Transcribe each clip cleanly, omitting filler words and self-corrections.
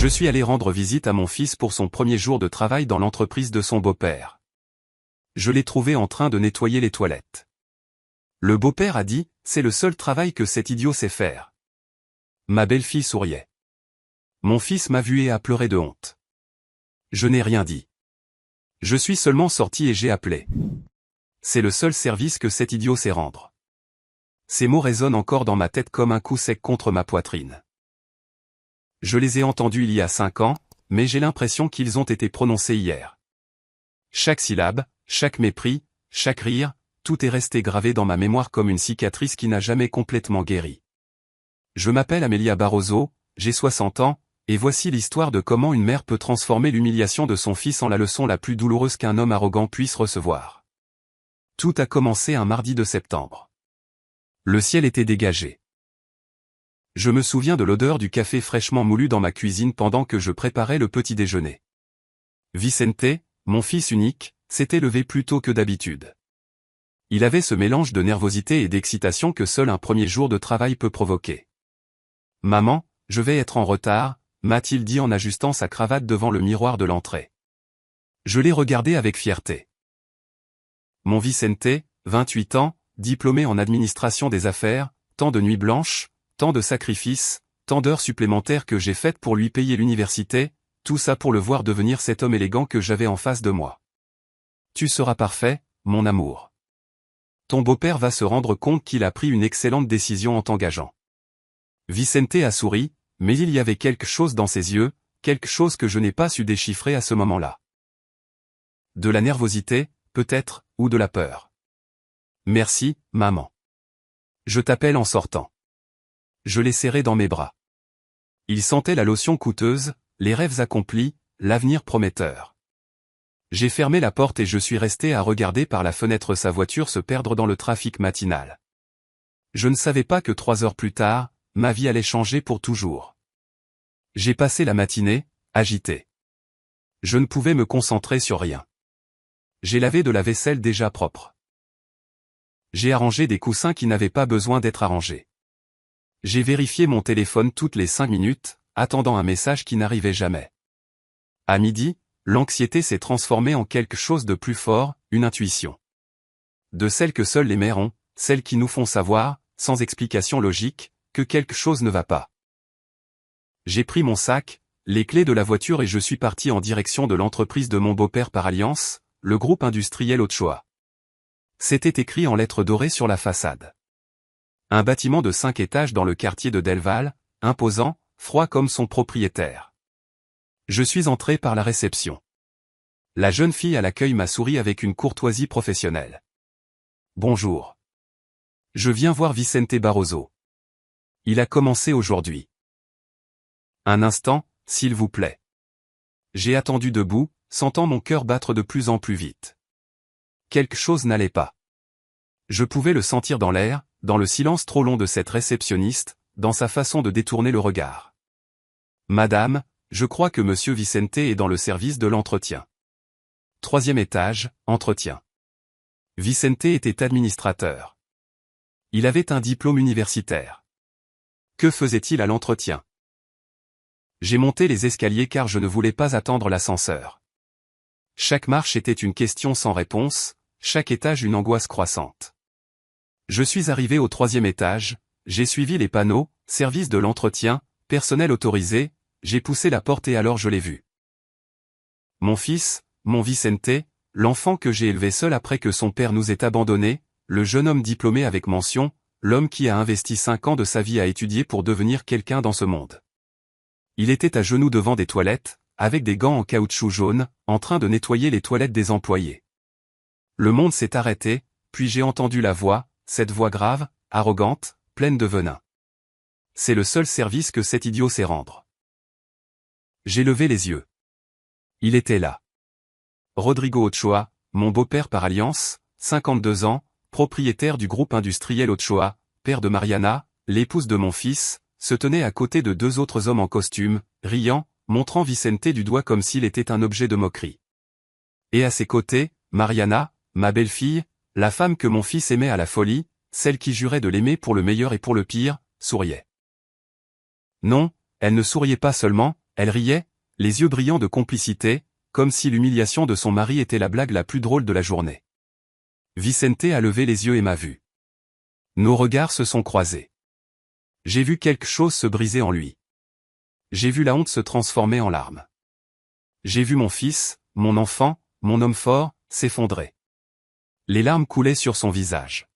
Je suis allé rendre visite à mon fils pour son premier jour de travail dans l'entreprise de son beau-père. Je l'ai trouvé en train de nettoyer les toilettes. Le beau-père a dit, c'est le seul travail que cet idiot sait faire. Ma belle-fille souriait. Mon fils m'a vu et a pleuré de honte. Je n'ai rien dit. Je suis seulement sorti et j'ai appelé. C'est le seul service que cet idiot sait rendre. Ces mots résonnent encore dans ma tête comme un coup sec contre ma poitrine. Je les ai entendus il y a 5 ans, mais j'ai l'impression qu'ils ont été prononcés hier. Chaque syllabe, chaque mépris, chaque rire, tout est resté gravé dans ma mémoire comme une cicatrice qui n'a jamais complètement guéri. Je m'appelle Amelia Barroso, j'ai 60 ans, et voici l'histoire de comment une mère peut transformer l'humiliation de son fils en la leçon la plus douloureuse qu'un homme arrogant puisse recevoir. Tout a commencé un mardi de septembre. Le ciel était dégagé. Je me souviens de l'odeur du café fraîchement moulu dans ma cuisine pendant que je préparais le petit déjeuner. Vicente, mon fils unique, s'était levé plus tôt que d'habitude. Il avait ce mélange de nervosité et d'excitation que seul un premier jour de travail peut provoquer. « Maman, je vais être en retard », m'a-t-il dit en ajustant sa cravate devant le miroir de l'entrée. Je l'ai regardé avec fierté. Mon Vicente, 28 ans, diplômé en administration des affaires, tant de nuits blanches, tant de sacrifices, tant d'heures supplémentaires que j'ai faites pour lui payer l'université, tout ça pour le voir devenir cet homme élégant que j'avais en face de moi. Tu seras parfait, mon amour. Ton beau-père va se rendre compte qu'il a pris une excellente décision en t'engageant. Vicente a souri, mais il y avait quelque chose dans ses yeux, quelque chose que je n'ai pas su déchiffrer à ce moment-là. De la nervosité, peut-être, ou de la peur. Merci, maman. Je t'appelle en sortant. Je l'ai serré dans mes bras. Il sentait la lotion coûteuse, les rêves accomplis, l'avenir prometteur. J'ai fermé la porte et je suis resté à regarder par la fenêtre sa voiture se perdre dans le trafic matinal. Je ne savais pas que 3 heures plus tard, ma vie allait changer pour toujours. J'ai passé la matinée, agité. Je ne pouvais me concentrer sur rien. J'ai lavé de la vaisselle déjà propre. J'ai arrangé des coussins qui n'avaient pas besoin d'être arrangés. J'ai vérifié mon téléphone toutes les 5 minutes, attendant un message qui n'arrivait jamais. À midi, l'anxiété s'est transformée en quelque chose de plus fort, une intuition. De celle que seules les mères ont, celles qui nous font savoir, sans explication logique, que quelque chose ne va pas. J'ai pris mon sac, les clés de la voiture et je suis parti en direction de l'entreprise de mon beau-père par alliance, le groupe industriel Ochoa. C'était écrit en lettres dorées sur la façade. Un bâtiment de 5 étages dans le quartier de Del Valle, imposant, froid comme son propriétaire. Je suis entré par la réception. La jeune fille à l'accueil m'a souri avec une courtoisie professionnelle. Bonjour. Je viens voir Vicente Barroso. Il a commencé aujourd'hui. Un instant, s'il vous plaît. J'ai attendu debout, sentant mon cœur battre de plus en plus vite. Quelque chose n'allait pas. Je pouvais le sentir dans l'air, dans le silence trop long de cette réceptionniste, dans sa façon de détourner le regard. Madame, je crois que monsieur Vicente est dans le service de l'entretien. 3e étage, entretien. Vicente était administrateur. Il avait un diplôme universitaire. Que faisait-il à l'entretien? J'ai monté les escaliers car je ne voulais pas attendre l'ascenseur. Chaque marche était une question sans réponse, chaque étage une angoisse croissante. Je suis arrivé au 3e étage, j'ai suivi les panneaux, service de l'entretien, personnel autorisé, j'ai poussé la porte et alors je l'ai vu. Mon fils, mon Vicente, l'enfant que j'ai élevé seul après que son père nous ait abandonnés, le jeune homme diplômé avec mention, l'homme qui a investi 5 ans de sa vie à étudier pour devenir quelqu'un dans ce monde. Il était à genoux devant des toilettes, avec des gants en caoutchouc jaune, en train de nettoyer les toilettes des employés. Le monde s'est arrêté, puis j'ai entendu la voix, cette voix grave, arrogante, pleine de venin. C'est le seul service que cet idiot sait rendre. J'ai levé les yeux. Il était là. Rodrigo Ochoa, mon beau-père par alliance, 52 ans, propriétaire du groupe industriel Ochoa, père de Mariana, l'épouse de mon fils, se tenait à côté de 2 autres hommes en costume, riant, montrant Vicente du doigt comme s'il était un objet de moquerie. Et à ses côtés, Mariana, ma belle-fille, la femme que mon fils aimait à la folie, celle qui jurait de l'aimer pour le meilleur et pour le pire, souriait. Non, elle ne souriait pas seulement, Elle riait, les yeux brillants de complicité, comme si l'humiliation de son mari était la blague la plus drôle de la journée. Vicente a levé les yeux et m'a vu. Nos regards se sont croisés. J'ai vu quelque chose se briser en lui. J'ai vu la honte se transformer en larmes. J'ai vu mon fils, mon enfant, mon homme fort, s'effondrer. Les larmes coulaient sur son visage.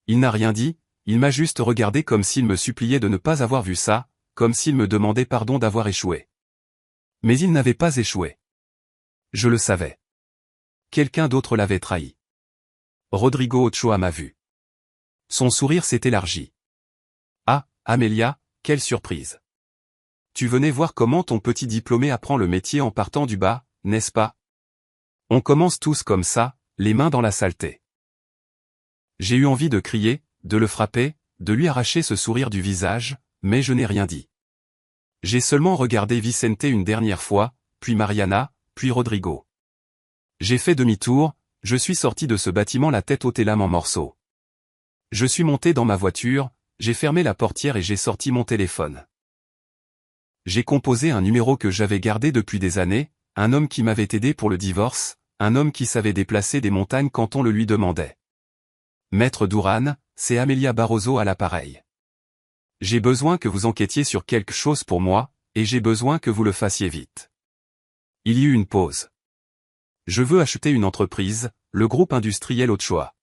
Il n'a rien dit, il m'a juste regardé comme s'il me suppliait de ne pas avoir vu ça, comme s'il me demandait pardon d'avoir échoué. Mais il n'avait pas échoué. Je le savais. Quelqu'un d'autre l'avait trahi. Rodrigo Ochoa m'a vu. Son sourire s'est élargi. Ah, Amelia, quelle surprise. Tu venais voir comment ton petit diplômé apprend le métier en partant du bas, n'est-ce pas? On commence tous comme ça, les mains dans la saleté. J'ai eu envie de crier, de le frapper, de lui arracher ce sourire du visage, mais je n'ai rien dit. J'ai seulement regardé Vicente une dernière fois, puis Mariana, puis Rodrigo. J'ai fait demi-tour, je suis sorti de ce bâtiment la tête haute et l'âme en morceaux. Je suis monté dans ma voiture, j'ai fermé la portière et j'ai sorti mon téléphone. J'ai composé un numéro que j'avais gardé depuis des années, un homme qui m'avait aidé pour le divorce, un homme qui savait déplacer des montagnes quand on le lui demandait. Maître Duran, c'est Amelia Barroso à l'appareil. J'ai besoin que vous enquêtiez sur quelque chose pour moi, et j'ai besoin que vous le fassiez vite. Il y eut une pause. Je veux acheter une entreprise, le groupe industriel Ochoa.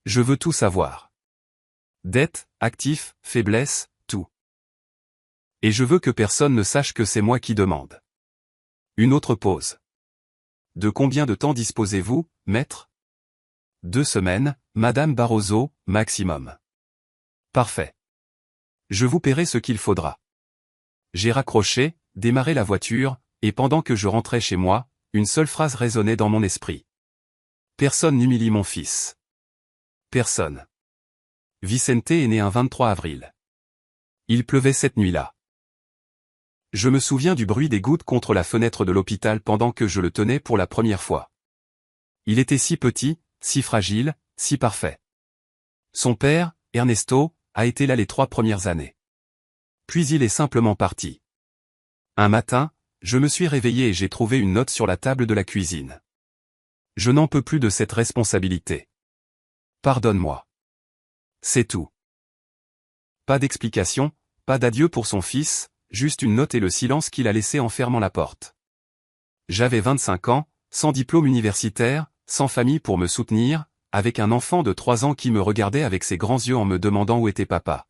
Je veux tout savoir. Dettes, actifs, faiblesses, tout. Et je veux que personne ne sache que c'est moi qui demande. Une autre pause. De combien de temps disposez-vous, maître? 2 semaines, Madame Barroso, maximum. Parfait. Je vous paierai ce qu'il faudra. J'ai raccroché, démarré la voiture, et pendant que je rentrais chez moi, une seule phrase résonnait dans mon esprit. Personne n'humilie mon fils. Personne. Vicente est né un 23 avril. Il pleuvait cette nuit-là. Je me souviens du bruit des gouttes contre la fenêtre de l'hôpital pendant que je le tenais pour la première fois. Il était si petit, si fragile, si parfait. Son père, Ernesto, a été là les 3 premières années. Puis il est simplement parti. Un matin, je me suis réveillé et j'ai trouvé une note sur la table de la cuisine. Je n'en peux plus de cette responsabilité. Pardonne-moi. C'est tout. Pas d'explication, pas d'adieu pour son fils, juste une note et le silence qu'il a laissé en fermant la porte. J'avais 25 ans, sans diplôme universitaire, sans famille pour me soutenir, avec un enfant de 3 ans qui me regardait avec ses grands yeux en me demandant où était papa.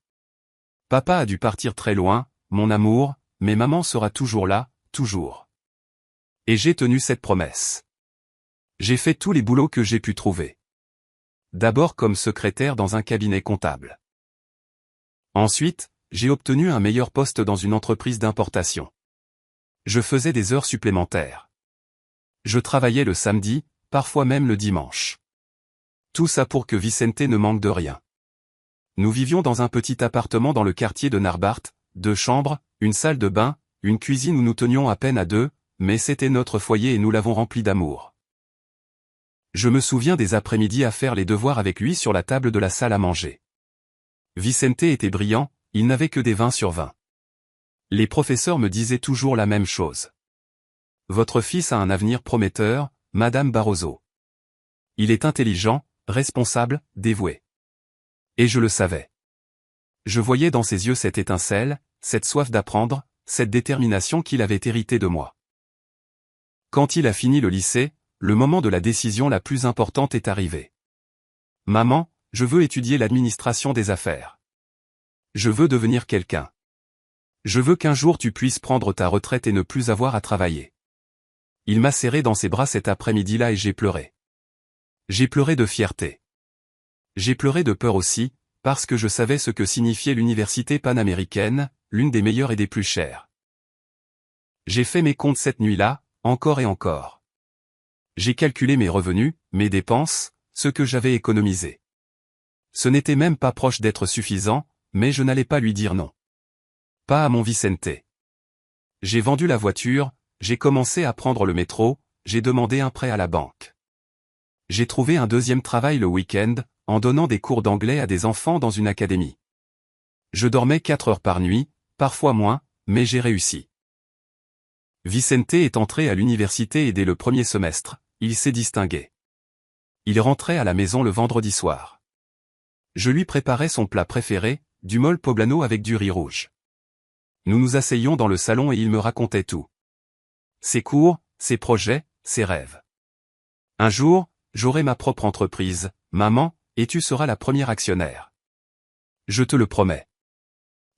Papa a dû partir très loin, mon amour, mais maman sera toujours là, toujours. Et j'ai tenu cette promesse. J'ai fait tous les boulots que j'ai pu trouver. D'abord comme secrétaire dans un cabinet comptable. Ensuite, j'ai obtenu un meilleur poste dans une entreprise d'importation. Je faisais des heures supplémentaires. Je travaillais le samedi, parfois même le dimanche. Tout ça pour que Vicente ne manque de rien. Nous vivions dans un petit appartement dans le quartier de Narbart, 2 chambres, une salle de bain, une cuisine où nous tenions à peine à 2, mais c'était notre foyer et nous l'avons rempli d'amour. Je me souviens des après-midi à faire les devoirs avec lui sur la table de la salle à manger. Vicente était brillant, il n'avait que des 20 sur 20. Les professeurs me disaient toujours la même chose. Votre fils a un avenir prometteur, Madame Barroso. Il est intelligent, responsable, dévoué. Et je le savais. Je voyais dans ses yeux cette étincelle, cette soif d'apprendre, cette détermination qu'il avait héritée de moi. Quand il a fini le lycée, le moment de la décision la plus importante est arrivé. Maman, je veux étudier l'administration des affaires. Je veux devenir quelqu'un. Je veux qu'un jour tu puisses prendre ta retraite et ne plus avoir à travailler. Il m'a serré dans ses bras cet après-midi-là et j'ai pleuré. J'ai pleuré de fierté. J'ai pleuré de peur aussi, parce que je savais ce que signifiait l'université panaméricaine, l'une des meilleures et des plus chères. J'ai fait mes comptes cette nuit-là, encore et encore. J'ai calculé mes revenus, mes dépenses, ce que j'avais économisé. Ce n'était même pas proche d'être suffisant, mais je n'allais pas lui dire non. Pas à mon Vicente. J'ai vendu la voiture, j'ai commencé à prendre le métro, j'ai demandé un prêt à la banque. J'ai trouvé un deuxième travail le week-end, en donnant des cours d'anglais à des enfants dans une académie. Je dormais 4 heures par nuit, parfois moins, mais j'ai réussi. Vicente est entré à l'université et dès le premier semestre, il s'est distingué. Il rentrait à la maison le vendredi soir. Je lui préparais son plat préféré, du mole poblano avec du riz rouge. Nous nous asseyions dans le salon et il me racontait tout. Ses cours, ses projets, ses rêves. Un jour, j'aurai ma propre entreprise, maman, et tu seras la première actionnaire. Je te le promets.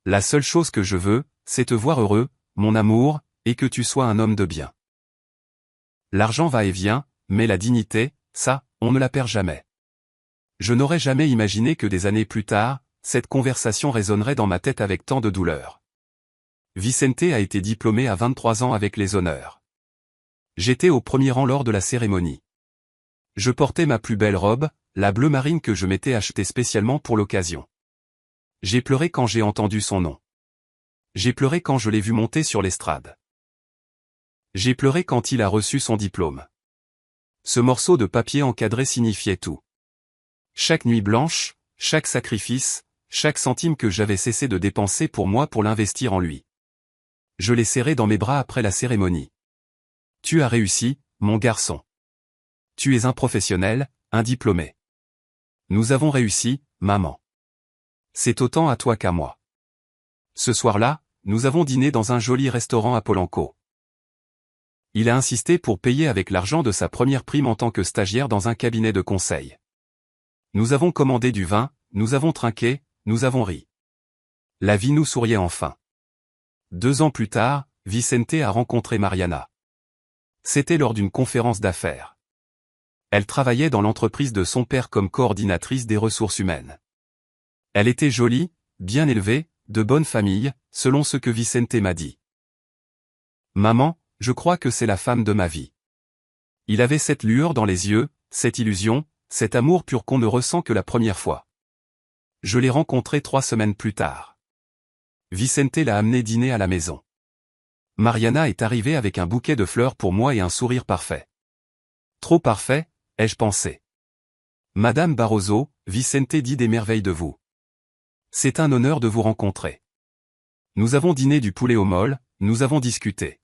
La seule chose que je veux, c'est te voir heureux, mon amour, et que tu sois un homme de bien. L'argent va et vient, mais la dignité, ça, on ne la perd jamais. Je n'aurais jamais imaginé que des années plus tard, cette conversation résonnerait dans ma tête avec tant de douleur. Vicente a été diplômé à 23 ans avec les honneurs. J'étais au premier rang lors de la cérémonie. Je portais ma plus belle robe, la bleu marine que je m'étais achetée spécialement pour l'occasion. J'ai pleuré quand j'ai entendu son nom. J'ai pleuré quand je l'ai vu monter sur l'estrade. J'ai pleuré quand il a reçu son diplôme. Ce morceau de papier encadré signifiait tout. Chaque nuit blanche, chaque sacrifice, chaque centime que j'avais cessé de dépenser pour moi pour l'investir en lui. Je l'ai serré dans mes bras après la cérémonie. Tu as réussi, mon garçon. Tu es un professionnel, un diplômé. Nous avons réussi, maman. C'est autant à toi qu'à moi. Ce soir-là, nous avons dîné dans un joli restaurant à Polanco. Il a insisté pour payer avec l'argent de sa première prime en tant que stagiaire dans un cabinet de conseil. Nous avons commandé du vin, nous avons trinqué, nous avons ri. La vie nous souriait enfin. 2 ans plus tard, Vicente a rencontré Mariana. C'était lors d'une conférence d'affaires. Elle travaillait dans l'entreprise de son père comme coordinatrice des ressources humaines. Elle était jolie, bien élevée, de bonne famille, selon ce que Vicente m'a dit. Maman, je crois que c'est la femme de ma vie. Il avait cette lueur dans les yeux, cette illusion, cet amour pur qu'on ne ressent que la première fois. Je l'ai rencontrée 3 semaines plus tard. Vicente l'a amené dîner à la maison. Mariana est arrivée avec un bouquet de fleurs pour moi et un sourire parfait. Trop parfait, ai-je pensé. Madame Barroso, Vicente dit des merveilles de vous. C'est un honneur de vous rencontrer. Nous avons dîné du poulet au mole, nous avons discuté.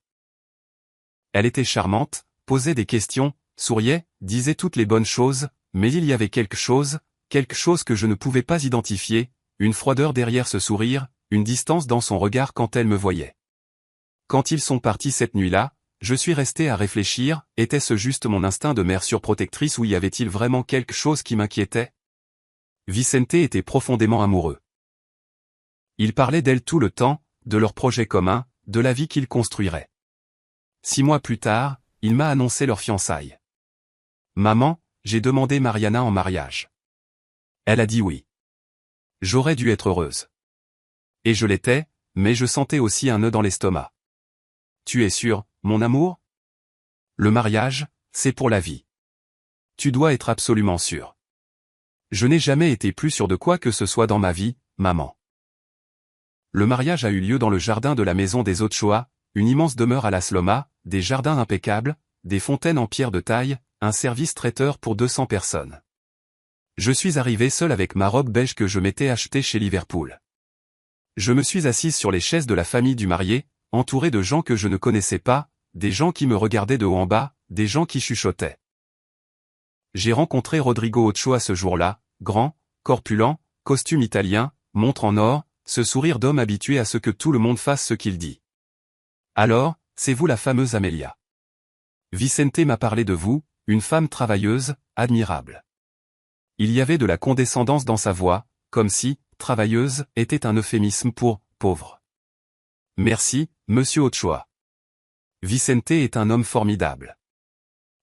Elle était charmante, posait des questions, souriait, disait toutes les bonnes choses, mais il y avait quelque chose que je ne pouvais pas identifier, une froideur derrière ce sourire, une distance dans son regard quand elle me voyait. Quand ils sont partis cette nuit-là, je suis resté à réfléchir, était-ce juste mon instinct de mère surprotectrice ou y avait-il vraiment quelque chose qui m'inquiétait? Vicente était profondément amoureux. Il parlait d'elle tout le temps, de leurs projets communs, de la vie qu'ils construiraient. 6 mois plus tard, il m'a annoncé leur fiançailles. Maman, j'ai demandé Mariana en mariage. Elle a dit oui. J'aurais dû être heureuse. Et je l'étais, mais je sentais aussi un nœud dans l'estomac. Tu es sûr, mon amour? Le mariage, c'est pour la vie. Tu dois être absolument sûr. Je n'ai jamais été plus sûr de quoi que ce soit dans ma vie, maman. Le mariage a eu lieu dans le jardin de la maison des Ochoa, une immense demeure à Las Lomas, des jardins impeccables, des fontaines en pierre de taille, un service traiteur pour 200 personnes. Je suis arrivé seul avec ma robe beige que je m'étais achetée chez Liverpool. Je me suis assise sur les chaises de la famille du marié, entouré de gens que je ne connaissais pas, des gens qui me regardaient de haut en bas, des gens qui chuchotaient. J'ai rencontré Rodrigo Ochoa ce jour-là, grand, corpulent, costume italien, montre en or, ce sourire d'homme habitué à ce que tout le monde fasse ce qu'il dit. Alors, c'est vous la fameuse Amelia. Vicente m'a parlé de vous, une femme travailleuse, admirable. Il y avait de la condescendance dans sa voix, comme si, travailleuse, était un euphémisme pour pauvre. Merci, monsieur Ochoa. Vicente est un homme formidable.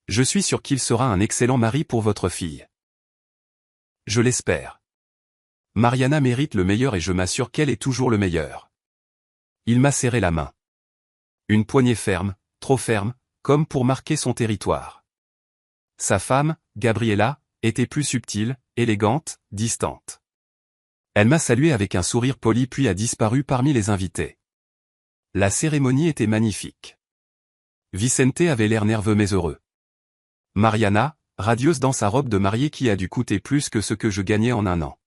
Je suis sûr qu'il sera un excellent mari pour votre fille. Je l'espère. Mariana mérite le meilleur et je m'assure qu'elle est toujours le meilleur. Il m'a serré la main. Une poignée ferme, trop ferme, comme pour marquer son territoire. Sa femme, Gabriela, était plus subtile, élégante, distante. Elle m'a salué avec un sourire poli puis a disparu parmi les invités. La cérémonie était magnifique. Vicente avait l'air nerveux mais heureux. Mariana, radieuse dans sa robe de mariée qui a dû coûter plus que ce que je gagnais en un an.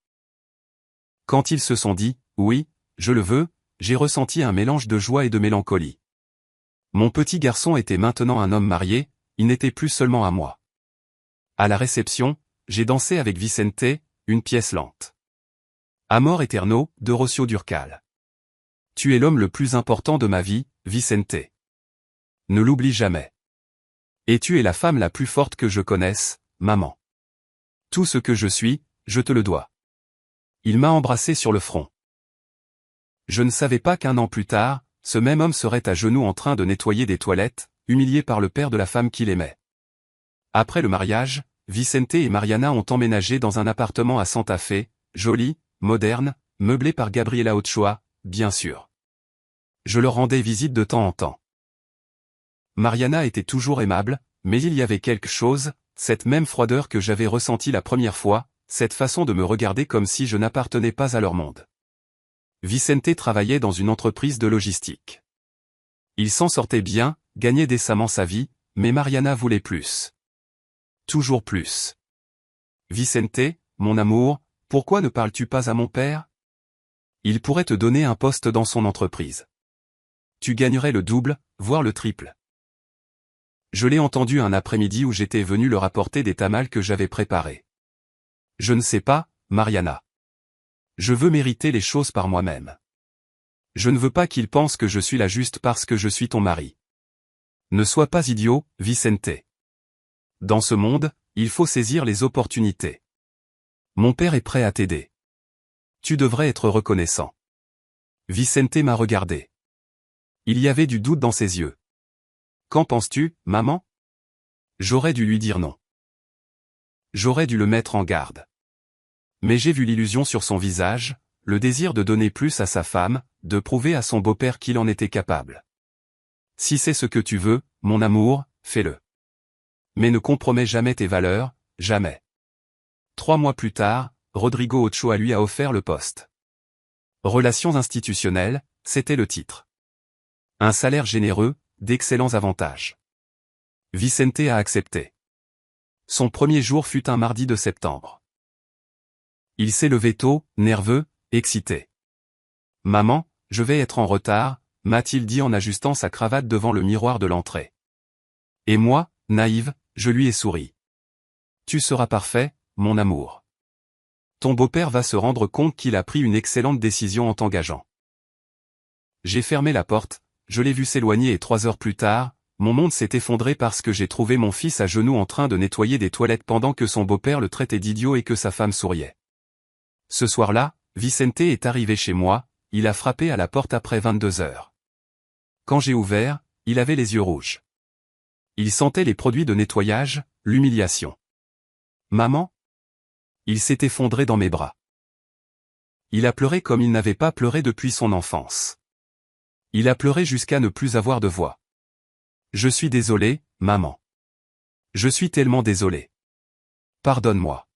Quand ils se sont dit, oui, je le veux, j'ai ressenti un mélange de joie et de mélancolie. Mon petit garçon était maintenant un homme marié, il n'était plus seulement à moi. À la réception, j'ai dansé avec Vicente, une pièce lente. Amor eterno, de Rocio Durcal. Tu es l'homme le plus important de ma vie, Vicente. Ne l'oublie jamais. Et tu es la femme la plus forte que je connaisse, maman. Tout ce que je suis, je te le dois. Il m'a embrassé sur le front. Je ne savais pas qu'un an plus tard, ce même homme serait à genoux en train de nettoyer des toilettes, humilié par le père de la femme qu'il aimait. Après le mariage, Vicente et Mariana ont emménagé dans un appartement à Santa Fe, joli, moderne, meublé par Gabriela Ochoa, bien sûr. Je leur rendais visite de temps en temps. Mariana était toujours aimable, mais il y avait quelque chose, cette même froideur que j'avais ressentie la première fois, cette façon de me regarder comme si je n'appartenais pas à leur monde. Vicente travaillait dans une entreprise de logistique. Il s'en sortait bien, gagnait décemment sa vie, mais Mariana voulait plus. Toujours plus. Vicente, mon amour, pourquoi ne parles-tu pas à mon père? Il pourrait te donner un poste dans son entreprise. Tu gagnerais le double, voire le triple. Je l'ai entendu un après-midi où j'étais venu leur apporter des tamales que j'avais préparés. Je ne sais pas, Mariana. Je veux mériter les choses par moi-même. Je ne veux pas qu'il pense que je suis là juste parce que je suis ton mari. Ne sois pas idiot, Vicente. Dans ce monde, il faut saisir les opportunités. Mon père est prêt à t'aider. Tu devrais être reconnaissant. Vicente m'a regardé. Il y avait du doute dans ses yeux. Qu'en penses-tu, maman? J'aurais dû lui dire non. J'aurais dû le mettre en garde. Mais j'ai vu l'illusion sur son visage, le désir de donner plus à sa femme, de prouver à son beau-père qu'il en était capable. Si c'est ce que tu veux, mon amour, fais-le. Mais ne compromets jamais tes valeurs, jamais. 3 mois plus tard, Rodrigo Ochoa lui a offert le poste. Relations institutionnelles, c'était le titre. Un salaire généreux, d'excellents avantages. Vicente a accepté. Son premier jour fut un mardi de septembre. Il s'est levé tôt, nerveux, excité. « Maman, je vais être en retard », m'a-t-il dit en ajustant sa cravate devant le miroir de l'entrée. Et moi, naïve, je lui ai souri. « Tu seras parfait, mon amour. Ton beau-père va se rendre compte qu'il a pris une excellente décision en t'engageant. » J'ai fermé la porte, je l'ai vu s'éloigner et 3 heures plus tard, mon monde s'est effondré parce que j'ai trouvé mon fils à genoux en train de nettoyer des toilettes pendant que son beau-père le traitait d'idiot et que sa femme souriait. Ce soir-là, Vicente est arrivé chez moi, il a frappé à la porte après 22 heures. Quand j'ai ouvert, il avait les yeux rouges. Il sentait les produits de nettoyage, l'humiliation. Maman? Il s'est effondré dans mes bras. Il a pleuré comme il n'avait pas pleuré depuis son enfance. Il a pleuré jusqu'à ne plus avoir de voix. Je suis désolé, maman. Je suis tellement désolé. Pardonne-moi.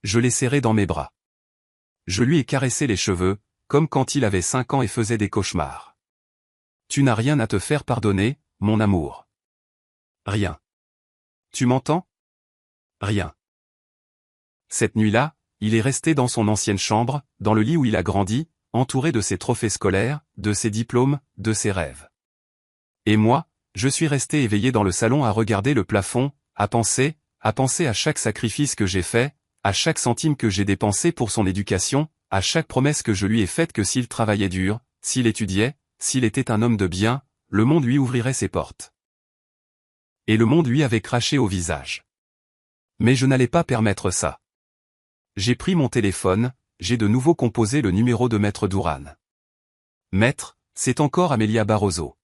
Je l'ai serré dans mes bras. Je lui ai caressé les cheveux, comme quand il avait 5 ans et faisait des cauchemars. Tu n'as rien à te faire pardonner, mon amour. Rien. Tu m'entends? Rien. Cette nuit-là, il est resté dans son ancienne chambre, dans le lit où il a grandi, entouré de ses trophées scolaires, de ses diplômes, de ses rêves. Et moi, je suis resté éveillé dans le salon à regarder le plafond, à penser à chaque sacrifice que j'ai fait, à chaque centime que j'ai dépensé pour son éducation, à chaque promesse que je lui ai faite que s'il travaillait dur, s'il étudiait, s'il était un homme de bien, le monde lui ouvrirait ses portes. Et le monde lui avait craché au visage. Mais je n'allais pas permettre ça. J'ai pris mon téléphone, j'ai de nouveau composé le numéro de Maître Duran. Maître, c'est encore Amélia Barroso.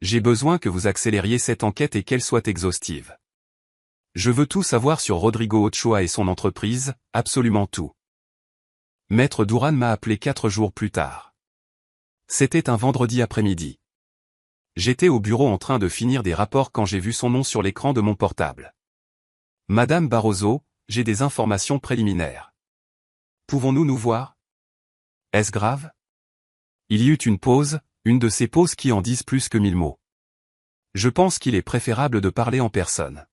J'ai besoin que vous accélériez cette enquête et qu'elle soit exhaustive. Je veux tout savoir sur Rodrigo Ochoa et son entreprise, absolument tout. Maître Duran m'a appelé 4 jours plus tard. C'était un vendredi après-midi. J'étais au bureau en train de finir des rapports quand j'ai vu son nom sur l'écran de mon portable. Madame Barroso, j'ai des informations préliminaires. Pouvons-nous nous voir? Est-ce grave? Il y eut une pause, une de ces pauses qui en disent plus que 1000 mots. Je pense qu'il est préférable de parler en personne.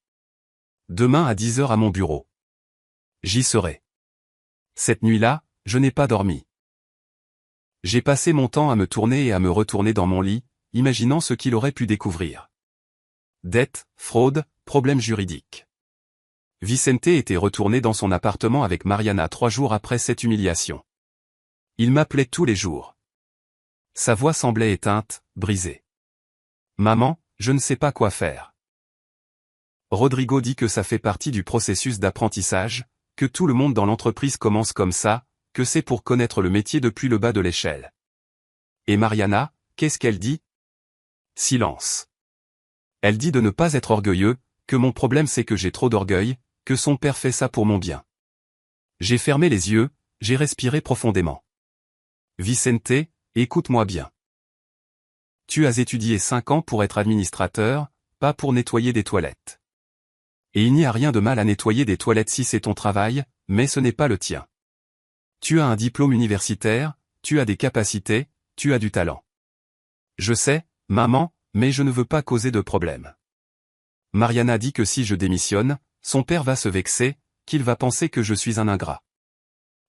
Demain à 10 heures à mon bureau. J'y serai. Cette nuit-là, je n'ai pas dormi. J'ai passé mon temps à me tourner et à me retourner dans mon lit, imaginant ce qu'il aurait pu découvrir. Dette, fraude, problèmes juridiques. Vicente était retourné dans son appartement avec Mariana 3 jours après cette humiliation. Il m'appelait tous les jours. Sa voix semblait éteinte, brisée. Maman, je ne sais pas quoi faire. Rodrigo dit que ça fait partie du processus d'apprentissage, que tout le monde dans l'entreprise commence comme ça, que c'est pour connaître le métier depuis le bas de l'échelle. Et Mariana, qu'est-ce qu'elle dit? Silence. Elle dit de ne pas être orgueilleux, que mon problème c'est que j'ai trop d'orgueil, que son père fait ça pour mon bien. J'ai fermé les yeux, j'ai respiré profondément. Vicente, écoute-moi bien. Tu as étudié 5 ans pour être administrateur, pas pour nettoyer des toilettes. Et il n'y a rien de mal à nettoyer des toilettes si c'est ton travail, mais ce n'est pas le tien. Tu as un diplôme universitaire, tu as des capacités, tu as du talent. Je sais, maman, mais je ne veux pas causer de problème. Mariana dit que si je démissionne, son père va se vexer, qu'il va penser que je suis un ingrat.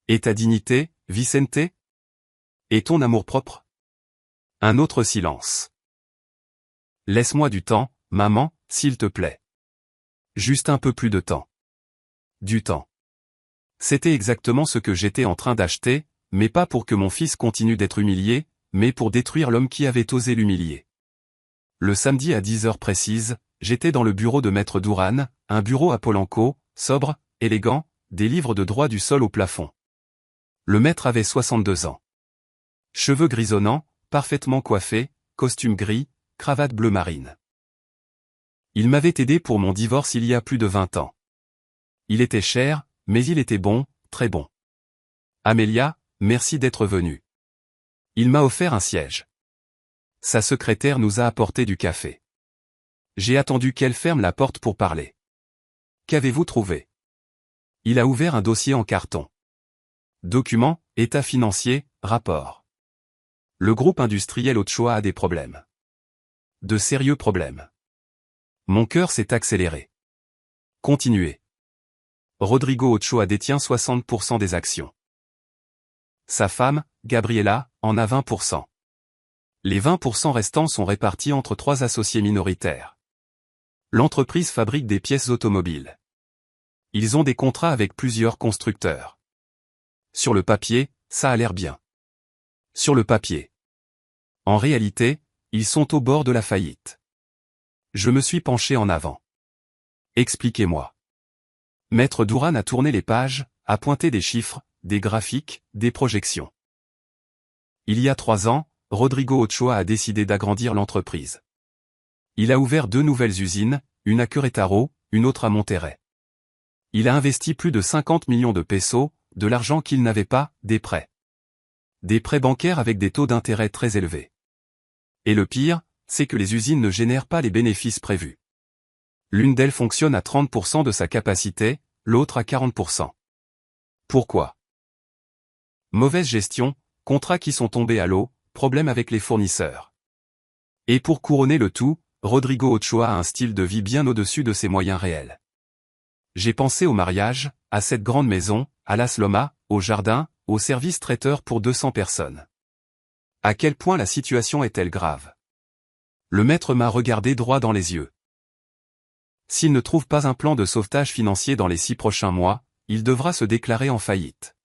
Et ta dignité, Vicente? Et ton amour-propre? Un autre silence. Laisse-moi du temps, maman, s'il te plaît. Juste un peu plus de temps. Du temps. C'était exactement ce que j'étais en train d'acheter, mais pas pour que mon fils continue d'être humilié, mais pour détruire l'homme qui avait osé l'humilier. Le samedi à 10 heures précises, j'étais dans le bureau de Maître Duran, un bureau à Polanco, sobre, élégant, des livres de droit du sol au plafond. Le maître avait 62 ans. Cheveux grisonnants, parfaitement coiffés, costume gris, cravate bleu marine. Il m'avait aidé pour mon divorce il y a plus de 20 ans. Il était cher, mais il était bon, très bon. Amélia, merci d'être venue. Il m'a offert un siège. Sa secrétaire nous a apporté du café. J'ai attendu qu'elle ferme la porte pour parler. Qu'avez-vous trouvé? Il a ouvert un dossier en carton. Documents, état financier, rapport. Le groupe industriel Ochoa a des problèmes. De sérieux problèmes. Mon cœur s'est accéléré. Continuez. Rodrigo Ochoa détient 60% des actions. Sa femme, Gabriela, en a 20%. Les 20% restants sont répartis entre 3 associés minoritaires. L'entreprise fabrique des pièces automobiles. Ils ont des contrats avec plusieurs constructeurs. Sur le papier, ça a l'air bien. Sur le papier. En réalité, ils sont au bord de la faillite. Je me suis penché en avant. Expliquez-moi. Maître Duran a tourné les pages, a pointé des chiffres, des graphiques, des projections. Il y a 3 ans, Rodrigo Ochoa a décidé d'agrandir l'entreprise. Il a ouvert 2 nouvelles usines, une à Querétaro, une autre à Monterrey. Il a investi plus de 50 millions de pesos, de l'argent qu'il n'avait pas, des prêts. Des prêts bancaires avec des taux d'intérêt très élevés. Et le pire, c'est que les usines ne génèrent pas les bénéfices prévus. L'une d'elles fonctionne à 30% de sa capacité, l'autre à 40%. Pourquoi? Mauvaise gestion, contrats qui sont tombés à l'eau, problèmes avec les fournisseurs. Et pour couronner le tout, Rodrigo Ochoa a un style de vie bien au-dessus de ses moyens réels. J'ai pensé au mariage, à cette grande maison, à Las Lomas, au jardin, au service traiteur pour 200 personnes. À quel point la situation est-elle grave? Le maître m'a regardé droit dans les yeux. S'il ne trouve pas un plan de sauvetage financier dans les 6 prochains mois, il devra se déclarer en faillite.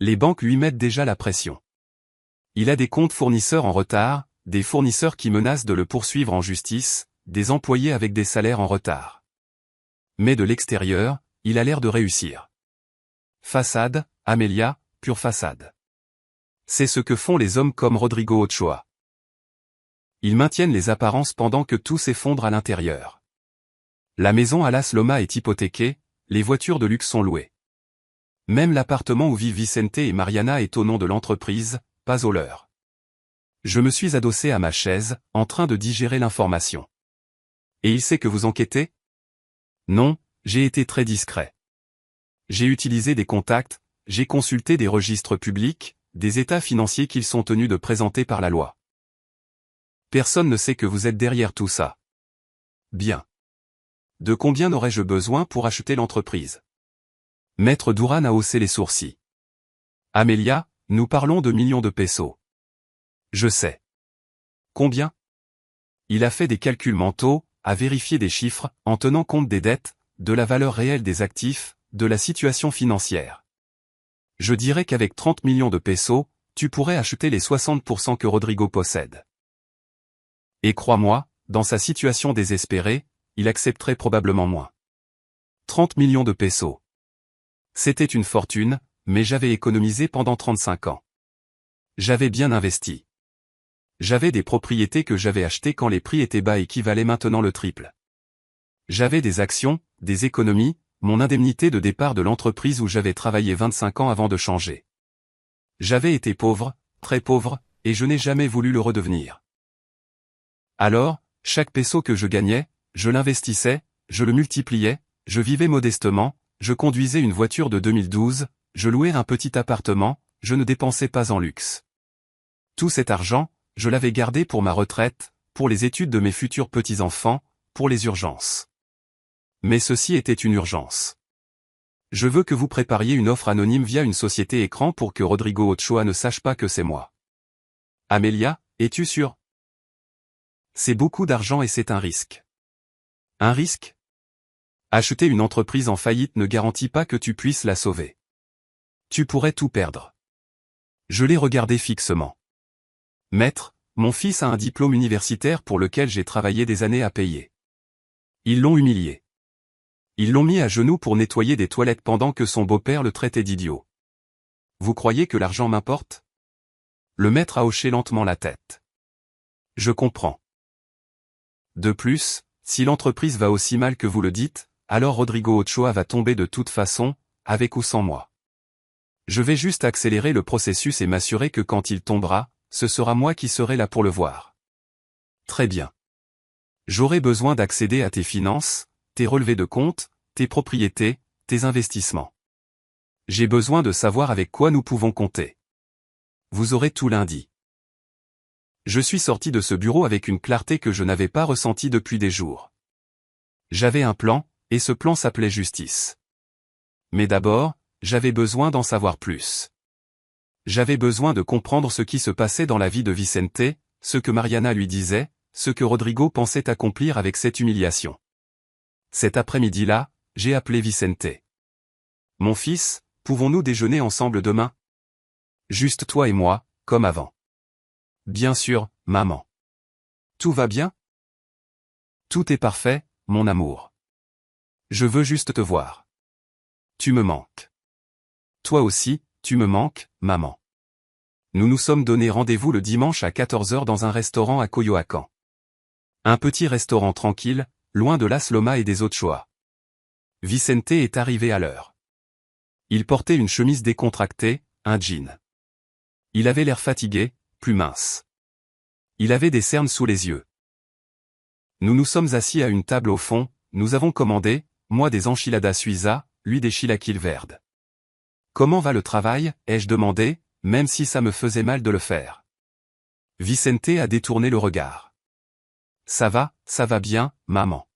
Les banques lui mettent déjà la pression. Il a des comptes fournisseurs en retard, des fournisseurs qui menacent de le poursuivre en justice, des employés avec des salaires en retard. Mais de l'extérieur, il a l'air de réussir. Façade, Amélia, pure façade. C'est ce que font les hommes comme Rodrigo Ochoa. Ils maintiennent les apparences pendant que tout s'effondre à l'intérieur. La maison à Las Lomas est hypothéquée, les voitures de luxe sont louées. Même l'appartement où vivent Vicente et Mariana est au nom de l'entreprise, pas au leur. Je me suis adossé à ma chaise, en train de digérer l'information. Et il sait que vous enquêtez? Non, j'ai été très discret. J'ai utilisé des contacts, j'ai consulté des registres publics, des états financiers qu'ils sont tenus de présenter par la loi. Personne ne sait que vous êtes derrière tout ça. Bien. De combien aurais-je besoin pour acheter l'entreprise? Maître Duran a haussé les sourcils. Amélia, nous parlons de millions de pesos. Je sais. Combien? Il a fait des calculs mentaux, a vérifié des chiffres, en tenant compte des dettes, de la valeur réelle des actifs, de la situation financière. Je dirais qu'avec 30 millions de pesos, tu pourrais acheter les 60% que Rodrigo possède. Et crois-moi, dans sa situation désespérée, il accepterait probablement moins. 30 millions de pesos. C'était une fortune, mais j'avais économisé pendant 35 ans. J'avais bien investi. J'avais des propriétés que j'avais achetées quand les prix étaient bas et qui valaient maintenant le triple. J'avais des actions, des économies, mon indemnité de départ de l'entreprise où j'avais travaillé 25 ans avant de changer. J'avais été pauvre, très pauvre, et je n'ai jamais voulu le redevenir. Alors, chaque peso que je gagnais, je l'investissais, je le multipliais, je vivais modestement, je conduisais une voiture de 2012, je louais un petit appartement, je ne dépensais pas en luxe. Tout cet argent, je l'avais gardé pour ma retraite, pour les études de mes futurs petits-enfants, pour les urgences. Mais ceci était une urgence. Je veux que vous prépariez une offre anonyme via une société écran pour que Rodrigo Ochoa ne sache pas que c'est moi. Amélia, es-tu sûre? C'est beaucoup d'argent et c'est un risque. Un risque? Acheter une entreprise en faillite ne garantit pas que tu puisses la sauver. Tu pourrais tout perdre. Je l'ai regardé fixement. Maître, mon fils a un diplôme universitaire pour lequel j'ai travaillé des années à payer. Ils l'ont humilié. Ils l'ont mis à genoux pour nettoyer des toilettes pendant que son beau-père le traitait d'idiot. Vous croyez que l'argent m'importe? Le maître a hoché lentement la tête. Je comprends. De plus, si l'entreprise va aussi mal que vous le dites, alors Rodrigo Ochoa va tomber de toute façon, avec ou sans moi. Je vais juste accélérer le processus et m'assurer que quand il tombera, ce sera moi qui serai là pour le voir. Très bien. J'aurai besoin d'accéder à tes finances, tes relevés de compte, tes propriétés, tes investissements. J'ai besoin de savoir avec quoi nous pouvons compter. Vous aurez tout lundi. Je suis sorti de ce bureau avec une clarté que je n'avais pas ressentie depuis des jours. J'avais un plan, et ce plan s'appelait justice. Mais d'abord, j'avais besoin d'en savoir plus. J'avais besoin de comprendre ce qui se passait dans la vie de Vicente, ce que Mariana lui disait, ce que Rodrigo pensait accomplir avec cette humiliation. Cet après-midi-là, j'ai appelé Vicente. Mon fils, pouvons-nous déjeuner ensemble demain? Juste toi et moi, comme avant. Bien sûr, maman. Tout va bien? Tout est parfait, mon amour. Je veux juste te voir. Tu me manques. Toi aussi, tu me manques, maman. Nous nous sommes donné rendez-vous le dimanche à 14 h dans un restaurant à Coyoacán. Un petit restaurant tranquille, loin de Las Lomas et des Ochoa. Vicente est arrivé à l'heure. Il portait une chemise décontractée, un jean. Il avait l'air fatigué, plus mince. Il avait des cernes sous les yeux. Nous nous sommes assis à une table au fond, nous avons commandé, moi des enchiladas suiza, lui des chilaquiles verdes. Comment va le travail, ai-je demandé, même si ça me faisait mal de le faire. Vicente a détourné le regard. Ça va bien, maman.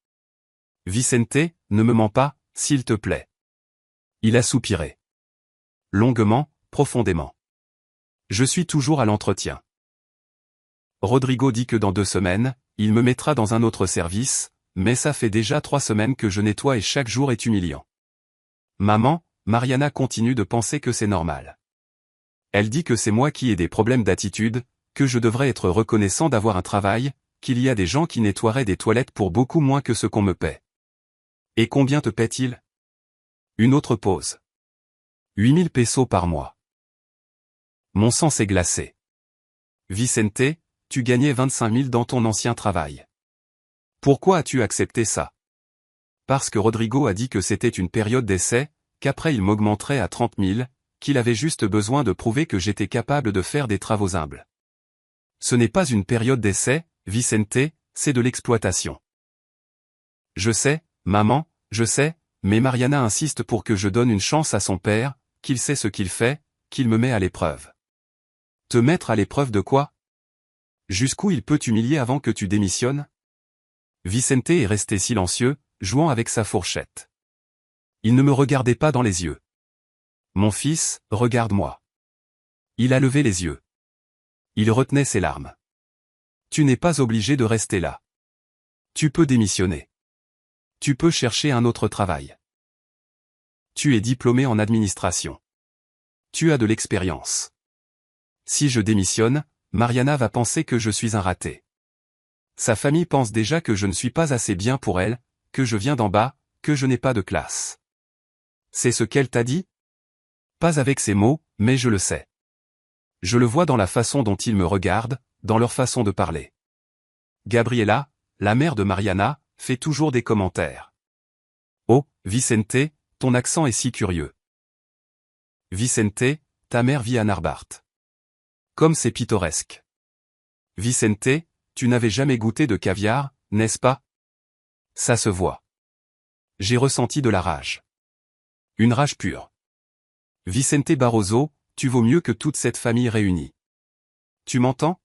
Vicente, ne me mens pas, s'il te plaît. Il a soupiré. Longuement, profondément. Je suis toujours à l'entretien. Rodrigo dit que dans 2 semaines, il me mettra dans un autre service, mais ça fait déjà 3 semaines que je nettoie et chaque jour est humiliant. Maman, Mariana continue de penser que c'est normal. Elle dit que c'est moi qui ai des problèmes d'attitude, que je devrais être reconnaissant d'avoir un travail, qu'il y a des gens qui nettoieraient des toilettes pour beaucoup moins que ce qu'on me paie. Et combien te paie-t-il? Une autre pause. 8000 pesos par mois. Mon sang s'est glacé. Vicente, tu gagnais 25 000 dans ton ancien travail. Pourquoi as-tu accepté ça? Parce que Rodrigo a dit que c'était une période d'essai, qu'après il m'augmenterait à 30 000, qu'il avait juste besoin de prouver que j'étais capable de faire des travaux humbles. Ce n'est pas une période d'essai, Vicente, c'est de l'exploitation. Je sais, maman, je sais, mais Mariana insiste pour que je donne une chance à son père, qu'il sait ce qu'il fait, qu'il me met à l'épreuve. Te mettre à l'épreuve de quoi? Jusqu'où il peut t'humilier avant que tu démissionnes? Vicente est resté silencieux, jouant avec sa fourchette. Il ne me regardait pas dans les yeux. Mon fils, regarde-moi. Il a levé les yeux. Il retenait ses larmes. Tu n'es pas obligé de rester là. Tu peux démissionner. Tu peux chercher un autre travail. Tu es diplômé en administration. Tu as de l'expérience. Si je démissionne, Mariana va penser que je suis un raté. Sa famille pense déjà que je ne suis pas assez bien pour elle, que je viens d'en bas, que je n'ai pas de classe. C'est ce qu'elle t'a dit? Pas avec ces mots, mais je le sais. Je le vois dans la façon dont ils me regardent, dans leur façon de parler. Gabriela, la mère de Mariana, fait toujours des commentaires. Oh, Vicente, ton accent est si curieux. Vicente, ta mère vit à Narbart. Comme c'est pittoresque. Vicente, tu n'avais jamais goûté de caviar, n'est-ce pas? Ça se voit. J'ai ressenti de la rage. Une rage pure. Vicente Barroso, tu vaux mieux que toute cette famille réunie. Tu m'entends?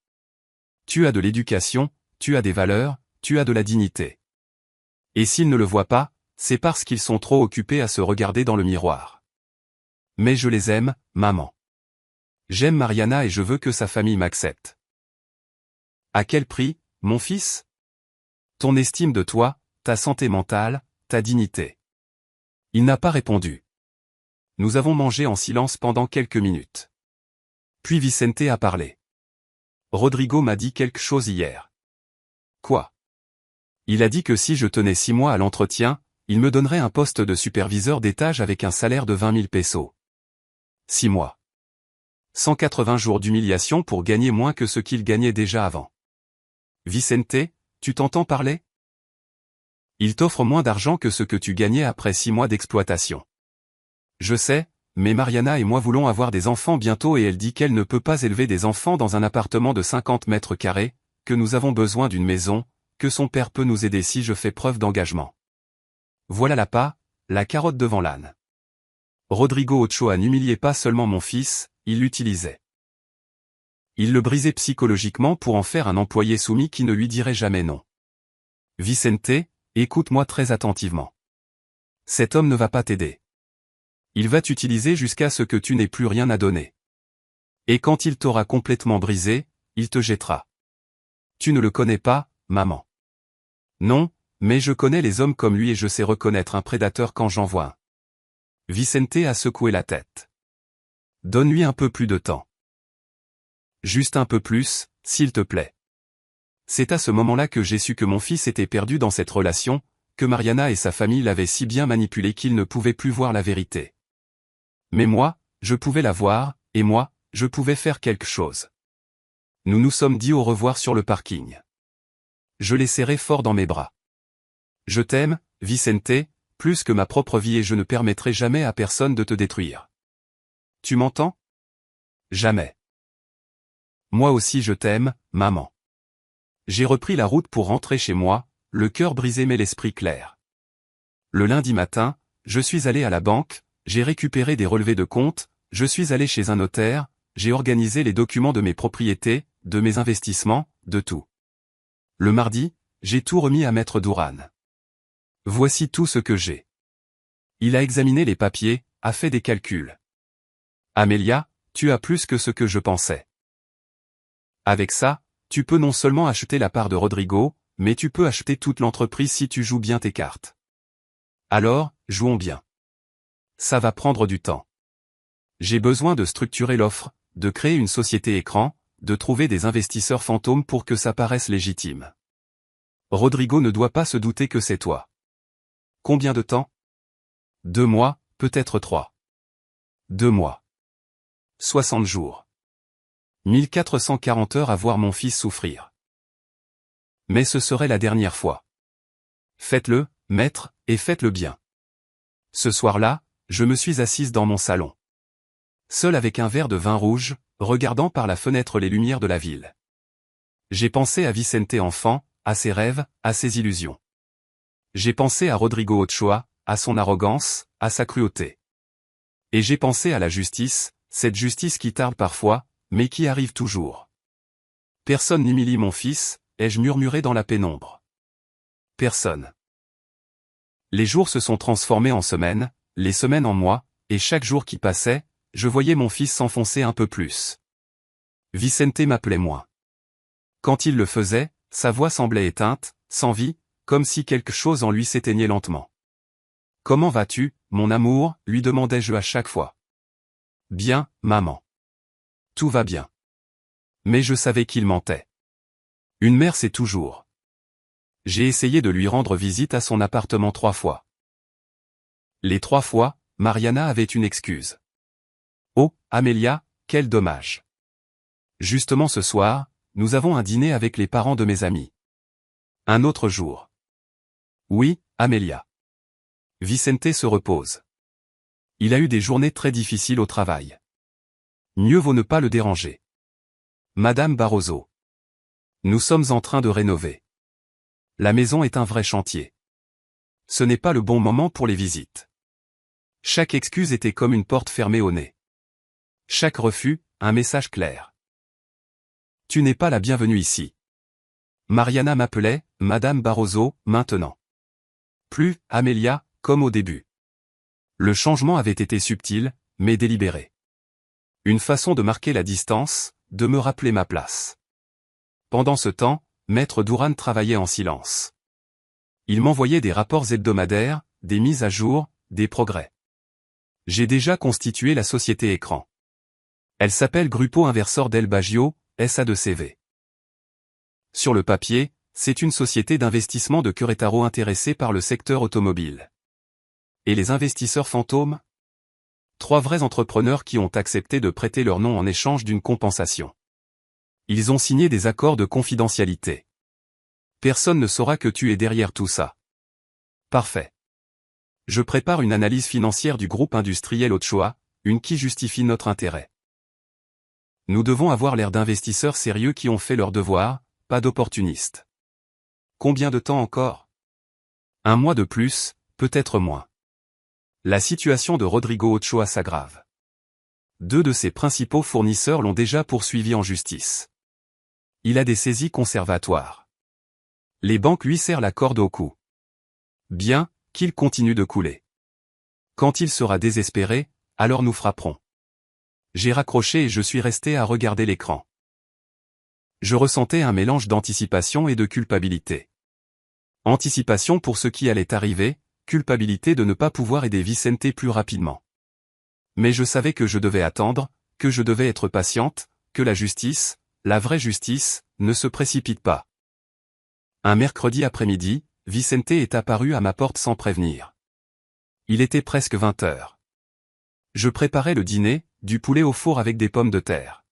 Tu as de l'éducation, tu as des valeurs, tu as de la dignité. Et s'ils ne le voient pas, c'est parce qu'ils sont trop occupés à se regarder dans le miroir. Mais je les aime, maman. J'aime Mariana et je veux que sa famille m'accepte. À quel prix, mon fils? Ton estime de toi, ta santé mentale, ta dignité. Il n'a pas répondu. Nous avons mangé en silence pendant quelques minutes. Puis Vicente a parlé. Rodrigo m'a dit quelque chose hier. Quoi? Il a dit que si je tenais 6 mois à l'entretien, il me donnerait un poste de superviseur d'étage avec un salaire de 20 000 pesos. 6 mois. 180 jours d'humiliation pour gagner moins que ce qu'il gagnait déjà avant. Vicente, tu t'entends parler? Il t'offre moins d'argent que ce que tu gagnais après 6 mois d'exploitation. Je sais, mais Mariana et moi voulons avoir des enfants bientôt et elle dit qu'elle ne peut pas élever des enfants dans un appartement de 50 mètres carrés, que nous avons besoin d'une maison, que son père peut nous aider si je fais preuve d'engagement. Voilà l'appât, la carotte devant l'âne. Rodrigo Ochoa n'humiliait pas seulement mon fils, il l'utilisait. Il le brisait psychologiquement pour en faire un employé soumis qui ne lui dirait jamais non. Vicente, écoute-moi très attentivement. Cet homme ne va pas t'aider. Il va t'utiliser jusqu'à ce que tu n'aies plus rien à donner. Et quand il t'aura complètement brisé, il te jettera. Tu ne le connais pas, maman. Non, mais je connais les hommes comme lui et je sais reconnaître un prédateur quand j'en vois un. Vicente a secoué la tête. Donne-lui un peu plus de temps. Juste un peu plus, s'il te plaît. C'est à ce moment-là que j'ai su que mon fils était perdu dans cette relation, que Mariana et sa famille l'avaient si bien manipulé qu'il ne pouvait plus voir la vérité. Mais moi, je pouvais la voir, et moi, je pouvais faire quelque chose. Nous nous sommes dit au revoir sur le parking. Je l'ai serré fort dans mes bras. Je t'aime, Vicente, plus que ma propre vie et je ne permettrai jamais à personne de te détruire. Tu m'entends? Jamais. Moi aussi je t'aime, maman. J'ai repris la route pour rentrer chez moi, le cœur brisé mais l'esprit clair. Le lundi matin, je suis allé à la banque, j'ai récupéré des relevés de compte, je suis allé chez un notaire, j'ai organisé les documents de mes propriétés, de mes investissements, de tout. Le mardi, j'ai tout remis à Maître Douran. Voici tout ce que j'ai. Il a examiné les papiers, a fait des calculs. Amélia, tu as plus que ce que je pensais. Avec ça, tu peux non seulement acheter la part de Rodrigo, mais tu peux acheter toute l'entreprise si tu joues bien tes cartes. Alors, jouons bien. Ça va prendre du temps. J'ai besoin de structurer l'offre, de créer une société écran, de trouver des investisseurs fantômes pour que ça paraisse légitime. Rodrigo ne doit pas se douter que c'est toi. Combien de temps? 2 mois, peut-être 3. 2 mois. 60 jours. 1440 heures à voir mon fils souffrir. Mais ce serait la dernière fois. Faites-le, maître, et faites-le bien. Ce soir-là, je me suis assise dans mon salon. Seul avec un verre de vin rouge, regardant par la fenêtre les lumières de la ville. J'ai pensé à Vicente enfant, à ses rêves, à ses illusions. J'ai pensé à Rodrigo Ochoa, à son arrogance, à sa cruauté. Et j'ai pensé à la justice, cette justice qui tarde parfois, mais qui arrive toujours. Personne n'humilie mon fils, ai-je murmuré dans la pénombre. Personne. Les jours se sont transformés en semaines, les semaines en mois, et chaque jour qui passait, je voyais mon fils s'enfoncer un peu plus. Vicente m'appelait moins. Quand il le faisait, sa voix semblait éteinte, sans vie, comme si quelque chose en lui s'éteignait lentement. « Comment vas-tu, mon amour ?» lui demandais-je à chaque fois. « Bien, maman. Tout va bien. » Mais je savais qu'il mentait. Une mère sait toujours. J'ai essayé de lui rendre visite à son appartement 3 fois. Les 3 fois, Mariana avait une excuse. « Oh, Amélia, quel dommage. Justement ce soir, nous avons un dîner avec les parents de mes amis. Un autre jour. » Oui, Amélia. Vicente se repose. Il a eu des journées très difficiles au travail. Mieux vaut ne pas le déranger. Madame Barroso. Nous sommes en train de rénover. La maison est un vrai chantier. Ce n'est pas le bon moment pour les visites. Chaque excuse était comme une porte fermée au nez. Chaque refus, un message clair. Tu n'es pas la bienvenue ici. Mariana m'appelait, Madame Barroso, maintenant. Plus, Amélia, comme au début. Le changement avait été subtil, mais délibéré. Une façon de marquer la distance, de me rappeler ma place. Pendant ce temps, Maître Douran travaillait en silence. Il m'envoyait des rapports hebdomadaires, des mises à jour, des progrès. J'ai déjà constitué la société écran. Elle s'appelle Grupo Inversor del Baggio, SA2CV. Sur le papier, c'est une société d'investissement de Querétaro intéressée par le secteur automobile. Et les investisseurs fantômes ? 3 vrais entrepreneurs qui ont accepté de prêter leur nom en échange d'une compensation. Ils ont signé des accords de confidentialité. Personne ne saura que tu es derrière tout ça. Parfait. Je prépare une analyse financière du groupe industriel Ochoa, une qui justifie notre intérêt. Nous devons avoir l'air d'investisseurs sérieux qui ont fait leur devoir, pas d'opportunistes. Combien de temps encore ? 1 mois de plus, peut-être moins. La situation de Rodrigo Ochoa s'aggrave. 2 de ses principaux fournisseurs l'ont déjà poursuivi en justice. Il a des saisies conservatoires. Les banques lui serrent la corde au cou. Bien, qu'il continue de couler. Quand il sera désespéré, alors nous frapperons. J'ai raccroché et je suis resté à regarder l'écran. Je ressentais un mélange d'anticipation et de culpabilité. Anticipation pour ce qui allait arriver, culpabilité de ne pas pouvoir aider Vicente plus rapidement. Mais je savais que je devais attendre, que je devais être patiente, que la justice, la vraie justice, ne se précipite pas. Un mercredi après-midi, Vicente est apparu à ma porte sans prévenir. Il était presque 20 heures. Je préparais le dîner, du poulet au four avec des pommes de terre.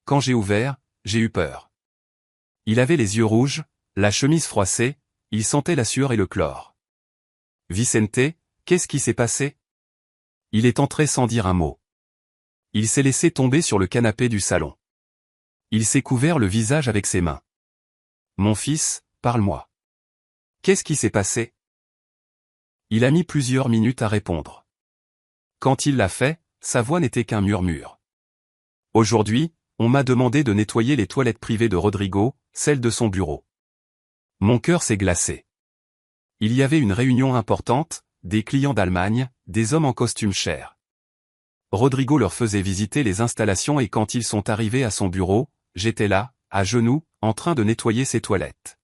Quand j'ai ouvert, j'ai eu peur. Il avait les yeux rouges, la chemise froissée, il sentait la sueur et le chlore. Vicente, qu'est-ce qui s'est passé ? Il est entré sans dire un mot. Il s'est laissé tomber sur le canapé du salon. Il s'est couvert le visage avec ses mains. Mon fils, parle-moi. Qu'est-ce qui s'est passé ? Il a mis plusieurs minutes à répondre. Quand il l'a fait, sa voix n'était qu'un murmure. Aujourd'hui, on m'a demandé de nettoyer les toilettes privées de Rodrigo, celles de son bureau. Mon cœur s'est glacé. Il y avait une réunion importante, des clients d'Allemagne, des hommes en costume cher. Rodrigo leur faisait visiter les installations et quand ils sont arrivés à son bureau, j'étais là, à genoux, en train de nettoyer ses toilettes.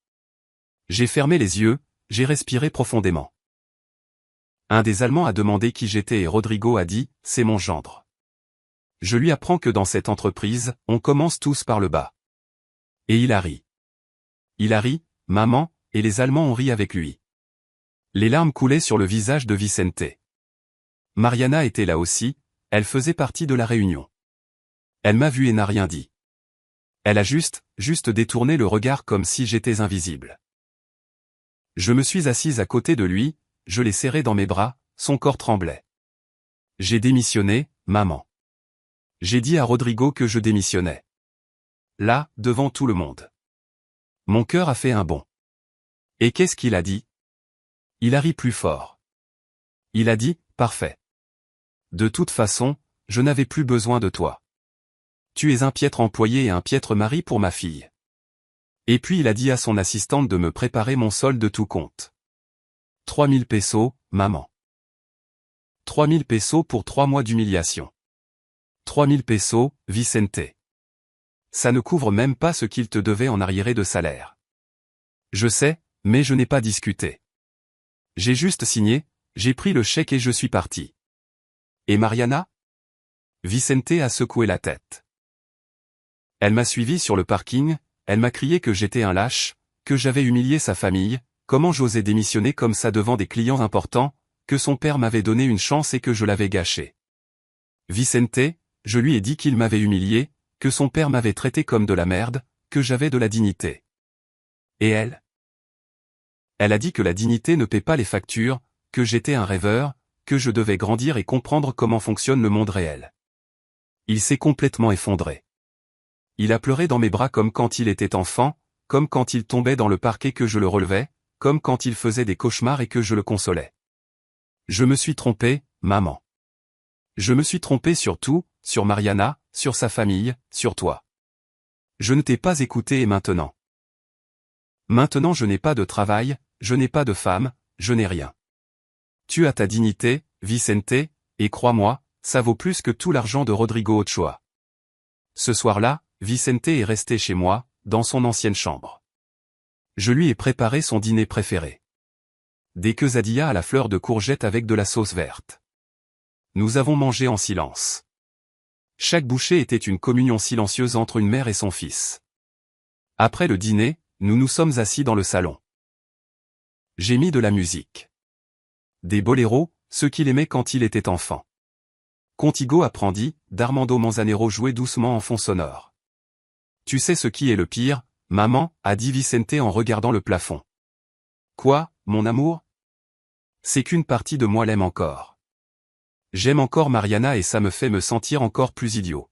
J'ai fermé les yeux, j'ai respiré profondément. Un des Allemands a demandé qui j'étais et Rodrigo a dit, c'est mon gendre. Je lui apprends que dans cette entreprise, on commence tous par le bas. Et il a ri. Il a ri, maman, et les Allemands ont ri avec lui. Les larmes coulaient sur le visage de Vicente. Mariana était là aussi, elle faisait partie de la réunion. Elle m'a vu et n'a rien dit. Elle a juste détourné le regard comme si j'étais invisible. Je me suis assise à côté de lui, je l'ai serré dans mes bras, son corps tremblait. J'ai démissionné, maman. J'ai dit à Rodrigo que je démissionnais. Là, devant tout le monde. Mon cœur a fait un bond. Et qu'est-ce qu'il a dit ? Il a ri plus fort. Il a dit, parfait. De toute façon, je n'avais plus besoin de toi. Tu es un piètre employé et un piètre mari pour ma fille. Et puis il a dit à son assistante de me préparer mon solde de tout compte. 3000 pesos, maman. 3000 pesos pour 3 mois d'humiliation. 3000 pesos, Vicente. Ça ne couvre même pas ce qu'il te devait en arriéré de salaire. Je sais, mais je n'ai pas discuté. J'ai juste signé, j'ai pris le chèque et je suis parti. Et Mariana? Vicente a secoué la tête. Elle m'a suivi sur le parking, elle m'a crié que j'étais un lâche, que j'avais humilié sa famille, comment j'osais démissionner comme ça devant des clients importants, que son père m'avait donné une chance et que je l'avais gâché. Vicente, je lui ai dit qu'il m'avait humilié, que son père m'avait traité comme de la merde, que j'avais de la dignité. Et elle? Elle a dit que la dignité ne paie pas les factures, que j'étais un rêveur, que je devais grandir et comprendre comment fonctionne le monde réel. Il s'est complètement effondré. Il a pleuré dans mes bras comme quand il était enfant, comme quand il tombait dans le parquet que je le relevais, comme quand il faisait des cauchemars et que je le consolais. Je me suis trompé, maman. Je me suis trompé sur tout, sur Mariana, sur sa famille, sur toi. Je ne t'ai pas écouté et maintenant. Maintenant je n'ai pas de travail, je n'ai pas de femme, je n'ai rien. Tu as ta dignité, Vicente, et crois-moi, ça vaut plus que tout l'argent de Rodrigo Ochoa. Ce soir-là, Vicente est resté chez moi, dans son ancienne chambre. Je lui ai préparé son dîner préféré. Des quesadillas à la fleur de courgette avec de la sauce verte. Nous avons mangé en silence. Chaque bouchée était une communion silencieuse entre une mère et son fils. Après le dîner, nous nous sommes assis dans le salon. J'ai mis de la musique. Des boléros, ceux qu'il aimait quand il était enfant. Contigo apprendit, d'Armando Manzanero jouait doucement en fond sonore. Tu sais ce qui est le pire, maman, a dit Vicente en regardant le plafond. Quoi, mon amour? C'est qu'une partie de moi l'aime encore. J'aime encore Mariana et ça me fait me sentir encore plus idiot.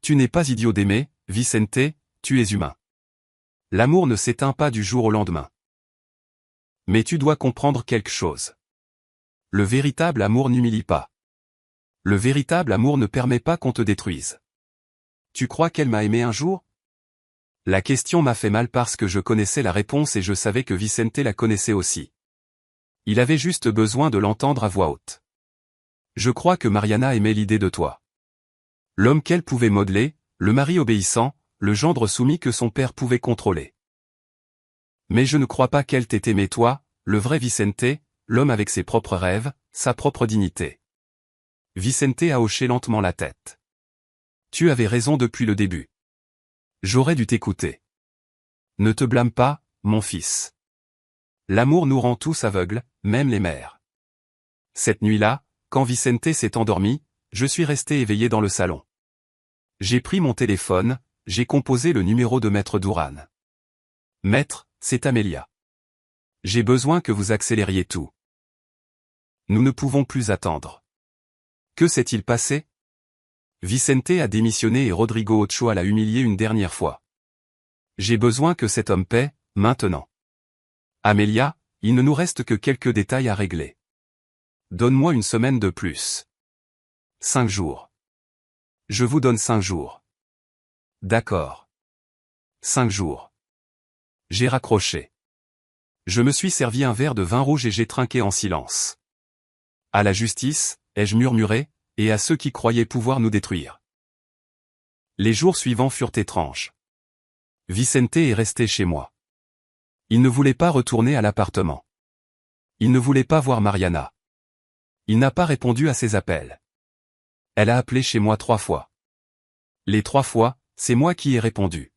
Tu n'es pas idiot d'aimer, Vicente, tu es humain. L'amour ne s'éteint pas du jour au lendemain. Mais tu dois comprendre quelque chose. Le véritable amour n'humilie pas. Le véritable amour ne permet pas qu'on te détruise. Tu crois qu'elle m'a aimé un jour? La question m'a fait mal parce que je connaissais la réponse et je savais que Vicente la connaissait aussi. Il avait juste besoin de l'entendre à voix haute. Je crois que Mariana aimait l'idée de toi. L'homme qu'elle pouvait modeler, le mari obéissant, le gendre soumis que son père pouvait contrôler. Mais je ne crois pas qu'elle t'ait aimé toi, le vrai Vicente, l'homme avec ses propres rêves, sa propre dignité. Vicente a hoché lentement la tête. Tu avais raison depuis le début. J'aurais dû t'écouter. Ne te blâme pas, mon fils. L'amour nous rend tous aveugles, même les mères. Cette nuit-là, quand Vicente s'est endormi, je suis resté éveillé dans le salon. J'ai pris mon téléphone, j'ai composé le numéro de Maître Duran. Maître, c'est Amélia. J'ai besoin que vous accélériez tout. Nous ne pouvons plus attendre. Que s'est-il passé? Vicente a démissionné et Rodrigo Ochoa l'a humilié une dernière fois. J'ai besoin que cet homme paie, maintenant. Amélia, il ne nous reste que quelques détails à régler. Donne-moi une semaine de plus. 5 jours. Je vous donne 5 jours. D'accord. 5 jours. J'ai raccroché. Je me suis servi un verre de vin rouge et j'ai trinqué en silence. À la justice, ai-je murmuré, et à ceux qui croyaient pouvoir nous détruire. Les jours suivants furent étranges. Vicente est resté chez moi. Il ne voulait pas retourner à l'appartement. Il ne voulait pas voir Mariana. Il n'a pas répondu à ses appels. Elle a appelé chez moi 3 fois. Les 3 fois, c'est moi qui ai répondu.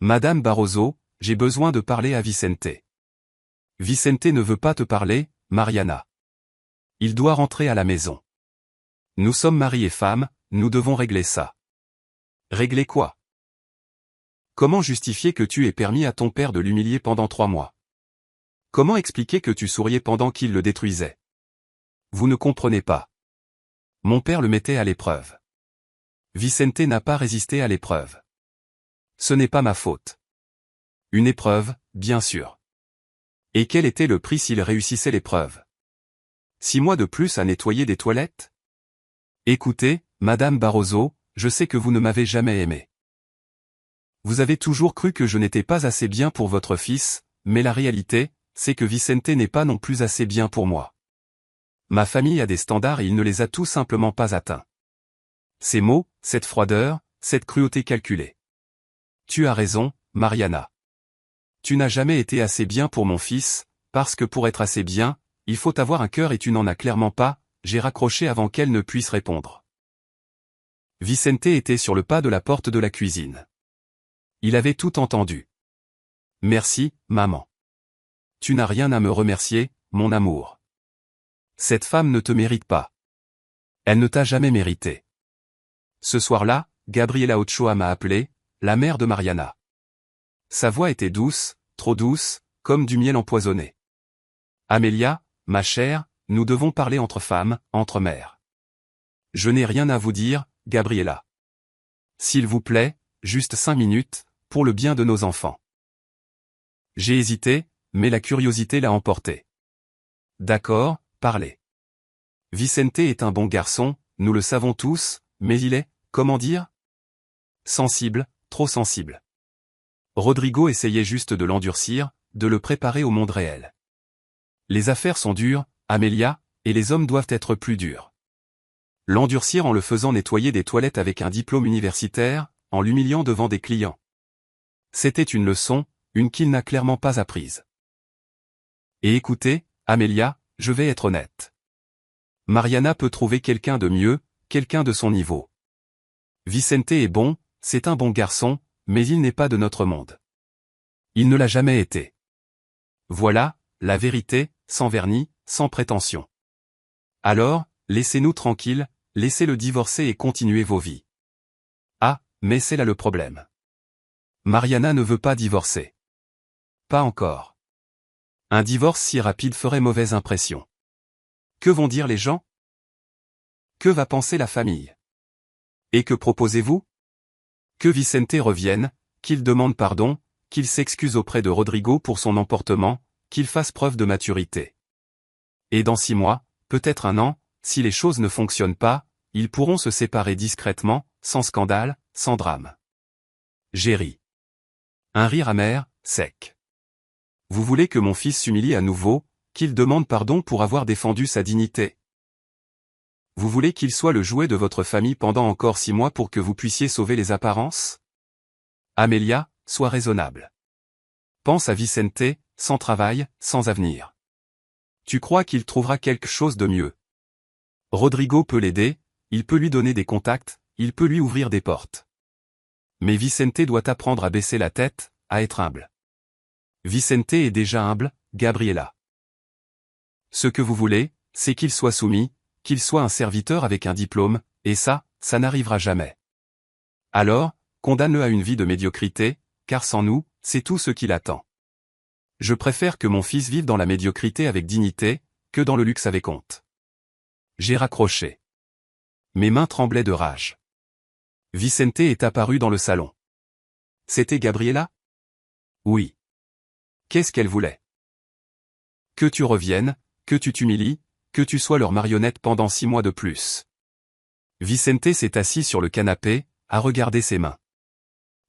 Madame Barroso, j'ai besoin de parler à Vicente. Vicente ne veut pas te parler, Mariana. Il doit rentrer à la maison. Nous sommes mari et femme, nous devons régler ça. Régler quoi? Comment justifier que tu aies permis à ton père de l'humilier pendant 3 mois? Comment expliquer que tu souriais pendant qu'il le détruisait? Vous ne comprenez pas. Mon père le mettait à l'épreuve. Vicente n'a pas résisté à l'épreuve. Ce n'est pas ma faute. Une épreuve, bien sûr. Et quel était le prix s'il réussissait l'épreuve? 6 mois de plus à nettoyer des toilettes? Écoutez, Madame Barroso, je sais que vous ne m'avez jamais aimé. Vous avez toujours cru que je n'étais pas assez bien pour votre fils, mais la réalité, c'est que Vicente n'est pas non plus assez bien pour moi. Ma famille a des standards et il ne les a tout simplement pas atteints. Ces mots, cette froideur, cette cruauté calculée. Tu as raison, Mariana. Tu n'as jamais été assez bien pour mon fils, parce que pour être assez bien, il faut avoir un cœur et tu n'en as clairement pas, j'ai raccroché avant qu'elle ne puisse répondre. Vicente était sur le pas de la porte de la cuisine. Il avait tout entendu. Merci, maman. Tu n'as rien à me remercier, mon amour. Cette femme ne te mérite pas. Elle ne t'a jamais mérité. Ce soir-là, Gabriela Ochoa m'a appelé, la mère de Mariana. Sa voix était douce, trop douce, comme du miel empoisonné. Amelia, ma chère, nous devons parler entre femmes, entre mères. Je n'ai rien à vous dire, Gabriela. S'il vous plaît, juste 5 minutes, pour le bien de nos enfants. J'ai hésité, mais la curiosité l'a emporté. D'accord, parlez. Vicente est un bon garçon, nous le savons tous, mais il est, comment dire? Sensible, trop sensible. Rodrigo essayait juste de l'endurcir, de le préparer au monde réel. Les affaires sont dures, Amelia, et les hommes doivent être plus durs. L'endurcir en le faisant nettoyer des toilettes avec un diplôme universitaire, en l'humiliant devant des clients. C'était une leçon, une qu'il n'a clairement pas apprise. Et écoutez, Amelia, je vais être honnête. Mariana peut trouver quelqu'un de mieux, quelqu'un de son niveau. Vicente est bon, c'est un bon garçon, mais il n'est pas de notre monde. Il ne l'a jamais été. Voilà, la vérité, sans vernis, sans prétention. Alors, laissez-nous tranquilles, laissez-le divorcer et continuez vos vies. Ah, mais c'est là le problème. Mariana ne veut pas divorcer. Pas encore. Un divorce si rapide ferait mauvaise impression. Que vont dire les gens? Que va penser la famille? Et que proposez-vous? Que Vicente revienne, qu'il demande pardon, qu'il s'excuse auprès de Rodrigo pour son emportement, qu'il fasse preuve de maturité. Et dans 6 mois, peut-être 1 an, si les choses ne fonctionnent pas, ils pourront se séparer discrètement, sans scandale, sans drame. J'ai ri. Un rire amer, sec. Vous voulez que mon fils s'humilie à nouveau, qu'il demande pardon pour avoir défendu sa dignité? Vous voulez qu'il soit le jouet de votre famille pendant encore 6 mois pour que vous puissiez sauver les apparences? Amelia, sois raisonnable. Pense à Vicente, sans travail, sans avenir. Tu crois qu'il trouvera quelque chose de mieux? Rodrigo peut l'aider, il peut lui donner des contacts, il peut lui ouvrir des portes. Mais Vicente doit apprendre à baisser la tête, à être humble. Vicente est déjà humble, Gabriela. Ce que vous voulez, c'est qu'il soit soumis, qu'il soit un serviteur avec un diplôme, et ça n'arrivera jamais. Alors, condamne-le à une vie de médiocrité, car sans nous, c'est tout ce qu'il attend. Je préfère que mon fils vive dans la médiocrité avec dignité, que dans le luxe avec honte. J'ai raccroché. Mes mains tremblaient de rage. Vicente est apparu dans le salon. C'était Gabriela? Oui. Qu'est-ce qu'elle voulait? Que tu reviennes, que tu t'humilies, que tu sois leur marionnette pendant 6 mois de plus. Vicente s'est assis sur le canapé, à regarder ses mains.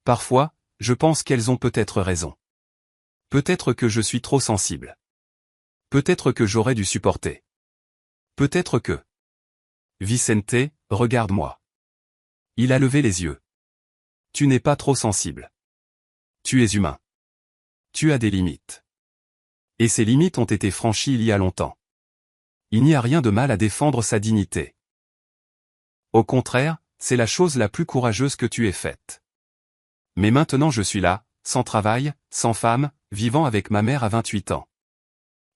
Parfois, je pense qu'elles ont peut-être raison. Peut-être que je suis trop sensible. Peut-être que j'aurais dû supporter. Peut-être que... Vicente, regarde-moi. Il a levé les yeux. Tu n'es pas trop sensible. Tu es humain. Tu as des limites. Et ces limites ont été franchies il y a longtemps. Il n'y a rien de mal à défendre sa dignité. Au contraire, c'est la chose la plus courageuse que tu aies faite. Mais maintenant je suis là, sans travail, sans femme, vivant avec ma mère à 28 ans.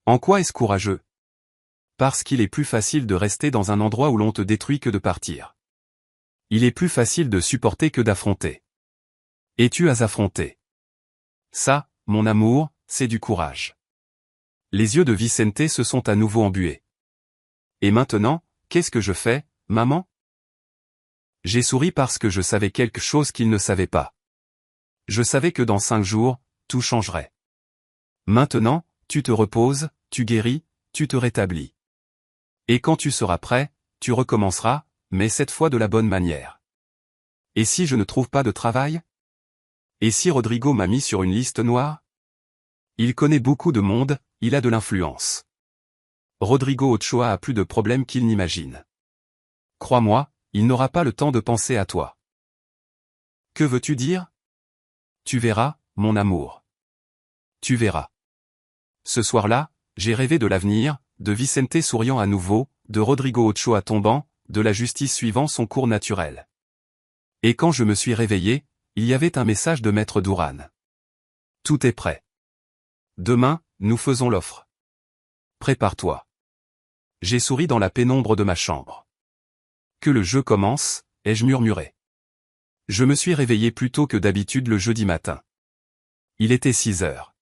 En quoi est-ce courageux? Parce qu'il est plus facile de rester dans un endroit où l'on te détruit que de partir. Il est plus facile de supporter que d'affronter. Et tu as affronté. Ça, mon amour, c'est du courage. Les yeux de Vicente se sont à nouveau embués. Et maintenant, qu'est-ce que je fais, maman? J'ai souri parce que je savais quelque chose qu'il ne savait pas. Je savais que dans 5 jours, tout changerait. Maintenant, tu te reposes, tu guéris, tu te rétablis. Et quand tu seras prêt, tu recommenceras, mais cette fois de la bonne manière. Et si je ne trouve pas de travail? Et si Rodrigo m'a mis sur une liste noire? Il connaît beaucoup de monde, il a de l'influence. Rodrigo Ochoa a plus de problèmes qu'il n'imagine. Crois-moi, il n'aura pas le temps de penser à toi. Que veux-tu dire? Tu verras, mon amour. Tu verras. Ce soir-là, j'ai rêvé de l'avenir, de Vicente souriant à nouveau, de Rodrigo Ochoa tombant, de la justice suivant son cours naturel. Et quand je me suis réveillé, il y avait un message de Maître Duran. Tout est prêt. Demain, nous faisons l'offre. Prépare-toi. J'ai souri dans la pénombre de ma chambre. Que le jeu commence, ai-je murmuré. Je me suis réveillé plus tôt que d'habitude le jeudi matin. Il était 6 heures.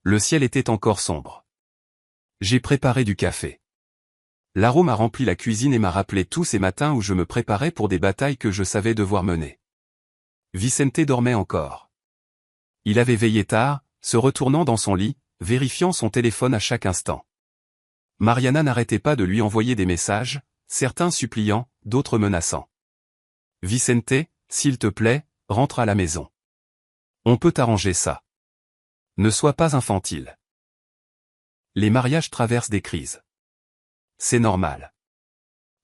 Le ciel était encore sombre. J'ai préparé du café. L'arôme a rempli la cuisine et m'a rappelé tous ces matins où je me préparais pour des batailles que je savais devoir mener. Vicente dormait encore. Il avait veillé tard, se retournant dans son lit, vérifiant son téléphone à chaque instant. Mariana n'arrêtait pas de lui envoyer des messages, certains suppliants, d'autres menaçants. Vicente, s'il te plaît, rentre à la maison. On peut arranger ça. Ne sois pas infantile. Les mariages traversent des crises. C'est normal.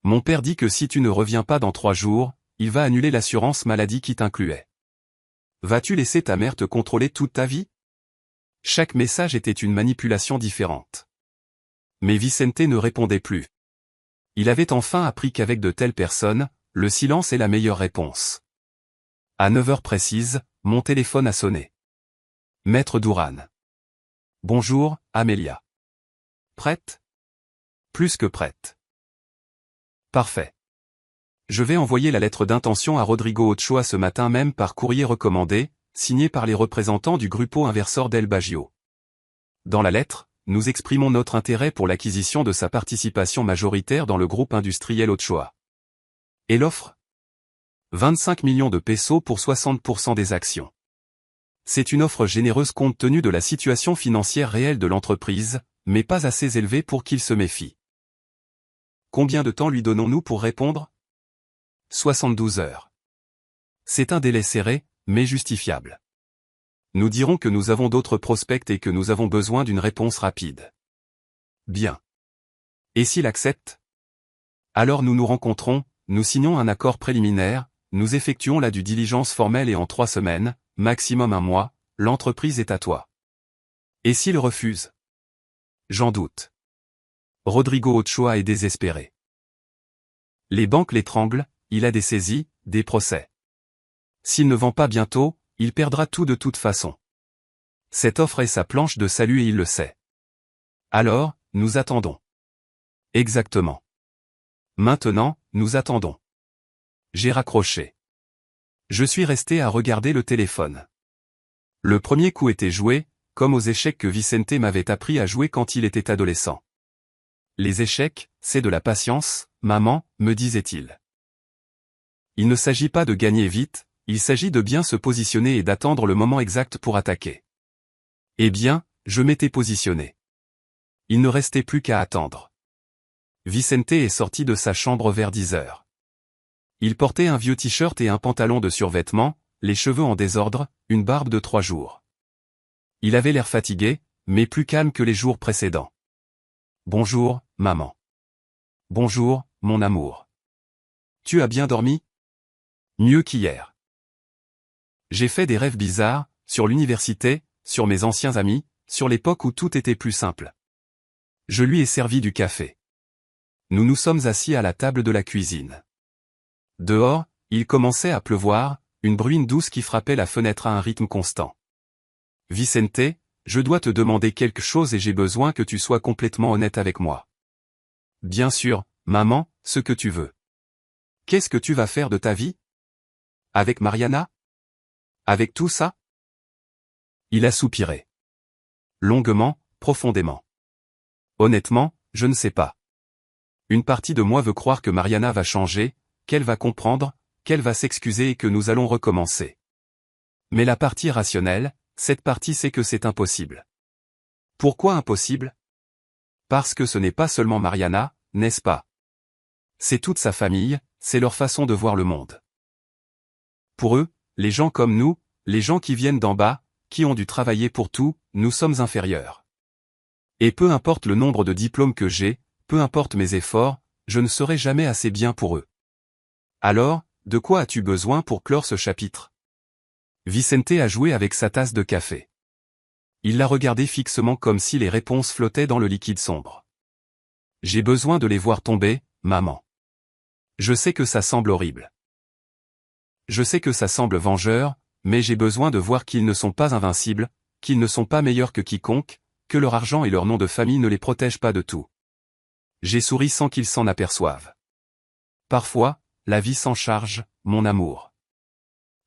Mon père dit que si tu ne reviens pas dans 3 jours, il va annuler l'assurance maladie qui t'incluait. Vas-tu laisser ta mère te contrôler toute ta vie? Chaque message était une manipulation différente. Mais Vicente ne répondait plus. Il avait enfin appris qu'avec de telles personnes, le silence est la meilleure réponse. À 9 heures précises, mon téléphone a sonné. Maître Duran. Bonjour, Amélia. Prête? Plus que prête. Parfait. Je vais envoyer la lettre d'intention à Rodrigo Ochoa ce matin même par courrier recommandé, signé par les représentants du Grupo Inversor del Bajío. Dans la lettre, nous exprimons notre intérêt pour l'acquisition de sa participation majoritaire dans le groupe industriel Ochoa. Et l'offre? 25 millions de pesos pour 60% des actions. C'est une offre généreuse compte tenu de la situation financière réelle de l'entreprise, mais pas assez élevée pour qu'il se méfie. Combien de temps lui donnons-nous pour répondre? 72 heures. C'est un délai serré, mais justifiable. Nous dirons que nous avons d'autres prospects et que nous avons besoin d'une réponse rapide. Bien. Et s'il accepte? Alors nous nous rencontrons, nous signons un accord préliminaire, nous effectuons la due diligence formelle et en 3 semaines, maximum 1 mois, l'entreprise est à toi. Et s'il refuse? J'en doute. Rodrigo Ochoa est désespéré. Les banques l'étranglent, il a des saisies, des procès. S'il ne vend pas bientôt, il perdra tout de toute façon. Cette offre est sa planche de salut et il le sait. Alors, nous attendons. Exactement. Maintenant, nous attendons. J'ai raccroché. Je suis resté à regarder le téléphone. Le premier coup était joué, comme aux échecs que Vicente m'avait appris à jouer quand il était adolescent. Les échecs, c'est de la patience, maman, me disait-il. Il ne s'agit pas de gagner vite, il s'agit de bien se positionner et d'attendre le moment exact pour attaquer. Eh bien, je m'étais positionné. Il ne restait plus qu'à attendre. Vicente est sorti de sa chambre vers 10 heures. Il portait un vieux t-shirt et un pantalon de survêtement, les cheveux en désordre, une barbe de 3 jours. Il avait l'air fatigué, mais plus calme que les jours précédents. Bonjour, maman. Bonjour, mon amour. Tu as bien dormi? Mieux qu'hier. J'ai fait des rêves bizarres, sur l'université, sur mes anciens amis, sur l'époque où tout était plus simple. Je lui ai servi du café. Nous nous sommes assis à la table de la cuisine. Dehors, il commençait à pleuvoir, une bruine douce qui frappait la fenêtre à un rythme constant. Vicente, je dois te demander quelque chose et j'ai besoin que tu sois complètement honnête avec moi. Bien sûr, maman, ce que tu veux. Qu'est-ce que tu vas faire de ta vie? Avec Mariana? Avec tout ça? Il a soupiré. Longuement, profondément. Honnêtement, je ne sais pas. Une partie de moi veut croire que Mariana va changer, qu'elle va comprendre, qu'elle va s'excuser et que nous allons recommencer. Mais la partie rationnelle, cette partie sait que c'est impossible. Pourquoi impossible? Parce que ce n'est pas seulement Mariana, n'est-ce pas? C'est toute sa famille, c'est leur façon de voir le monde. Pour eux, les gens comme nous, les gens qui viennent d'en bas, qui ont dû travailler pour tout, nous sommes inférieurs. Et peu importe le nombre de diplômes que j'ai, peu importe mes efforts, je ne serai jamais assez bien pour eux. Alors, de quoi as-tu besoin pour clore ce chapitre? Vicente a joué avec sa tasse de café. Il l'a regardé fixement comme si les réponses flottaient dans le liquide sombre. J'ai besoin de les voir tomber, maman. Je sais que ça semble horrible. Je sais que ça semble vengeur, mais j'ai besoin de voir qu'ils ne sont pas invincibles, qu'ils ne sont pas meilleurs que quiconque, que leur argent et leur nom de famille ne les protègent pas de tout. J'ai souri sans qu'ils s'en aperçoivent. Parfois, la vie s'en charge, mon amour.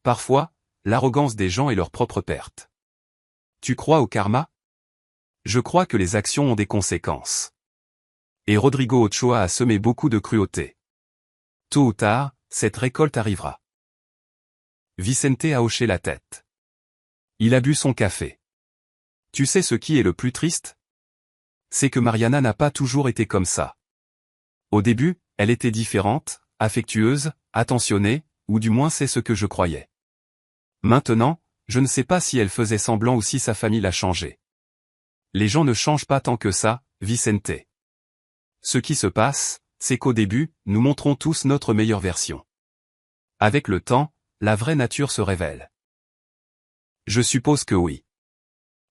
Parfois, l'arrogance des gens est leur propre perte. Tu crois au karma? Je crois que les actions ont des conséquences. Et Rodrigo Ochoa a semé beaucoup de cruauté. Tôt ou tard, cette récolte arrivera. Vicente a hoché la tête. Il a bu son café. Tu sais ce qui est le plus triste? C'est que Mariana n'a pas toujours été comme ça. Au début, elle était différente, affectueuse, attentionnée, ou du moins c'est ce que je croyais. Maintenant, je ne sais pas si elle faisait semblant ou si sa famille l'a changé. Les gens ne changent pas tant que ça, Vicente. Ce qui se passe, c'est qu'au début, nous montrons tous notre meilleure version. Avec le temps, la vraie nature se révèle. Je suppose que oui.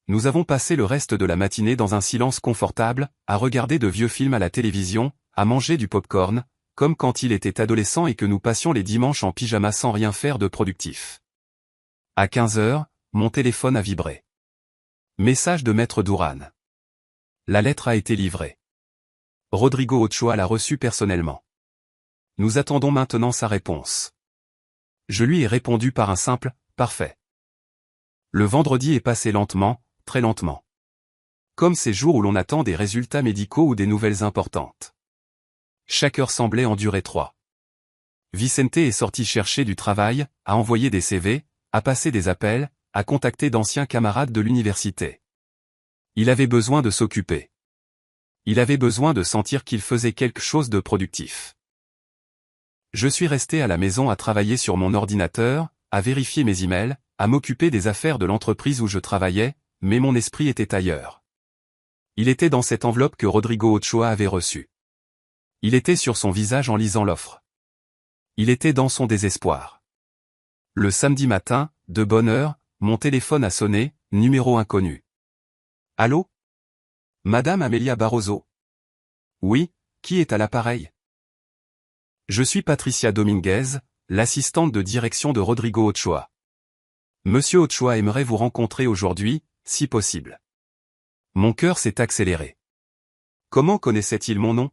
Nous avons passé le reste de la matinée dans un silence confortable, à regarder de vieux films à la télévision, à manger du popcorn, comme quand il était adolescent et que nous passions les dimanches en pyjama sans rien faire de productif. À 15 heures, mon téléphone a vibré. Message de Maître Duran. La lettre a été livrée. Rodrigo Ochoa l'a reçue personnellement. Nous attendons maintenant sa réponse. Je lui ai répondu par un simple « parfait ». Le vendredi est passé lentement, très lentement. Comme ces jours où l'on attend des résultats médicaux ou des nouvelles importantes. Chaque heure semblait en durer 3. Vicente est sorti chercher du travail, a envoyé des CV, a passé des appels, a contacté d'anciens camarades de l'université. Il avait besoin de s'occuper. Il avait besoin de sentir qu'il faisait quelque chose de productif. Je suis resté à la maison à travailler sur mon ordinateur, à vérifier mes emails, à m'occuper des affaires de l'entreprise où je travaillais, mais mon esprit était ailleurs. Il était dans cette enveloppe que Rodrigo Ochoa avait reçue. Il était sur son visage en lisant l'offre. Il était dans son désespoir. Le samedi matin, de bonne heure, mon téléphone a sonné, numéro inconnu. Allô? Madame Amelia Barroso? Oui, qui est à l'appareil? Je suis Patricia Dominguez, l'assistante de direction de Rodrigo Ochoa. Monsieur Ochoa aimerait vous rencontrer aujourd'hui, si possible. Mon cœur s'est accéléré. Comment connaissait-il mon nom?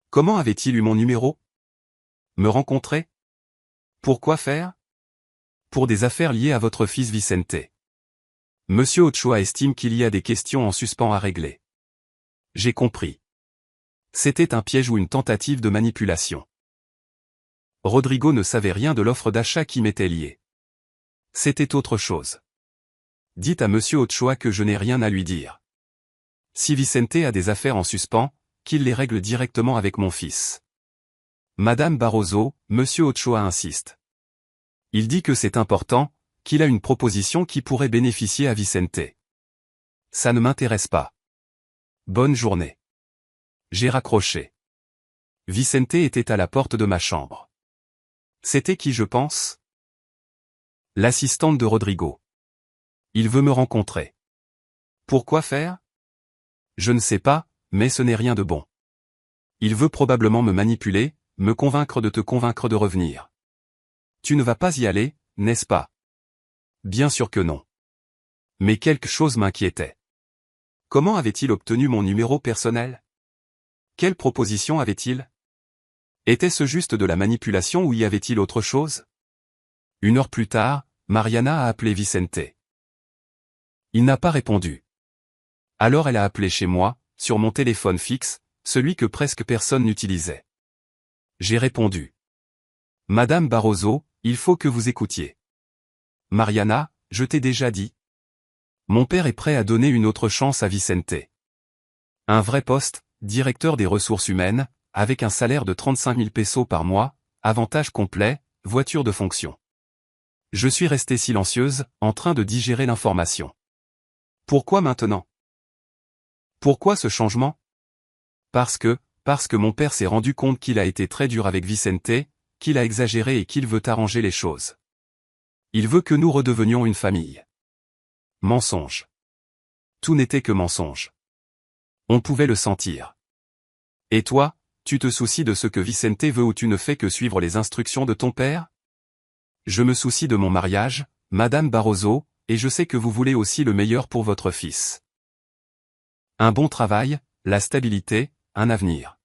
Comment avait-il eu mon numéro? Me rencontrer? Pourquoi faire? Pour des affaires liées à votre fils Vicente. Monsieur Ochoa estime qu'il y a des questions en suspens à régler. J'ai compris. C'était un piège ou une tentative de manipulation. Rodrigo ne savait rien de l'offre d'achat qui m'était liée. C'était autre chose. Dites à Monsieur Ochoa que je n'ai rien à lui dire. Si Vicente a des affaires en suspens, qu'il les règle directement avec mon fils. Madame Barroso, Monsieur Ochoa insiste. Il dit que c'est important, qu'il a une proposition qui pourrait bénéficier à Vicente. Ça ne m'intéresse pas. Bonne journée. J'ai raccroché. Vicente était à la porte de ma chambre. C'était qui je pense? L'assistante de Rodrigo. Il veut me rencontrer. Pourquoi faire? Je ne sais pas, mais ce n'est rien de bon. Il veut probablement me manipuler, me convaincre de te convaincre de revenir. Tu ne vas pas y aller, n'est-ce pas? Bien sûr que non. Mais quelque chose m'inquiétait. Comment avait-il obtenu mon numéro personnel? Quelle proposition avait-il? Était-ce juste de la manipulation ou y avait-il autre chose? 1 heure plus tard, Mariana a appelé Vicente. Il n'a pas répondu. Alors elle a appelé chez moi, sur mon téléphone fixe, celui que presque personne n'utilisait. J'ai répondu. Madame Barroso, il faut que vous écoutiez. Mariana, je t'ai déjà dit. Mon père est prêt à donner une autre chance à Vicente. Un vrai poste, directeur des ressources humaines, avec un salaire de 35 000 pesos par mois, avantages complets, voiture de fonction. Je suis restée silencieuse, en train de digérer l'information. Pourquoi maintenant? Pourquoi ce changement? Parce que mon père s'est rendu compte qu'il a été très dur avec Vicente, qu'il a exagéré et qu'il veut arranger les choses. Il veut que nous redevenions une famille. Mensonge. Tout n'était que mensonge. On pouvait le sentir. Et toi, tu te soucies de ce que Vicente veut ou tu ne fais que suivre les instructions de ton père? Je me soucie de mon mariage, Madame Barroso, et je sais que vous voulez aussi le meilleur pour votre fils. Un bon travail, la stabilité, un avenir.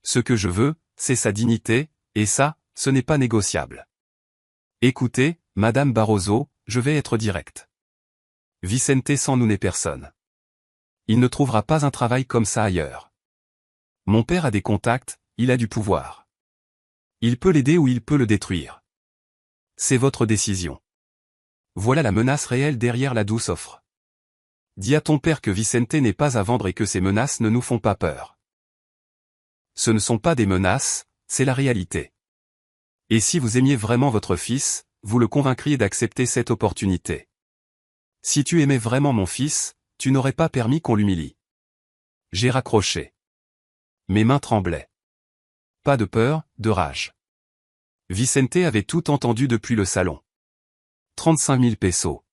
Ce que je veux, c'est sa dignité, et ça, ce n'est pas négociable. Écoutez, Madame Barroso, je vais être direct. Vicente sans nous n'est personne. Il ne trouvera pas un travail comme ça ailleurs. Mon père a des contacts, il a du pouvoir. Il peut l'aider ou il peut le détruire. C'est votre décision. Voilà la menace réelle derrière la douce offre. Dis à ton père que Vicente n'est pas à vendre et que ces menaces ne nous font pas peur. Ce ne sont pas des menaces, c'est la réalité. Et si vous aimiez vraiment votre fils, vous le convaincriez d'accepter cette opportunité. Si tu aimais vraiment mon fils, tu n'aurais pas permis qu'on l'humilie. J'ai raccroché. Mes mains tremblaient. Pas de peur, de rage. Vicente avait tout entendu depuis le salon. 35 000 pesos.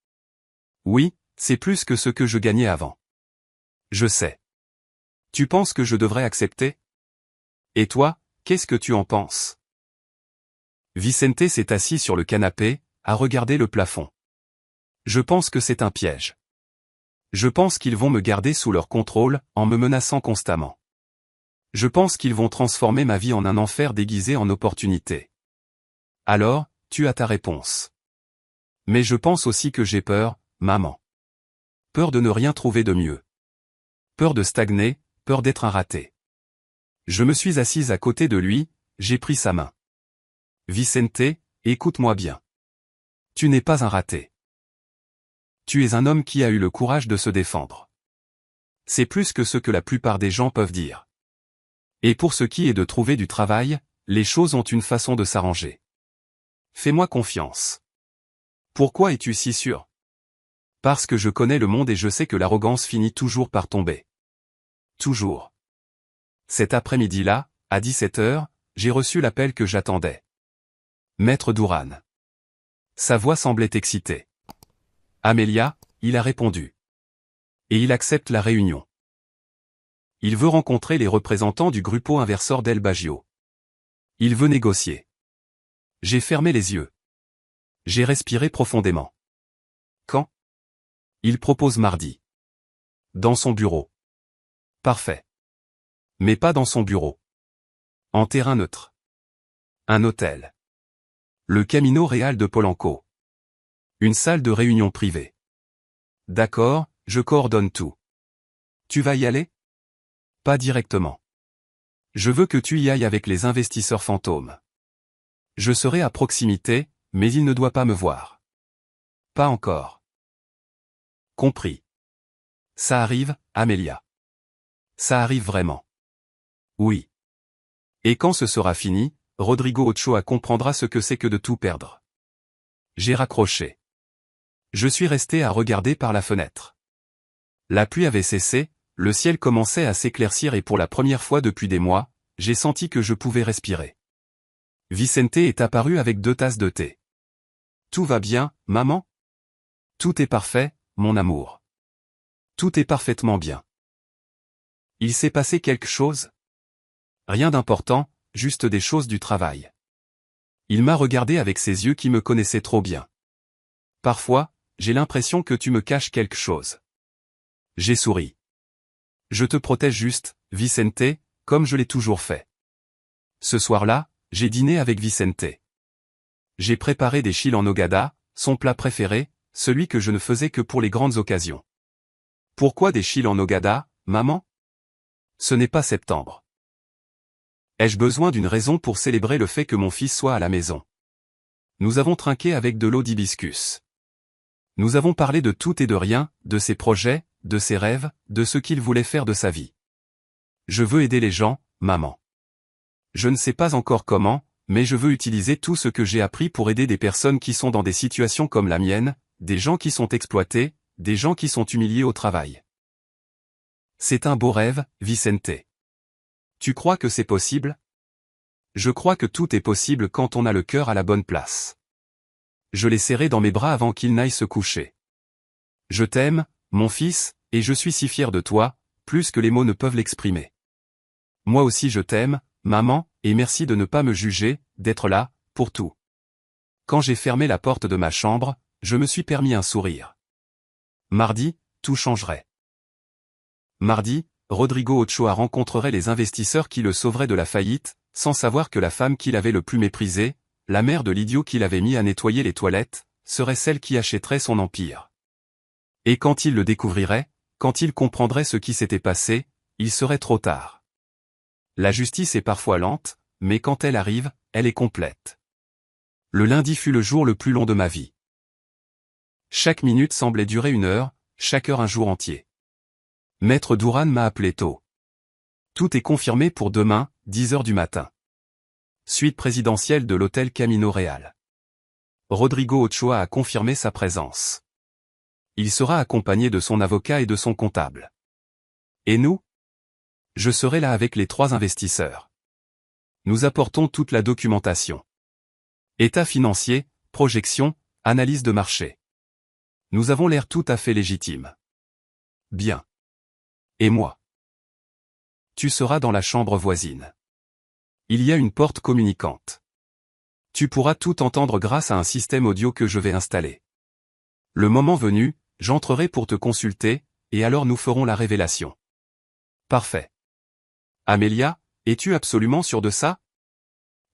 Oui, c'est plus que ce que je gagnais avant. Je sais. Tu penses que je devrais accepter? Et toi, qu'est-ce que tu en penses? Vicente s'est assis sur le canapé, à regarder le plafond. Je pense que c'est un piège. Je pense qu'ils vont me garder sous leur contrôle, en me menaçant constamment. Je pense qu'ils vont transformer ma vie en un enfer déguisé en opportunité. Alors, tu as ta réponse. Mais je pense aussi que j'ai peur, maman. Peur de ne rien trouver de mieux. Peur de stagner, peur d'être un raté. Je me suis assise à côté de lui, j'ai pris sa main. Vicente, écoute-moi bien. Tu n'es pas un raté. Tu es un homme qui a eu le courage de se défendre. C'est plus que ce que la plupart des gens peuvent dire. Et pour ce qui est de trouver du travail, les choses ont une façon de s'arranger. Fais-moi confiance. Pourquoi es-tu si sûr? Parce que je connais le monde et je sais que l'arrogance finit toujours par tomber. Toujours. Cet après-midi-là, à 17h, j'ai reçu l'appel que j'attendais. Maître Duran. Sa voix semblait excitée. Amélia, il a répondu. Et il accepte la réunion. Il veut rencontrer les représentants du Grupo Inversor del Bajío. Il veut négocier. J'ai fermé les yeux. J'ai respiré profondément. Quand? Il propose mardi. Dans son bureau. Parfait. Mais pas dans son bureau. En terrain neutre. Un hôtel. Le Camino Real de Polanco. Une salle de réunion privée. D'accord, je coordonne tout. Tu vas y aller? Pas directement. Je veux que tu y ailles avec les investisseurs fantômes. Je serai à proximité, mais il ne doit pas me voir. Pas encore. Compris. Ça arrive, Amélia. Ça arrive vraiment. Oui. Et quand ce sera fini, Rodrigo Ochoa comprendra ce que c'est que de tout perdre. J'ai raccroché. Je suis resté à regarder par la fenêtre. La pluie avait cessé, le ciel commençait à s'éclaircir et pour la première fois depuis des mois, j'ai senti que je pouvais respirer. Vicente est apparu avec 2 tasses de thé. Tout va bien, maman? Tout est parfait, mon amour. Tout est parfaitement bien. Il s'est passé quelque chose? Rien d'important, juste des choses du travail. Il m'a regardé avec ses yeux qui me connaissaient trop bien. Parfois, j'ai l'impression que tu me caches quelque chose. J'ai souri. Je te protège juste, Vicente, comme je l'ai toujours fait. Ce soir-là, j'ai dîné avec Vicente. J'ai préparé des chili en nogada, son plat préféré, celui que je ne faisais que pour les grandes occasions. Pourquoi des chili en nogada, maman? Ce n'est pas septembre. Ai-je besoin d'une raison pour célébrer le fait que mon fils soit à la maison? Nous avons trinqué avec de l'eau d'hibiscus. Nous avons parlé de tout et de rien, de ses projets, de ses rêves, de ce qu'il voulait faire de sa vie. Je veux aider les gens, maman. Je ne sais pas encore comment, mais je veux utiliser tout ce que j'ai appris pour aider des personnes qui sont dans des situations comme la mienne, des gens qui sont exploités, des gens qui sont humiliés au travail. C'est un beau rêve, Vicente. Tu crois que c'est possible? Je crois que tout est possible quand on a le cœur à la bonne place. Je l'ai serré dans mes bras avant qu'il n'aille se coucher. Je t'aime, mon fils, et je suis si fier de toi, plus que les mots ne peuvent l'exprimer. Moi aussi je t'aime, maman, et merci de ne pas me juger, d'être là, pour tout. Quand j'ai fermé la porte de ma chambre, je me suis permis un sourire. Mardi, tout changerait. Mardi, Rodrigo Ochoa rencontrerait les investisseurs qui le sauveraient de la faillite, sans savoir que la femme qu'il avait le plus méprisée, la mère de l'idiot qu'il avait mis à nettoyer les toilettes, serait celle qui achèterait son empire. Et quand il le découvrirait, quand il comprendrait ce qui s'était passé, il serait trop tard. La justice est parfois lente, mais quand elle arrive, elle est complète. Le lundi fut le jour le plus long de ma vie. Chaque minute semblait durer 1 heure, chaque heure un jour entier. Maître Douran m'a appelé tôt. Tout est confirmé pour demain, 10 heures du matin. Suite présidentielle de l'hôtel Camino Real. Rodrigo Ochoa a confirmé sa présence. Il sera accompagné de son avocat et de son comptable. Et nous? Je serai là avec les 3 investisseurs. Nous apportons toute la documentation. État financier, projection, analyse de marché. Nous avons l'air tout à fait légitimes. Bien. Et moi? Tu seras dans la chambre voisine. Il y a une porte communicante. Tu pourras tout entendre grâce à un système audio que je vais installer. Le moment venu, j'entrerai pour te consulter, et alors nous ferons la révélation. Parfait. Amélia, es-tu absolument sûre de ça?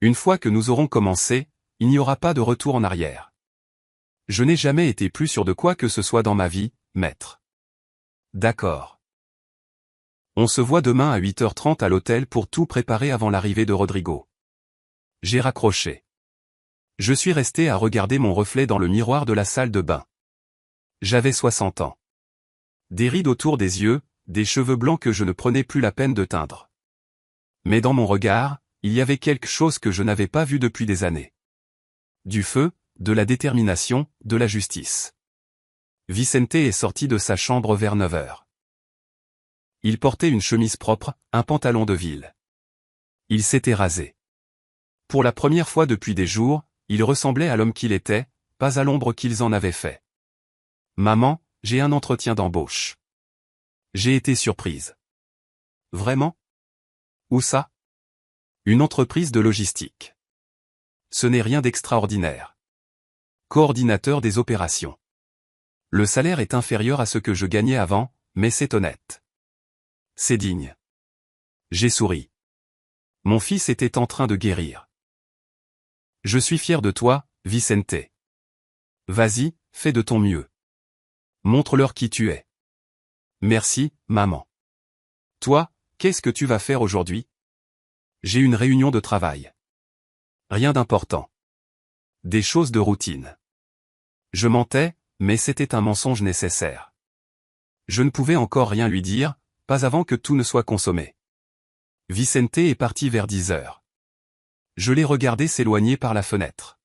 Une fois que nous aurons commencé, il n'y aura pas de retour en arrière. Je n'ai jamais été plus sûr de quoi que ce soit dans ma vie, maître. D'accord. On se voit demain à 8h30 à l'hôtel pour tout préparer avant l'arrivée de Rodrigo. J'ai raccroché. Je suis resté à regarder mon reflet dans le miroir de la salle de bain. J'avais 60 ans. Des rides autour des yeux, des cheveux blancs que je ne prenais plus la peine de teindre. Mais dans mon regard, il y avait quelque chose que je n'avais pas vu depuis des années. Du feu, de la détermination, de la justice. Vicente est sorti de sa chambre vers 9h. Il portait une chemise propre, un pantalon de ville. Il s'était rasé. Pour la première fois depuis des jours, il ressemblait à l'homme qu'il était, pas à l'ombre qu'ils en avaient fait. Maman, j'ai un entretien d'embauche. J'ai été surprise. Vraiment? Où ça? Une entreprise de logistique. Ce n'est rien d'extraordinaire. Coordinateur des opérations. Le salaire est inférieur à ce que je gagnais avant, mais c'est honnête. C'est digne. J'ai souri. Mon fils était en train de guérir. Je suis fier de toi, Vicente. Vas-y, fais de ton mieux. Montre-leur qui tu es. Merci, maman. Toi, qu'est-ce que tu vas faire aujourd'hui? J'ai une réunion de travail. Rien d'important. Des choses de routine. Je mentais, mais c'était un mensonge nécessaire. Je ne pouvais encore rien lui dire, pas avant que tout ne soit consommé. Vicente est parti vers 10h. Je l'ai regardé s'éloigner par la fenêtre.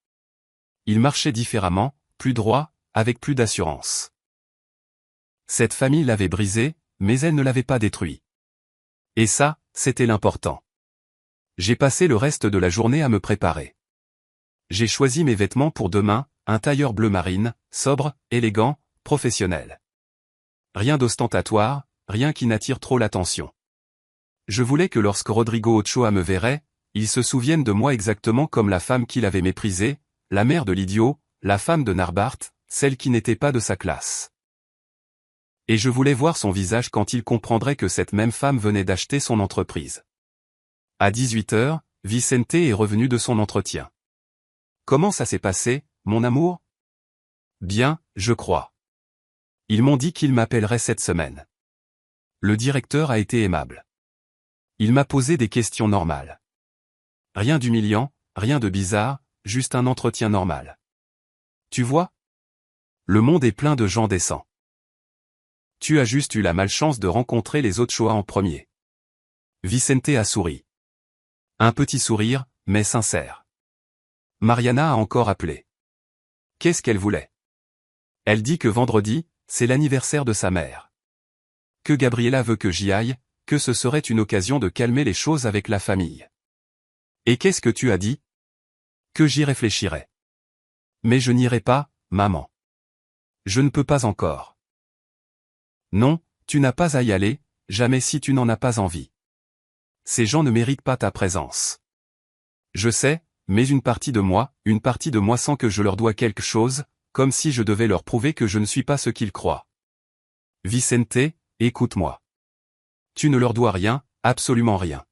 Il marchait différemment, plus droit, avec plus d'assurance. Cette famille l'avait brisé, mais elle ne l'avait pas détruit. Et ça, c'était l'important. J'ai passé le reste de la journée à me préparer. J'ai choisi mes vêtements pour demain, un tailleur bleu marine, sobre, élégant, professionnel. Rien d'ostentatoire, rien qui n'attire trop l'attention. Je voulais que lorsque Rodrigo Ochoa me verrait, il se souvienne de moi exactement comme la femme qu'il avait méprisée, la mère de l'idiot, la femme de Narbart, celle qui n'était pas de sa classe. Et je voulais voir son visage quand il comprendrait que cette même femme venait d'acheter son entreprise. À 18h, Vicente est revenu de son entretien. Comment ça s'est passé, mon amour? Bien, je crois. Ils m'ont dit qu'ils m'appelleraient cette semaine. Le directeur a été aimable. Il m'a posé des questions normales. Rien d'humiliant, rien de bizarre, juste un entretien normal. Tu vois? Le monde est plein de gens décents. Tu as juste eu la malchance de rencontrer les Ochoa en premier. Vicente a souri. Un petit sourire, mais sincère. Mariana a encore appelé. Qu'est-ce qu'elle voulait? Elle dit que vendredi, c'est l'anniversaire de sa mère. Que Gabriela veut que j'y aille, que ce serait une occasion de calmer les choses avec la famille. Et qu'est-ce que tu as dit? Que j'y réfléchirai. Mais je n'irai pas, maman. Je ne peux pas encore. Non, tu n'as pas à y aller, jamais si tu n'en as pas envie. Ces gens ne méritent pas ta présence. Je sais, mais une partie de moi sent que je leur dois quelque chose, comme si je devais leur prouver que je ne suis pas ce qu'ils croient. Vicente, écoute-moi. Tu ne leur dois rien, absolument rien.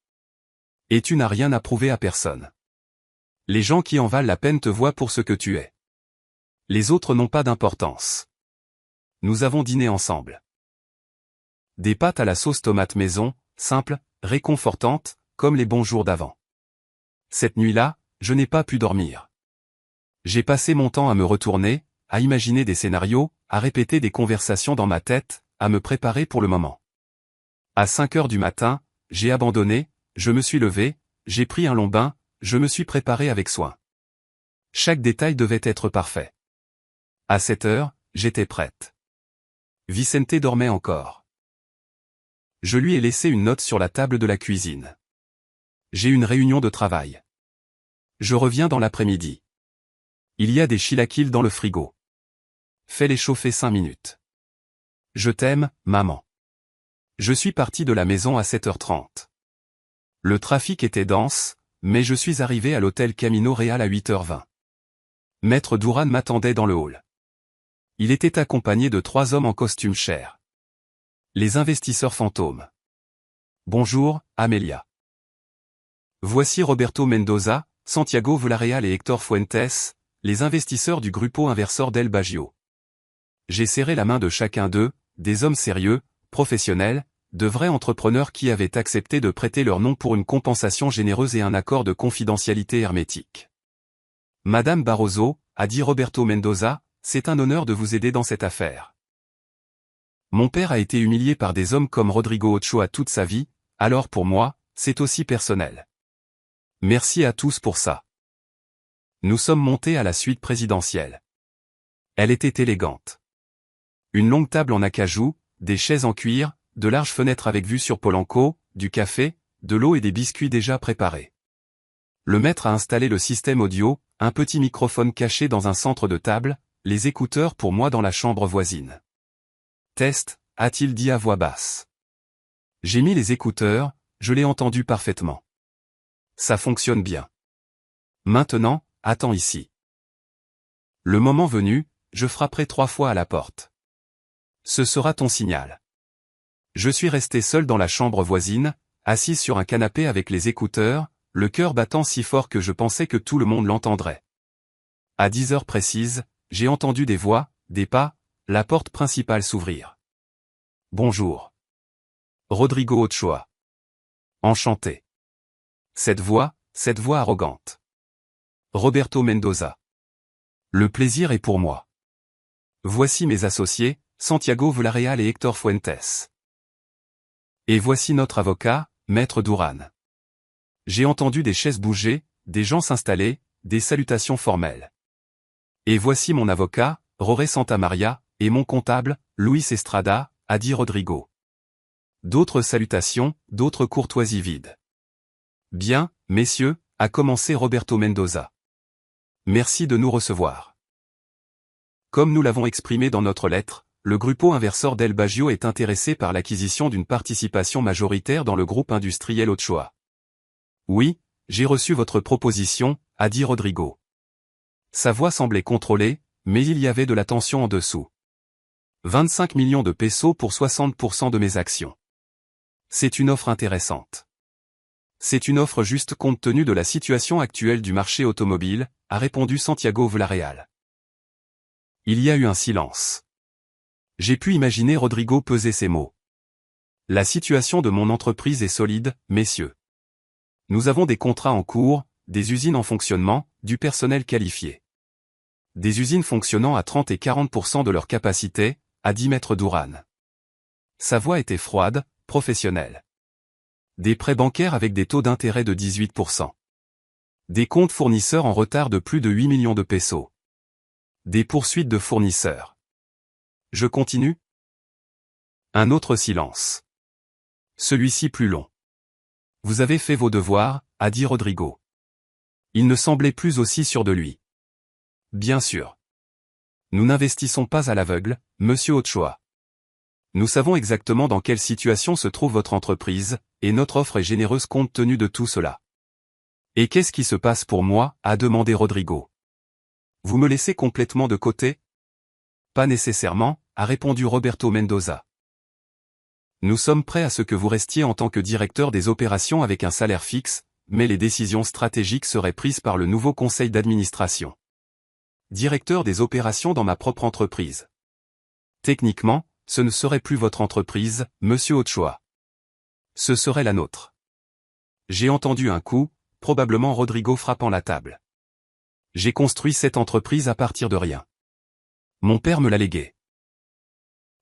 Et tu n'as rien à prouver à personne. Les gens qui en valent la peine te voient pour ce que tu es. Les autres n'ont pas d'importance. Nous avons dîné ensemble. Des pâtes à la sauce tomate maison, simples, réconfortantes, comme les bons jours d'avant. Cette nuit-là, je n'ai pas pu dormir. J'ai passé mon temps à me retourner, à imaginer des scénarios, à répéter des conversations dans ma tête, à me préparer pour le moment. À 5 heures du matin, j'ai abandonné, je me suis levé, j'ai pris un long bain, je me suis préparé avec soin. Chaque détail devait être parfait. À 7 heures, j'étais prête. Vicente dormait encore. Je lui ai laissé une note sur la table de la cuisine. J'ai une réunion de travail. Je reviens dans l'après-midi. Il y a des chilaquiles dans le frigo. Fais-les chauffer 5 minutes. Je t'aime, maman. Je suis parti de la maison à 7h30. Le trafic était dense, mais je suis arrivé à l'hôtel Camino Real à 8h20. Maître Duran m'attendait dans le hall. Il était accompagné de 3 hommes en costume cher. Les investisseurs fantômes. Bonjour, Amelia. Voici Roberto Mendoza, Santiago Villarreal et Héctor Fuentes, les investisseurs du Grupo Inversor del Bajío. J'ai serré la main de chacun d'eux, des hommes sérieux, professionnels, de vrais entrepreneurs qui avaient accepté de prêter leur nom pour une compensation généreuse et un accord de confidentialité hermétique. Madame Barroso, a dit Roberto Mendoza, c'est un honneur de vous aider dans cette affaire. Mon père a été humilié par des hommes comme Rodrigo Ochoa toute sa vie, alors pour moi, c'est aussi personnel. Merci à tous pour ça. Nous sommes montés à la suite présidentielle. Elle était élégante. Une longue table en acajou, des chaises en cuir, de larges fenêtres avec vue sur Polanco, du café, de l'eau et des biscuits déjà préparés. Le maître a installé le système audio, un petit microphone caché dans un centre de table, les écouteurs pour moi dans la chambre voisine. Test, a-t-il dit à voix basse. J'ai mis les écouteurs, je l'ai entendu parfaitement. Ça fonctionne bien. Maintenant, attends ici. Le moment venu, je frapperai 3 fois à la porte. Ce sera ton signal. Je suis resté seul dans la chambre voisine, assise sur un canapé avec les écouteurs, le cœur battant si fort que je pensais que tout le monde l'entendrait. À 10 heures précises, j'ai entendu des voix, des pas, la porte principale s'ouvrir. Bonjour. Rodrigo Ochoa. Enchanté. Cette voix arrogante. Roberto Mendoza. Le plaisir est pour moi. Voici mes associés, Santiago Villarreal et Héctor Fuentes. Et voici notre avocat, Maître Duran. J'ai entendu des chaises bouger, des gens s'installer, des salutations formelles. Et voici mon avocat, Roré Santamaria, et mon comptable, Luis Estrada, a dit Rodrigo. D'autres salutations, d'autres courtoisies vides. Bien, messieurs, a commencé Roberto Mendoza. Merci de nous recevoir. Comme nous l'avons exprimé dans notre lettre, le Grupo Inversor del Bajío est intéressé par l'acquisition d'une participation majoritaire dans le groupe industriel Ochoa. Oui, j'ai reçu votre proposition, a dit Rodrigo. Sa voix semblait contrôlée, mais il y avait de la tension en dessous. 25 millions de pesos pour 60% de mes actions. C'est une offre intéressante. C'est une offre juste compte tenu de la situation actuelle du marché automobile, a répondu Santiago Villarreal. Il y a eu un silence. J'ai pu imaginer Rodrigo peser ses mots. La situation de mon entreprise est solide, messieurs. Nous avons des contrats en cours, des usines en fonctionnement, du personnel qualifié. Des usines fonctionnant à 30 et 40% de leur capacité, a dit Maître Duran. Sa voix était froide, professionnelle. Des prêts bancaires avec des taux d'intérêt de 18%. Des comptes fournisseurs en retard de plus de 8 millions de pesos. Des poursuites de fournisseurs. Je continue? Un autre silence. Celui-ci plus long. Vous avez fait vos devoirs, a dit Rodrigo. Il ne semblait plus aussi sûr de lui. Bien sûr. Nous n'investissons pas à l'aveugle, monsieur Ochoa. Nous savons exactement dans quelle situation se trouve votre entreprise, et notre offre est généreuse compte tenu de tout cela. Et qu'est-ce qui se passe pour moi, a demandé Rodrigo. Vous me laissez complètement de côté? Pas nécessairement, a répondu Roberto Mendoza. Nous sommes prêts à ce que vous restiez en tant que directeur des opérations avec un salaire fixe, mais les décisions stratégiques seraient prises par le nouveau conseil d'administration. Directeur des opérations dans ma propre entreprise. Techniquement, ce ne serait plus votre entreprise, monsieur Ochoa. Ce serait la nôtre. J'ai entendu un coup, probablement Rodrigo frappant la table. J'ai construit cette entreprise à partir de rien. Mon père me l'a légué.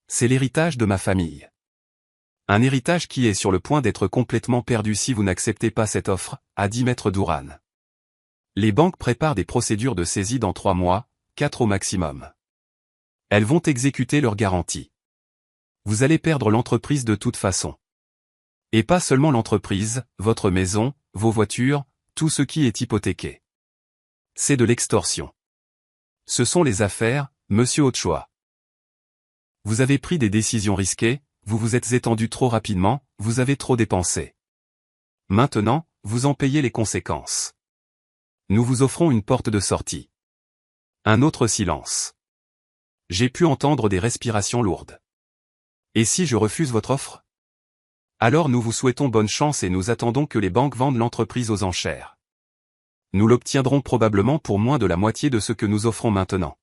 C'est l'héritage de ma famille. Un héritage qui est sur le point d'être complètement perdu si vous n'acceptez pas cette offre, a dit Maître Douran. Les banques préparent des procédures de saisie dans 3 mois, 4 au maximum. Elles vont exécuter leurs garanties. Vous allez perdre l'entreprise de toute façon. Et pas seulement l'entreprise, votre maison, vos voitures, tout ce qui est hypothéqué. C'est de l'extorsion. Ce sont les affaires, monsieur Ochoa. Vous avez pris des décisions risquées, vous vous êtes étendu trop rapidement, vous avez trop dépensé. Maintenant, vous en payez les conséquences. Nous vous offrons une porte de sortie. Un autre silence. J'ai pu entendre des respirations lourdes. Et si je refuse votre offre? Alors nous vous souhaitons bonne chance et nous attendons que les banques vendent l'entreprise aux enchères. Nous l'obtiendrons probablement pour moins de la moitié de ce que nous offrons maintenant.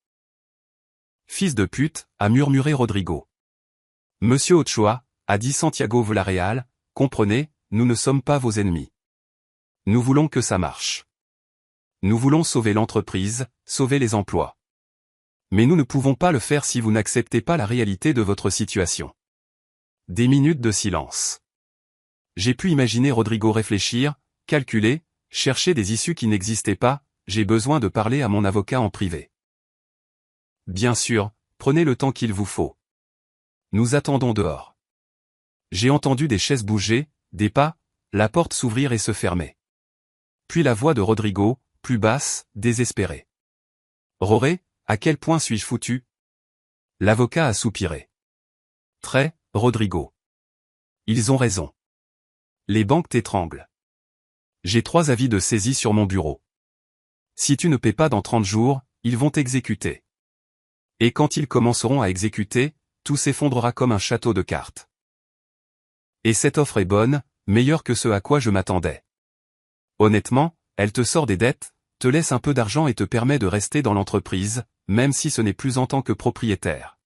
Fils de pute, a murmuré Rodrigo. Monsieur Ochoa, a dit Santiago Villarreal, comprenez, nous ne sommes pas vos ennemis. Nous voulons que ça marche. Nous voulons sauver l'entreprise, sauver les emplois. Mais nous ne pouvons pas le faire si vous n'acceptez pas la réalité de votre situation. Des minutes de silence. J'ai pu imaginer Rodrigo réfléchir, calculer, chercher des issues qui n'existaient pas, j'ai besoin de parler à mon avocat en privé. Bien sûr, prenez le temps qu'il vous faut. Nous attendons dehors. J'ai entendu des chaises bouger, des pas, la porte s'ouvrir et se fermer. Puis la voix de Rodrigo, plus basse, désespérée. Roré, à quel point suis-je foutu? L'avocat a soupiré. Très, Rodrigo. Ils ont raison. Les banques t'étranglent. J'ai 3 avis de saisie sur mon bureau. Si tu ne paies pas dans 30 jours, ils vont t'exécuter. Et quand ils commenceront à exécuter, tout s'effondrera comme un château de cartes. Et cette offre est bonne, meilleure que ce à quoi je m'attendais. Honnêtement, elle te sort des dettes, te laisse un peu d'argent et te permet de rester dans l'entreprise, même si ce n'est plus en tant que propriétaire.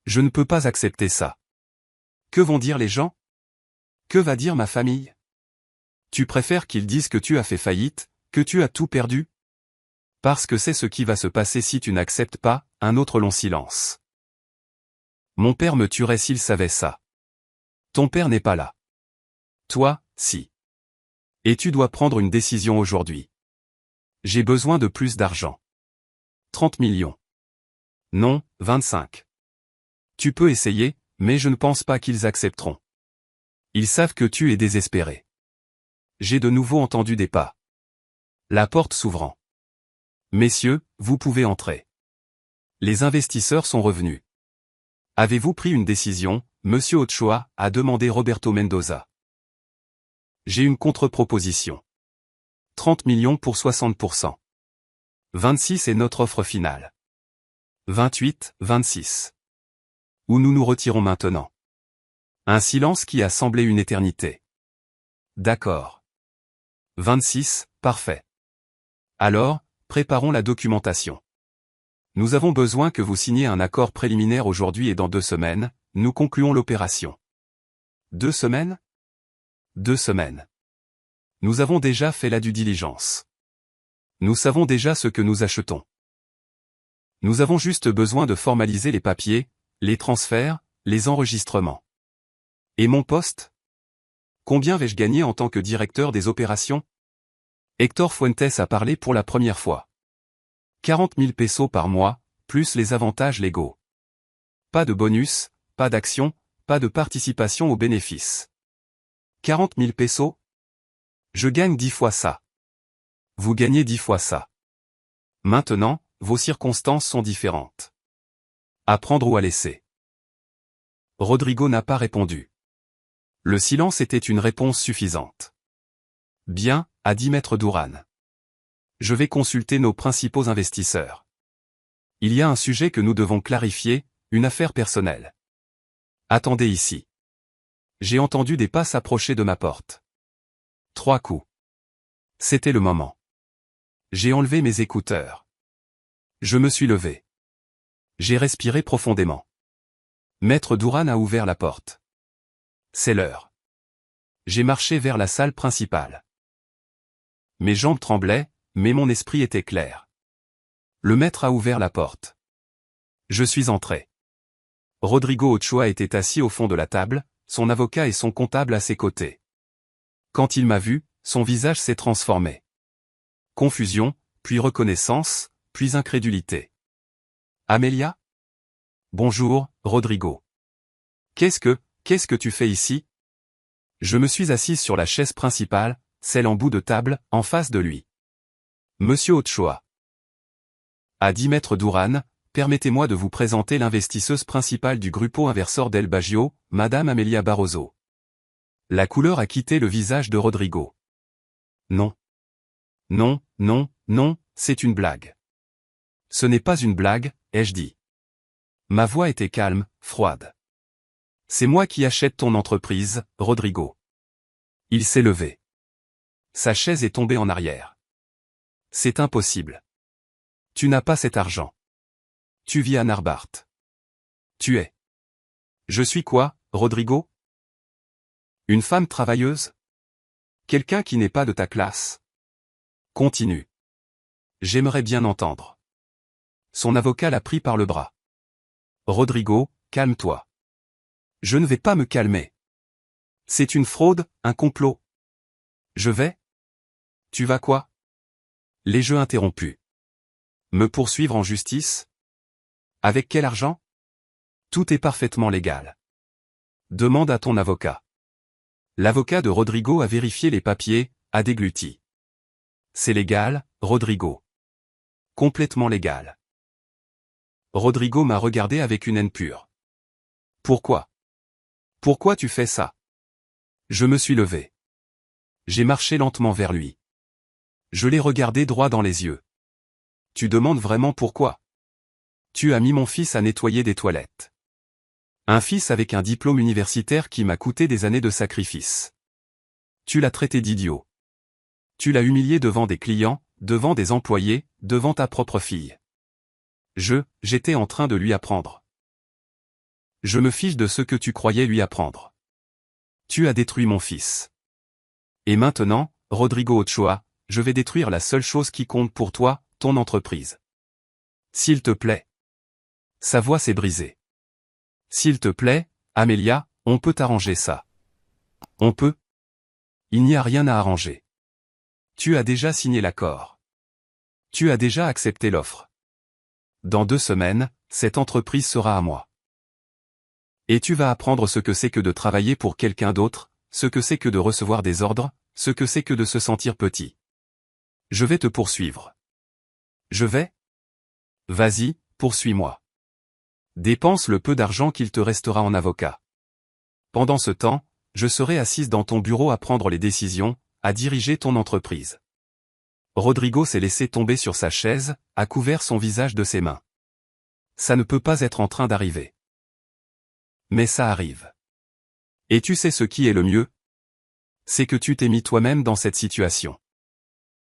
Je ne peux pas accepter ça. Que vont dire les gens? Que va dire ma famille? Tu préfères qu'ils disent que tu as fait faillite, que tu as tout perdu? Parce que c'est ce qui va se passer si tu n'acceptes pas, un autre long silence. Mon père me tuerait s'il savait ça. Ton père n'est pas là. Toi, si. Et tu dois prendre une décision aujourd'hui. J'ai besoin de plus d'argent. 30 millions. Non, 25. Tu peux essayer, mais je ne pense pas qu'ils accepteront. Ils savent que tu es désespéré. J'ai de nouveau entendu des pas. La porte s'ouvrant. Messieurs, vous pouvez entrer. Les investisseurs sont revenus. Avez-vous pris une décision, monsieur Ochoa, a demandé Roberto Mendoza. J'ai une contre-proposition. 30 millions pour 60%. 26 est notre offre finale. 28, 26. Où nous nous retirons maintenant. Un silence qui a semblé une éternité. D'accord. 26, parfait. Alors, préparons la documentation. Nous avons besoin que vous signiez un accord préliminaire aujourd'hui et dans 2 semaines, nous concluons l'opération. 2 semaines? 2 semaines. Nous avons déjà fait la due diligence. Nous savons déjà ce que nous achetons. Nous avons juste besoin de formaliser les papiers, les transferts, les enregistrements. Et mon poste? Combien vais-je gagner en tant que directeur des opérations? Héctor Fuentes a parlé pour la première fois. 40 000 pesos par mois, plus les avantages légaux. Pas de bonus, pas d'action, pas de participation aux bénéfices. 40 000 pesos? Je gagne 10 fois ça. Vous gagnez 10 fois ça. Maintenant, vos circonstances sont différentes. À prendre ou à laisser. Rodrigo n'a pas répondu. Le silence était une réponse suffisante. Bien, a dit Maître Duran. Je vais consulter nos principaux investisseurs. Il y a un sujet que nous devons clarifier, une affaire personnelle. Attendez ici. J'ai entendu des pas s'approcher de ma porte. 3 coups. C'était le moment. J'ai enlevé mes écouteurs. Je me suis levé. J'ai respiré profondément. Maître Duran a ouvert la porte. C'est l'heure. J'ai marché vers la salle principale. Mes jambes tremblaient, mais mon esprit était clair. Le maître a ouvert la porte. Je suis entré. Rodrigo Ochoa était assis au fond de la table, son avocat et son comptable à ses côtés. Quand il m'a vu, son visage s'est transformé. Confusion, puis reconnaissance, puis incrédulité. Amelia? Bonjour, Rodrigo. Qu'est-ce que tu fais ici? Je me suis assise sur la chaise principale, celle en bout de table, en face de lui. Monsieur Ochoa. A dit Maître Duran, permettez-moi de vous présenter l'investisseuse principale du Grupo Inversor del Bajío, Madame Amelia Barroso. La couleur a quitté le visage de Rodrigo. Non. Non, non, non, c'est une blague. Ce n'est pas une blague, ai-je dit. Ma voix était calme, froide. C'est moi qui achète ton entreprise, Rodrigo. Il s'est levé. Sa chaise est tombée en arrière. C'est impossible. Tu n'as pas cet argent. Tu vis à Narbart. Tu es. Je suis quoi, Rodrigo? Une femme travailleuse? Quelqu'un qui n'est pas de ta classe? Continue. J'aimerais bien entendre. Son avocat l'a pris par le bras. Rodrigo, calme-toi. Je ne vais pas me calmer. C'est une fraude, un complot. Je vais? Tu vas quoi? Les jeux interrompus. Me poursuivre en justice? Avec quel argent? Tout est parfaitement légal. Demande à ton avocat. L'avocat de Rodrigo a vérifié les papiers, a dégluti. C'est légal, Rodrigo. Complètement légal. Rodrigo m'a regardé avec une haine pure. Pourquoi? Pourquoi tu fais ça? Je me suis levé. J'ai marché lentement vers lui. Je l'ai regardé droit dans les yeux. Tu demandes vraiment pourquoi? Tu as mis mon fils à nettoyer des toilettes. Un fils avec un diplôme universitaire qui m'a coûté des années de sacrifice. Tu l'as traité d'idiot. Tu l'as humilié devant des clients, devant des employés, devant ta propre fille. J'étais en train de lui apprendre. Je me fiche de ce que tu croyais lui apprendre. Tu as détruit mon fils. Et maintenant, Rodrigo Ochoa, je vais détruire la seule chose qui compte pour toi, ton entreprise. S'il te plaît. Sa voix s'est brisée. S'il te plaît, Amelia, on peut arranger ça. On peut? Il n'y a rien à arranger. Tu as déjà signé l'accord. Tu as déjà accepté l'offre. Dans 2 semaines, cette entreprise sera à moi. Et tu vas apprendre ce que c'est que de travailler pour quelqu'un d'autre, ce que c'est que de recevoir des ordres, ce que c'est que de se sentir petit. Je vais te poursuivre. Je vais? Vas-y, poursuis-moi. Dépense le peu d'argent qu'il te restera en avocat. Pendant ce temps, je serai assise dans ton bureau à prendre les décisions, à diriger ton entreprise. Rodrigo s'est laissé tomber sur sa chaise, a couvert son visage de ses mains. Ça ne peut pas être en train d'arriver. Mais ça arrive. Et tu sais ce qui est le mieux? C'est que tu t'es mis toi-même dans cette situation.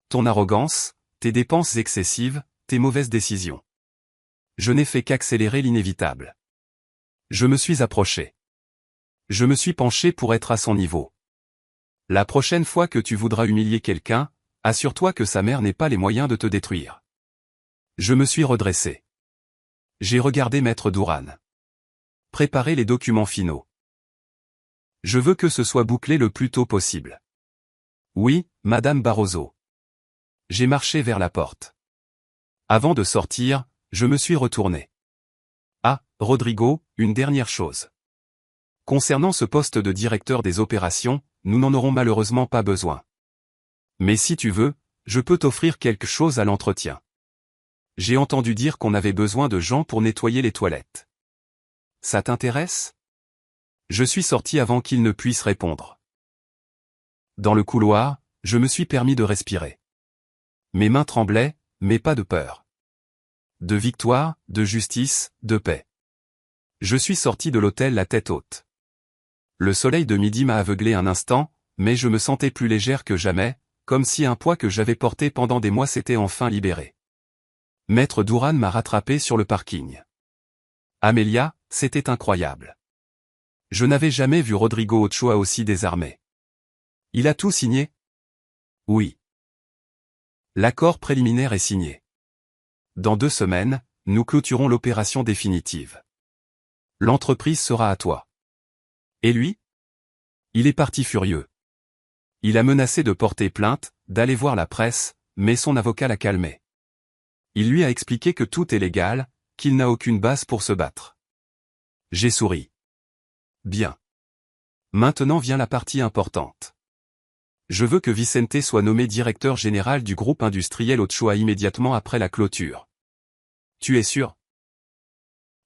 Ton arrogance, tes dépenses excessives, tes mauvaises décisions. Je n'ai fait qu'accélérer l'inévitable. Je me suis approché. Je me suis penché pour être à son niveau. La prochaine fois que tu voudras humilier quelqu'un, assure-toi que sa mère n'ait pas les moyens de te détruire. Je me suis redressé. J'ai regardé Maître Duran. Préparez les documents finaux. Je veux que ce soit bouclé le plus tôt possible. Oui, Madame Barroso. J'ai marché vers la porte. Avant de sortir, je me suis retourné. Ah, Rodrigo, une dernière chose. Concernant ce poste de directeur des opérations, nous n'en aurons malheureusement pas besoin. Mais si tu veux, je peux t'offrir quelque chose à l'entretien. J'ai entendu dire qu'on avait besoin de gens pour nettoyer les toilettes. Ça t'intéresse? Je suis sorti avant qu'il ne puisse répondre. Dans le couloir, je me suis permis de respirer. Mes mains tremblaient, mais pas de peur. De victoire, de justice, de paix. Je suis sorti de l'hôtel la tête haute. Le soleil de midi m'a aveuglé un instant, mais je me sentais plus légère que jamais, comme si un poids que j'avais porté pendant des mois s'était enfin libéré. Maître Douran m'a rattrapé sur le parking. Amelia, c'était incroyable. Je n'avais jamais vu Rodrigo Ochoa aussi désarmé. Il a tout signé? Oui. L'accord préliminaire est signé. Dans 2 semaines, nous clôturons l'opération définitive. L'entreprise sera à toi. Et lui? Il est parti furieux. Il a menacé de porter plainte, d'aller voir la presse, mais son avocat l'a calmé. Il lui a expliqué que tout est légal, qu'il n'a aucune base pour se battre. J'ai souri. Bien. Maintenant vient la partie importante. Je veux que Vicente soit nommé directeur général du groupe industriel Ochoa immédiatement après la clôture. Tu es sûr?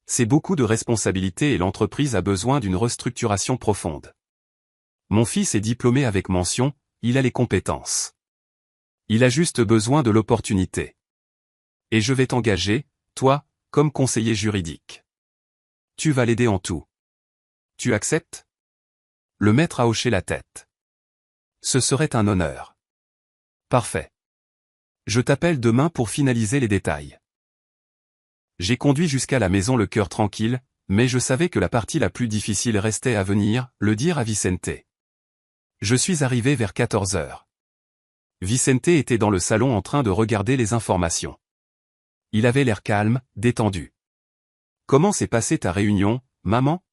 C'est beaucoup de responsabilités et l'entreprise a besoin d'une restructuration profonde. Mon fils est diplômé avec mention, il a les compétences. Il a juste besoin de l'opportunité. Et je vais t'engager, toi, comme conseiller juridique. Tu vas l'aider en tout. Tu acceptes? Le maître a hoché la tête. Ce serait un honneur. Parfait. Je t'appelle demain pour finaliser les détails. J'ai conduit jusqu'à la maison le cœur tranquille, mais je savais que la partie la plus difficile restait à venir, le dire à Vicente. Je suis arrivé vers 14 heures. Vicente était dans le salon en train de regarder les informations. Il avait l'air calme, détendu. Comment s'est passée ta réunion, maman?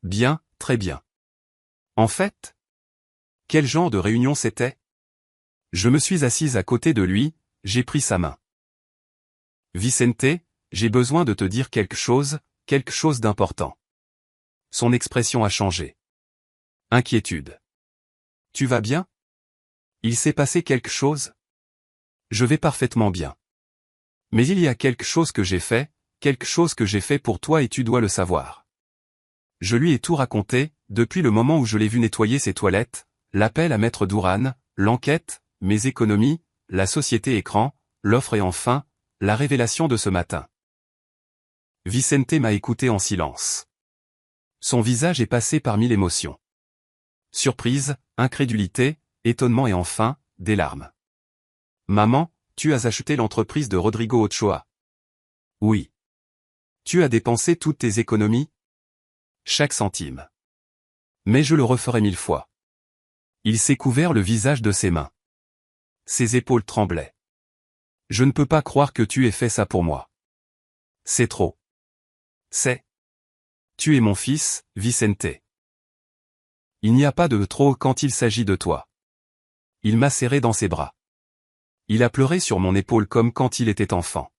Bien, très bien. En fait? Quel genre de réunion c'était? Je me suis assise à côté de lui, j'ai pris sa main. Vicente, j'ai besoin de te dire quelque chose d'important. Son expression a changé. Inquiétude. Tu vas bien? Il s'est passé quelque chose? Je vais parfaitement bien. Mais il y a quelque chose que j'ai fait pour toi et tu dois le savoir. Je lui ai tout raconté, depuis le moment où je l'ai vu nettoyer ses toilettes, l'appel à Maître Douran, l'enquête, mes économies, la société écran, l'offre et enfin, la révélation de ce matin. Vicente m'a écouté en silence. Son visage est passé par 1000 émotions. Surprise, incrédulité, étonnement et enfin, des larmes. Maman, tu as acheté l'entreprise de Rodrigo Ochoa. Oui. Tu as dépensé toutes tes économies? Chaque centime. Mais je le referai 1000 fois. Il s'est couvert le visage de ses mains. Ses épaules tremblaient. Je ne peux pas croire que tu aies fait ça pour moi. C'est trop. C'est. Tu es mon fils, Vicente. Il n'y a pas de trop quand il s'agit de toi. Il m'a serré dans ses bras. Il a pleuré sur mon épaule comme quand il était enfant.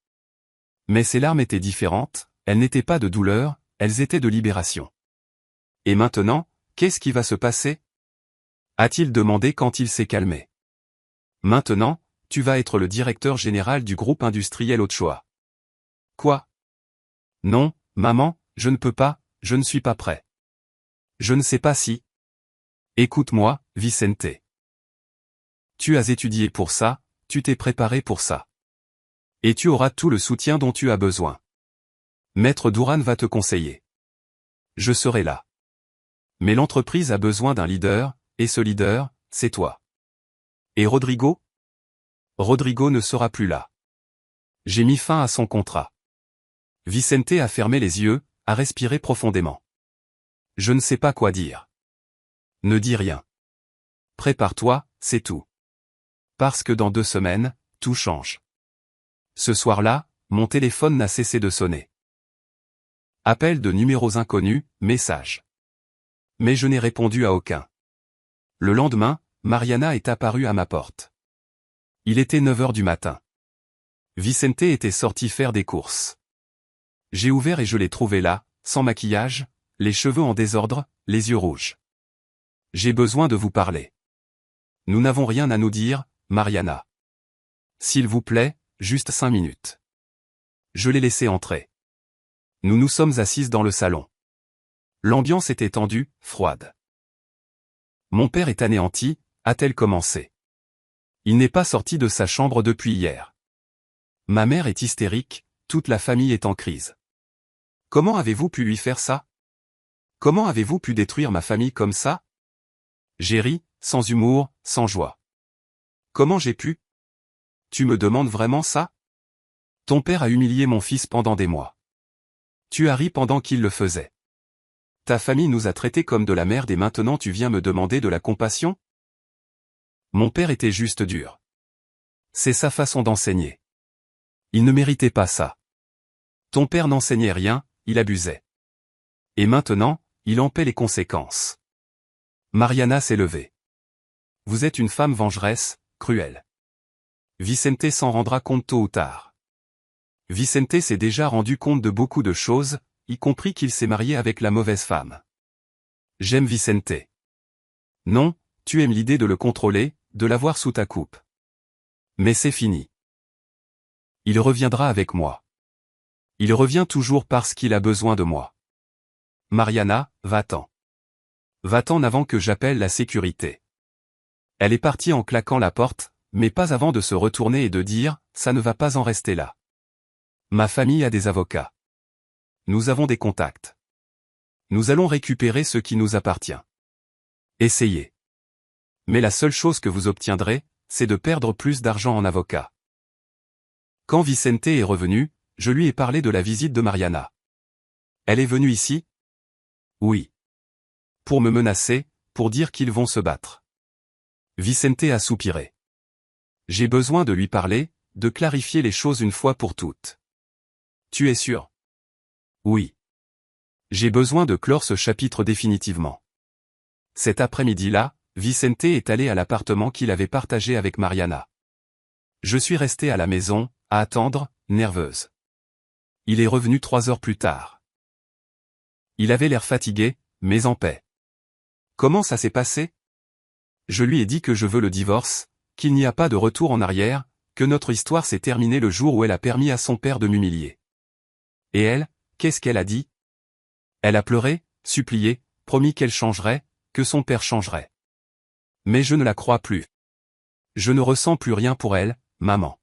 Mais ses larmes étaient différentes, elles n'étaient pas de douleur, elles étaient de libération. Et maintenant, qu'est-ce qui va se passer? A-t-il demandé quand il s'est calmé. Maintenant, tu vas être le directeur général du groupe industriel Ochoa. Quoi? Non, maman, je ne peux pas, je ne suis pas prêt. Je ne sais pas si. Écoute-moi, Vicente. Tu as étudié pour ça, tu t'es préparé pour ça. Et tu auras tout le soutien dont tu as besoin. Maître Douran va te conseiller. Je serai là. Mais l'entreprise a besoin d'un leader, et ce leader, c'est toi. Et Rodrigo? Rodrigo ne sera plus là. J'ai mis fin à son contrat. Vicente a fermé les yeux, a respiré profondément. Je ne sais pas quoi dire. Ne dis rien. Prépare-toi, c'est tout. Parce que dans 2 semaines, tout change. Ce soir-là, mon téléphone n'a cessé de sonner. Appel de numéros inconnus, message. Mais je n'ai répondu à aucun. Le lendemain, Mariana est apparue à ma porte. Il était 9 heures du matin. Vicente était sorti faire des courses. J'ai ouvert et je l'ai trouvé là, sans maquillage, les cheveux en désordre, les yeux rouges. J'ai besoin de vous parler. Nous n'avons rien à nous dire, Mariana. S'il vous plaît, juste 5 minutes. Je l'ai laissé entrer. Nous nous sommes assises dans le salon. L'ambiance était tendue, froide. Mon père est anéanti, a-t-elle commencé. Il n'est pas sorti de sa chambre depuis hier. Ma mère est hystérique, toute la famille est en crise. Comment avez-vous pu lui faire ça? Comment avez-vous pu détruire ma famille comme ça? J'ai ri, sans humour, sans joie. Comment j'ai pu? Tu me demandes vraiment ça? Ton père a humilié mon fils pendant des mois. Tu as ri pendant qu'il le faisait. Ta famille nous a traités comme de la merde et maintenant tu viens me demander de la compassion? Mon père était juste dur. C'est sa façon d'enseigner. Il ne méritait pas ça. Ton père n'enseignait rien, il abusait. Et maintenant, il en paie les conséquences. Mariana s'est levée. Vous êtes une femme vengeresse, cruelle. Vicente s'en rendra compte tôt ou tard. Vicente s'est déjà rendu compte de beaucoup de choses, y compris qu'il s'est marié avec la mauvaise femme. J'aime Vicente. Non, tu aimes l'idée de le contrôler, de l'avoir sous ta coupe. Mais c'est fini. Il reviendra avec moi. Il revient toujours parce qu'il a besoin de moi. Mariana, va-t'en. Va-t'en avant que j'appelle la sécurité. Elle est partie en claquant la porte, mais pas avant de se retourner et de dire, ça ne va pas en rester là. Ma famille a des avocats. Nous avons des contacts. Nous allons récupérer ce qui nous appartient. Essayez. Mais la seule chose que vous obtiendrez, c'est de perdre plus d'argent en avocat. Quand Vicente est revenu, je lui ai parlé de la visite de Mariana. Elle est venue ici? Oui. Pour me menacer, pour dire qu'ils vont se battre. Vicente a soupiré. J'ai besoin de lui parler, de clarifier les choses une fois pour toutes. Tu es sûr? Oui. J'ai besoin de clore ce chapitre définitivement. Cet après-midi-là, Vicente est allé à l'appartement qu'il avait partagé avec Mariana. Je suis restée à la maison, à attendre, nerveuse. Il est revenu 3 heures plus tard. Il avait l'air fatigué, mais en paix. Comment ça s'est passé? Je lui ai dit que je veux le divorce, qu'il n'y a pas de retour en arrière, que notre histoire s'est terminée le jour où elle a permis à son père de m'humilier. Et elle, qu'est-ce qu'elle a dit? Elle a pleuré, supplié, promis qu'elle changerait, que son père changerait. Mais je ne la crois plus. Je ne ressens plus rien pour elle, maman.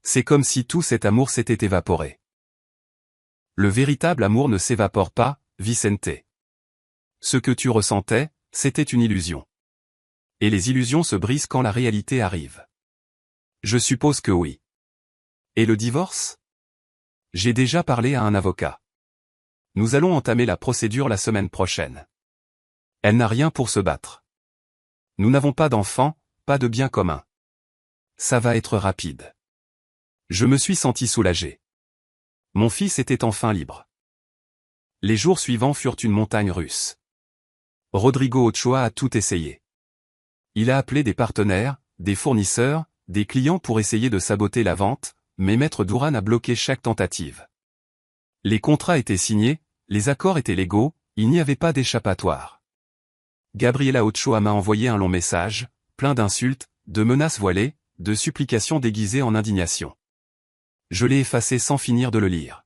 C'est comme si tout cet amour s'était évaporé. Le véritable amour ne s'évapore pas, Vicente. Ce que tu ressentais, c'était une illusion. Et les illusions se brisent quand la réalité arrive. Je suppose que oui. Et le divorce? J'ai déjà parlé à un avocat. Nous allons entamer la procédure la semaine prochaine. Elle n'a rien pour se battre. Nous n'avons pas d'enfants, pas de biens communs. Ça va être rapide. Je me suis senti soulagé. Mon fils était enfin libre. Les jours suivants furent une montagne russe. Rodrigo Ochoa a tout essayé. Il a appelé des partenaires, des fournisseurs, des clients pour essayer de saboter la vente, mais Maître Duran a bloqué chaque tentative. Les contrats étaient signés, les accords étaient légaux, il n'y avait pas d'échappatoire. Gabriela Ochoa m'a envoyé un long message, plein d'insultes, de menaces voilées, de supplications déguisées en indignation. Je l'ai effacé sans finir de le lire.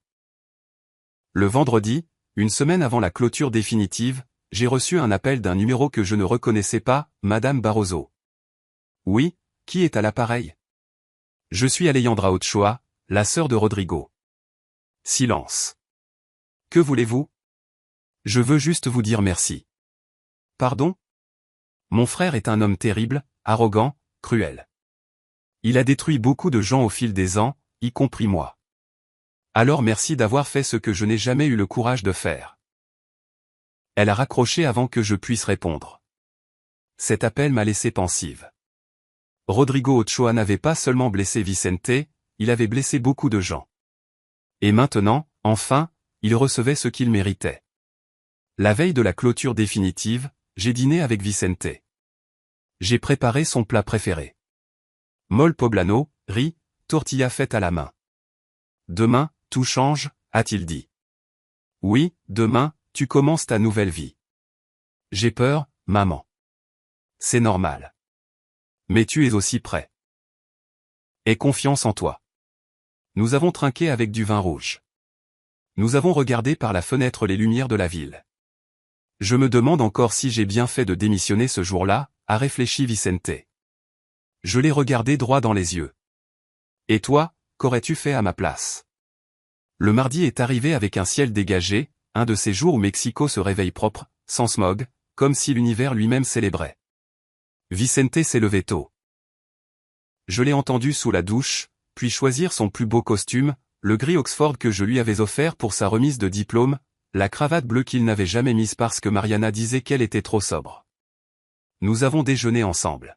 Le vendredi, une semaine avant la clôture définitive, j'ai reçu un appel d'un numéro que je ne reconnaissais pas, Madame Barroso. Oui, qui est à l'appareil? Je suis Alejandra Ochoa, la sœur de Rodrigo. Silence. Que voulez-vous? Je veux juste vous dire merci. Pardon? Mon frère est un homme terrible, arrogant, cruel. Il a détruit beaucoup de gens au fil des ans, y compris moi. Alors merci d'avoir fait ce que je n'ai jamais eu le courage de faire. Elle a raccroché avant que je puisse répondre. Cet appel m'a laissé pensive. Rodrigo Ochoa n'avait pas seulement blessé Vicente, il avait blessé beaucoup de gens. Et maintenant, enfin, il recevait ce qu'il méritait. La veille de la clôture définitive, j'ai dîné avec Vicente. J'ai préparé son plat préféré. Mole poblano, riz, tortilla faite à la main. Demain, tout change, a-t-il dit. Oui, demain, tu commences ta nouvelle vie. J'ai peur, maman. C'est normal. Mais tu es aussi prêt. Aie confiance en toi. Nous avons trinqué avec du vin rouge. Nous avons regardé par la fenêtre les lumières de la ville. Je me demande encore si j'ai bien fait de démissionner ce jour-là, a réfléchi Vicente. Je l'ai regardé droit dans les yeux. Et toi, qu'aurais-tu fait à ma place? Le mardi est arrivé avec un ciel dégagé, un de ces jours où Mexico se réveille propre, sans smog, comme si l'univers lui-même célébrait. Vicente s'est levé tôt. Je l'ai entendu sous la douche, puis choisir son plus beau costume, le gris Oxford que je lui avais offert pour sa remise de diplôme, la cravate bleue qu'il n'avait jamais mise parce que Mariana disait qu'elle était trop sobre. Nous avons déjeuné ensemble.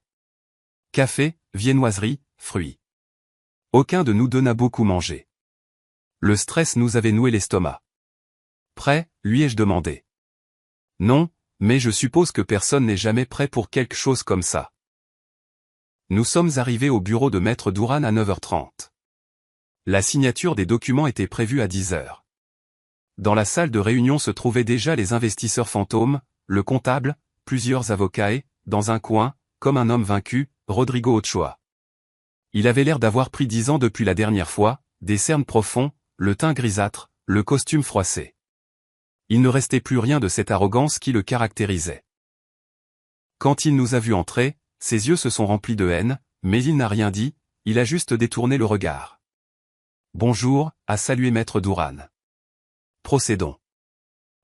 Café, viennoiserie, fruits. Aucun de nous deux n'a beaucoup mangé. Le stress nous avait noué l'estomac. Prêt, lui ai-je demandé. Non, mais je suppose que personne n'est jamais prêt pour quelque chose comme ça. Nous sommes arrivés au bureau de Maître Duran à 9h30. La signature des documents était prévue à 10h. Dans la salle de réunion se trouvaient déjà les investisseurs fantômes, le comptable, plusieurs avocats et, dans un coin, comme un homme vaincu, Rodrigo Ochoa. Il avait l'air d'avoir pris 10 ans depuis la dernière fois, des cernes profonds, le teint grisâtre, le costume froissé. Il ne restait plus rien de cette arrogance qui le caractérisait. Quand il nous a vus entrer, ses yeux se sont remplis de haine, mais il n'a rien dit, il a juste détourné le regard. Bonjour, a salué Maître Duran. Procédons.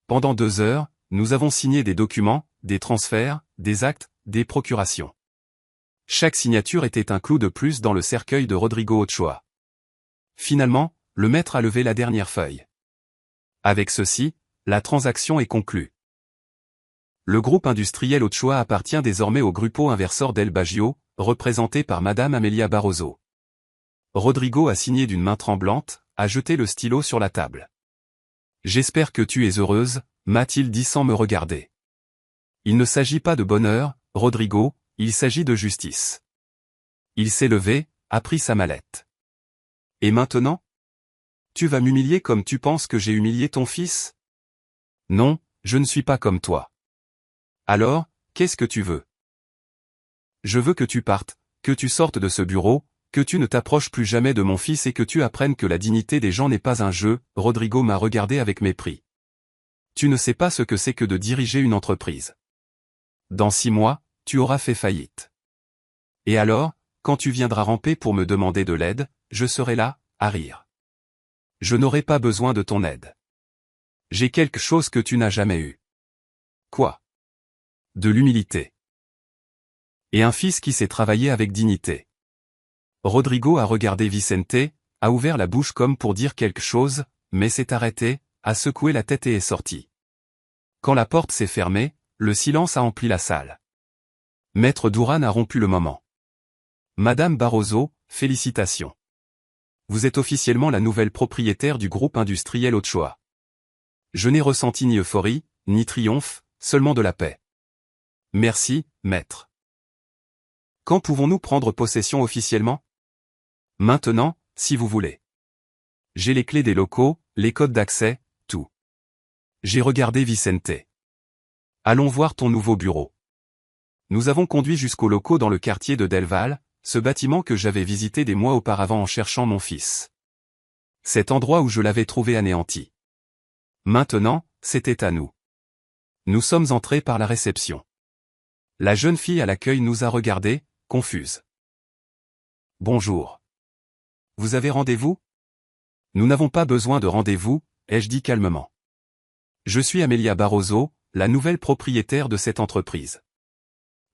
Pendant 2 heures, nous avons signé des documents, des transferts, des actes, des procurations. Chaque signature était un clou de plus dans le cercueil de Rodrigo Ochoa. Finalement, le maître a levé la dernière feuille. Avec ceci, la transaction est conclue. Le groupe industriel Ochoa appartient désormais au Grupo Inversor del Bajío, représenté par Madame Amelia Barroso. Rodrigo a signé d'une main tremblante, a jeté le stylo sur la table. J'espère que tu es heureuse, m'a-t-il dit sans me regarder. Il ne s'agit pas de bonheur, Rodrigo, il s'agit de justice. Il s'est levé, a pris sa mallette. Et maintenant? Tu vas m'humilier comme tu penses que j'ai humilié ton fils? Non, je ne suis pas comme toi. Alors, qu'est-ce que tu veux? Je veux que tu partes, que tu sortes de ce bureau, que tu ne t'approches plus jamais de mon fils et que tu apprennes que la dignité des gens n'est pas un jeu. Rodrigo m'a regardé avec mépris. Tu ne sais pas ce que c'est que de diriger une entreprise. Dans 6 mois, tu auras fait faillite. Et alors, quand tu viendras ramper pour me demander de l'aide, je serai là, à rire. Je n'aurai pas besoin de ton aide. J'ai quelque chose que tu n'as jamais eu. Quoi? De l'humilité. Et un fils qui sait travailler avec dignité. Rodrigo a regardé Vicente, a ouvert la bouche comme pour dire quelque chose, mais s'est arrêté, a secoué la tête et est sorti. Quand la porte s'est fermée, le silence a empli la salle. Maître Duran a rompu le moment. Madame Barroso, félicitations. Vous êtes officiellement la nouvelle propriétaire du groupe industriel Ochoa. Je n'ai ressenti ni euphorie, ni triomphe, seulement de la paix. Merci, maître. Quand pouvons-nous prendre possession officiellement? Maintenant, si vous voulez. J'ai les clés des locaux, les codes d'accès, tout. J'ai regardé Vicente. Allons voir ton nouveau bureau. Nous avons conduit jusqu'aux locaux dans le quartier de Del Val, ce bâtiment que j'avais visité des mois auparavant en cherchant mon fils. Cet endroit où je l'avais trouvé anéanti. Maintenant, c'était à nous. Nous sommes entrés par la réception. La jeune fille à l'accueil nous a regardés, confuse. Bonjour. Vous avez rendez-vous? Nous n'avons pas besoin de rendez-vous, ai-je dit calmement. Je suis Amelia Barroso, la nouvelle propriétaire de cette entreprise.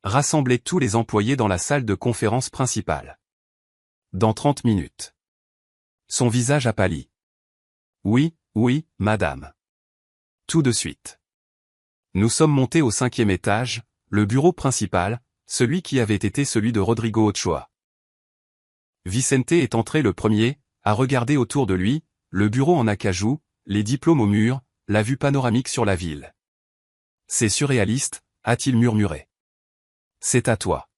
Rassemblez tous les employés dans la salle de conférence principale. Dans 30 minutes. Son visage a pâli. Oui, oui, madame. Tout de suite. Nous sommes montés au 5e étage, le bureau principal, celui qui avait été celui de Rodrigo Ochoa. Vicente est entré le premier, a regardé autour de lui, le bureau en acajou, les diplômes au mur, la vue panoramique sur la ville. C'est surréaliste, a-t-il murmuré. C'est à toi.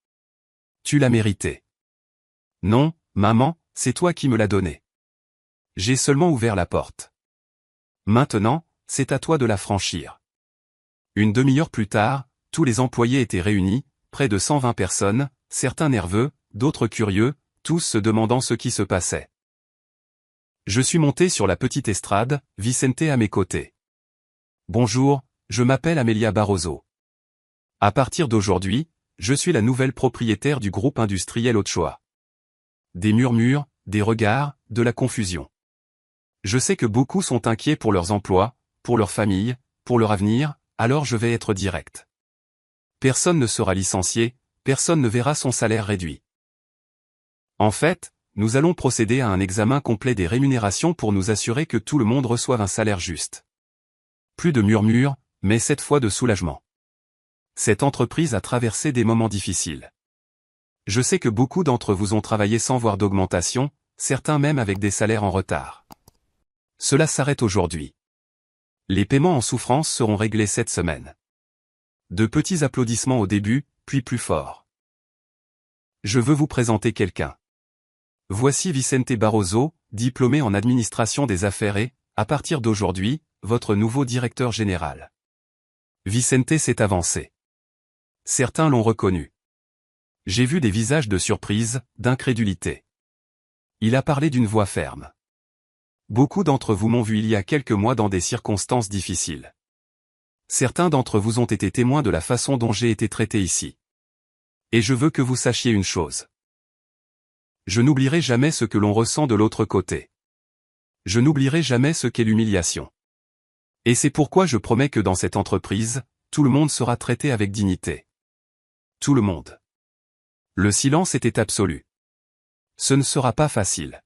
Tu l'as mérité. Non, maman, c'est toi qui me l'as donné. J'ai seulement ouvert la porte. Maintenant, c'est à toi de la franchir. Une demi-heure plus tard, tous les employés étaient réunis, près de 120 personnes, certains nerveux, d'autres curieux, tous se demandant ce qui se passait. Je suis monté sur la petite estrade, Vicente à mes côtés. Bonjour, je m'appelle Amelia Barroso. À partir d'aujourd'hui, je suis la nouvelle propriétaire du groupe industriel Ochoa. Des murmures, des regards, de la confusion. Je sais que beaucoup sont inquiets pour leurs emplois, pour leur famille, pour leur avenir, alors je vais être direct. Personne ne sera licencié, personne ne verra son salaire réduit. En fait, nous allons procéder à un examen complet des rémunérations pour nous assurer que tout le monde reçoive un salaire juste. Plus de murmures, mais cette fois de soulagement. Cette entreprise a traversé des moments difficiles. Je sais que beaucoup d'entre vous ont travaillé sans voir d'augmentation, certains même avec des salaires en retard. Cela s'arrête aujourd'hui. Les paiements en souffrance seront réglés cette semaine. De petits applaudissements au début, puis plus forts. Je veux vous présenter quelqu'un. Voici Vicente Barroso, diplômé en administration des affaires et, à partir d'aujourd'hui, votre nouveau directeur général. Vicente s'est avancé. Certains l'ont reconnu. J'ai vu des visages de surprise, d'incrédulité. Il a parlé d'une voix ferme. Beaucoup d'entre vous m'ont vu il y a quelques mois dans des circonstances difficiles. Certains d'entre vous ont été témoins de la façon dont j'ai été traité ici. Et je veux que vous sachiez une chose. Je n'oublierai jamais ce que l'on ressent de l'autre côté. Je n'oublierai jamais ce qu'est l'humiliation. Et c'est pourquoi je promets que dans cette entreprise, tout le monde sera traité avec dignité. Tout le monde. Le silence était absolu. Ce ne sera pas facile.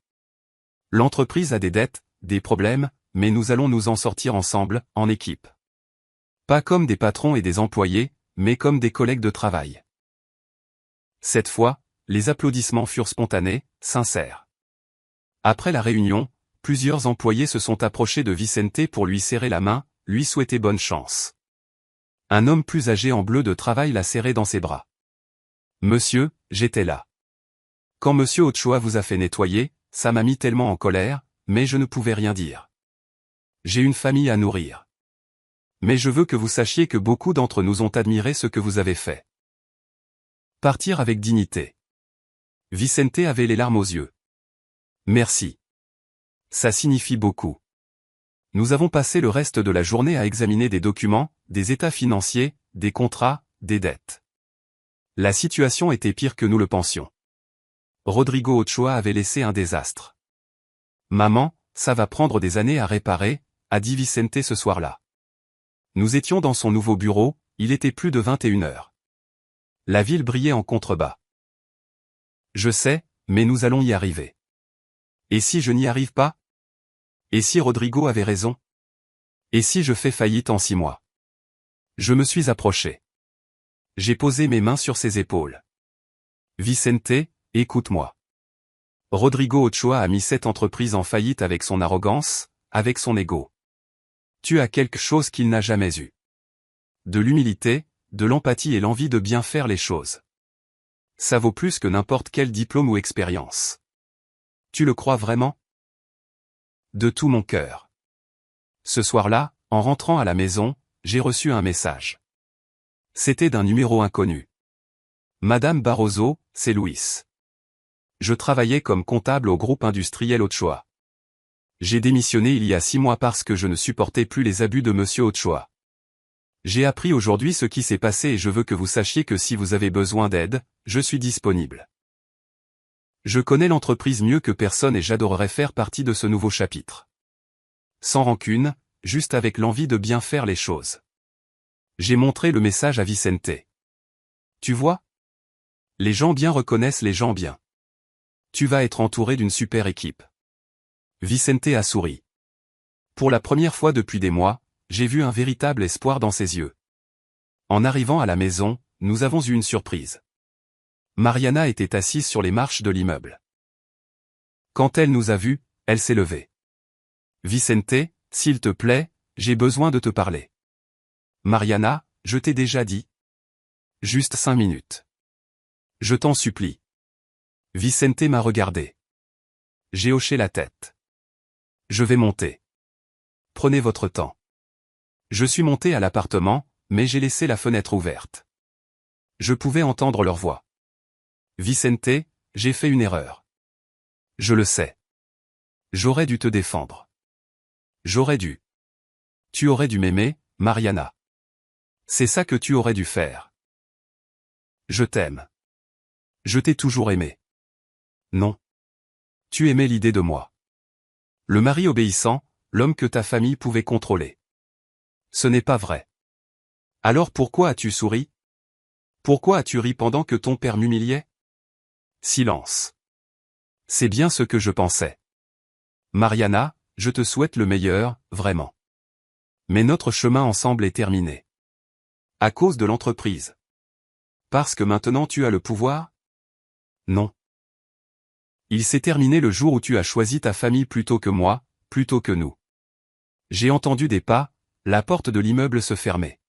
L'entreprise a des dettes, des problèmes, mais nous allons nous en sortir ensemble, en équipe. Pas comme des patrons et des employés, mais comme des collègues de travail. Cette fois, les applaudissements furent spontanés, sincères. Après la réunion, plusieurs employés se sont approchés de Vicente pour lui serrer la main, lui souhaiter bonne chance. Un homme plus âgé en bleu de travail l'a serré dans ses bras. Monsieur, j'étais là. Quand Monsieur Ochoa vous a fait nettoyer, ça m'a mis tellement en colère, mais je ne pouvais rien dire. J'ai une famille à nourrir. Mais je veux que vous sachiez que beaucoup d'entre nous ont admiré ce que vous avez fait. Partir avec dignité. Vicente avait les larmes aux yeux. Merci. Ça signifie beaucoup. Nous avons passé le reste de la journée à examiner des documents, des états financiers, des contrats, des dettes. La situation était pire que nous le pensions. Rodrigo Ochoa avait laissé un désastre. Maman, ça va prendre des années à réparer, a dit Vicente ce soir-là. Nous étions dans son nouveau bureau, il était plus de 21 heures. La ville brillait en contrebas. Je sais, mais nous allons y arriver. Et si je n'y arrive pas? Et si Rodrigo avait raison? Et si je fais faillite en 6 mois? Je me suis approché. J'ai posé mes mains sur ses épaules. Vicente, écoute-moi. Rodrigo Ochoa a mis cette entreprise en faillite avec son arrogance, avec son ego. Tu as quelque chose qu'il n'a jamais eu. De l'humilité, de l'empathie et l'envie de bien faire les choses. Ça vaut plus que n'importe quel diplôme ou expérience. Tu le crois vraiment? De tout mon cœur. Ce soir-là, en rentrant à la maison, j'ai reçu un message. C'était d'un numéro inconnu. Madame Barroso, c'est Luis. Je travaillais comme comptable au groupe industriel Ochoa. J'ai démissionné il y a 6 mois parce que je ne supportais plus les abus de Monsieur Ochoa. J'ai appris aujourd'hui ce qui s'est passé et je veux que vous sachiez que si vous avez besoin d'aide, je suis disponible. Je connais l'entreprise mieux que personne et j'adorerais faire partie de ce nouveau chapitre. Sans rancune, juste avec l'envie de bien faire les choses. J'ai montré le message à Vicente. Tu vois? Les gens bien reconnaissent les gens bien. Tu vas être entouré d'une super équipe. Vicente a souri. Pour la première fois depuis des mois, j'ai vu un véritable espoir dans ses yeux. En arrivant à la maison, nous avons eu une surprise. Mariana était assise sur les marches de l'immeuble. Quand elle nous a vus, elle s'est levée. Vicente, s'il te plaît, j'ai besoin de te parler. Mariana, je t'ai déjà dit. Juste 5 minutes. Je t'en supplie. Vicente m'a regardé. J'ai hoché la tête. Je vais monter. Prenez votre temps. Je suis monté à l'appartement, mais j'ai laissé la fenêtre ouverte. Je pouvais entendre leur voix. Vicente, j'ai fait une erreur. Je le sais. J'aurais dû te défendre. J'aurais dû. Tu aurais dû m'aimer, Mariana. C'est ça que tu aurais dû faire. Je t'aime. Je t'ai toujours aimé. Non. Tu aimais l'idée de moi. Le mari obéissant, l'homme que ta famille pouvait contrôler. Ce n'est pas vrai. Alors pourquoi as-tu souri? Pourquoi as-tu ri pendant que ton père m'humiliait? Silence. C'est bien ce que je pensais. Mariana, je te souhaite le meilleur, vraiment. Mais notre chemin ensemble est terminé. À cause de l'entreprise. Parce que maintenant tu as le pouvoir? Non. Il s'est terminé le jour où tu as choisi ta famille plutôt que moi, plutôt que nous. J'ai entendu des pas, la porte de l'immeuble se fermait.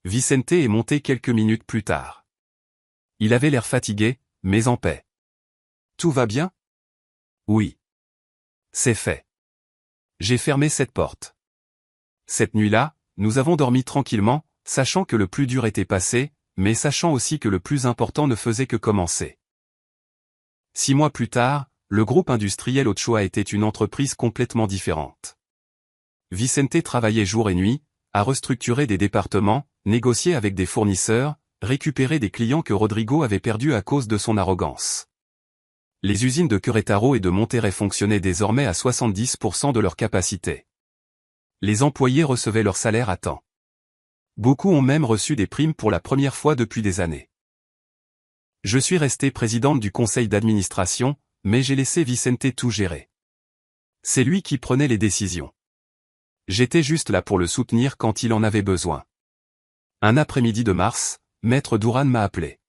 Vicente est monté quelques minutes plus tard. Il avait l'air fatigué, mais en paix. Tout va bien? Oui. C'est fait. J'ai fermé cette porte. Cette nuit-là, nous avons dormi tranquillement, sachant que le plus dur était passé, mais sachant aussi que le plus important ne faisait que commencer. 6 mois plus tard, le groupe industriel Ochoa était une entreprise complètement différente. Vicente travaillait jour et nuit, à restructurer des départements, négocier avec des fournisseurs, récupérer des clients que Rodrigo avait perdus à cause de son arrogance. Les usines de Querétaro et de Monterrey fonctionnaient désormais à 70% de leur capacité. Les employés recevaient leur salaire à temps. Beaucoup ont même reçu des primes pour la première fois depuis des années. Je suis resté présidente du conseil d'administration, mais j'ai laissé Vicente tout gérer. C'est lui qui prenait les décisions. J'étais juste là pour le soutenir quand il en avait besoin. Un après-midi de mars, Maître Duran m'a appelé.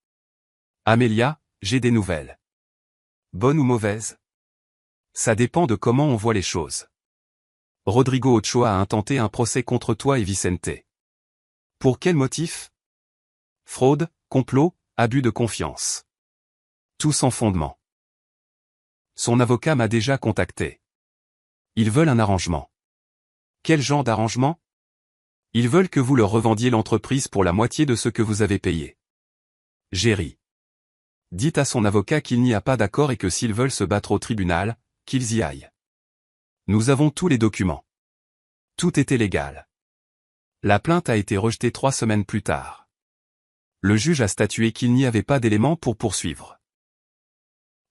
Amélia, j'ai des nouvelles. Bonnes ou mauvaises? Ça dépend de comment on voit les choses. Rodrigo Ochoa a intenté un procès contre toi et Vicente. Pour quel motif? Fraude, complot, abus de confiance. Tout sans fondement. Son avocat m'a déjà contacté. Ils veulent un arrangement. Quel genre d'arrangement? Ils veulent que vous leur revendiez l'entreprise pour la moitié de ce que vous avez payé. J'ai ri. Dites à son avocat qu'il n'y a pas d'accord et que s'ils veulent se battre au tribunal, qu'ils y aillent. Nous avons tous les documents. Tout était légal. La plainte a été rejetée 3 semaines plus tard. Le juge a statué qu'il n'y avait pas d'éléments pour poursuivre.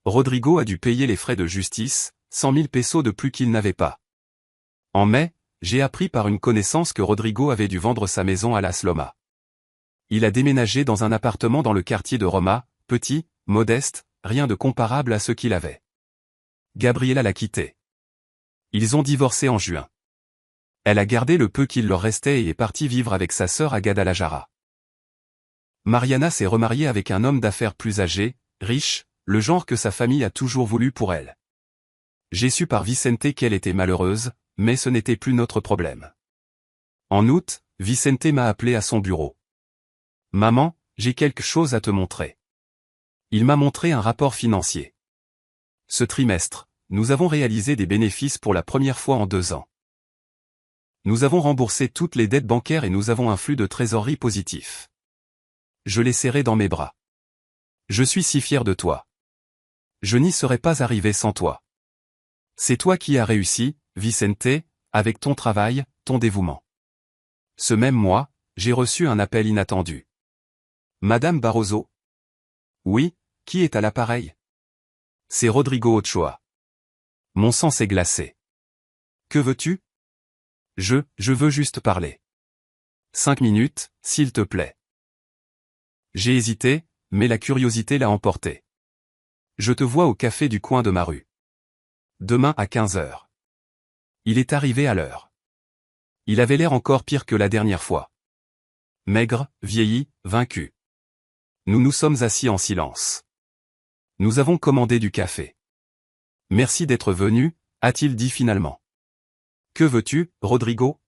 Rodrigo a dû payer les frais de justice, 100 000 pesos de plus qu'il n'avait pas. En mai, j'ai appris par une connaissance que Rodrigo avait dû vendre sa maison à Las Lomas. Il a déménagé dans un appartement dans le quartier de Roma, petit, modeste, rien de comparable à ce qu'il avait. Gabriela l'a quitté. Ils ont divorcé en juin. Elle a gardé le peu qu'il leur restait et est partie vivre avec sa sœur à Guadalajara. Mariana s'est remariée avec un homme d'affaires plus âgé, riche, le genre que sa famille a toujours voulu pour elle. J'ai su par Vicente qu'elle était malheureuse, mais ce n'était plus notre problème. En août, Vicente m'a appelé à son bureau. « Maman, j'ai quelque chose à te montrer. » Il m'a montré un rapport financier. Ce trimestre, nous avons réalisé des bénéfices pour la première fois en 2 ans. Nous avons remboursé toutes les dettes bancaires et nous avons un flux de trésorerie positif. Je l'ai serré dans mes bras. Je suis si fier de toi. Je n'y serais pas arrivé sans toi. C'est toi qui as réussi, Vicente, avec ton travail, ton dévouement. Ce même mois, j'ai reçu un appel inattendu. Madame Barroso? Oui, qui est à l'appareil? C'est Rodrigo Ochoa. Mon sang s'est glacé. Que veux-tu? Je veux juste parler. 5 minutes, s'il te plaît. J'ai hésité, mais la curiosité l'a emporté. Je te vois au café du coin de ma rue. Demain à 15 heures. Il est arrivé à l'heure. Il avait l'air encore pire que la dernière fois. Maigre, vieilli, vaincu. Nous nous sommes assis en silence. Nous avons commandé du café. Merci d'être venu, a-t-il dit finalement. Que veux-tu, Rodrigo?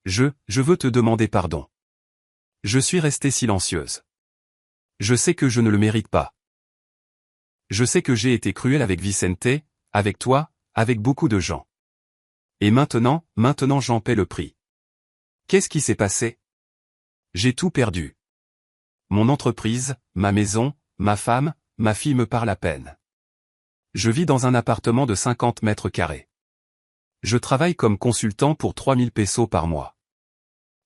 Je veux te demander pardon. Je suis restée silencieuse. Je sais que je ne le mérite pas. Je sais que j'ai été cruel avec Vicente, avec toi, avec beaucoup de gens. Et maintenant j'en paie le prix. Qu'est-ce qui s'est passé? J'ai tout perdu. Mon entreprise, ma maison, ma femme, ma fille me parlent à peine. Je vis dans un appartement de 50 mètres carrés. Je travaille comme consultant pour 3000 pesos par mois.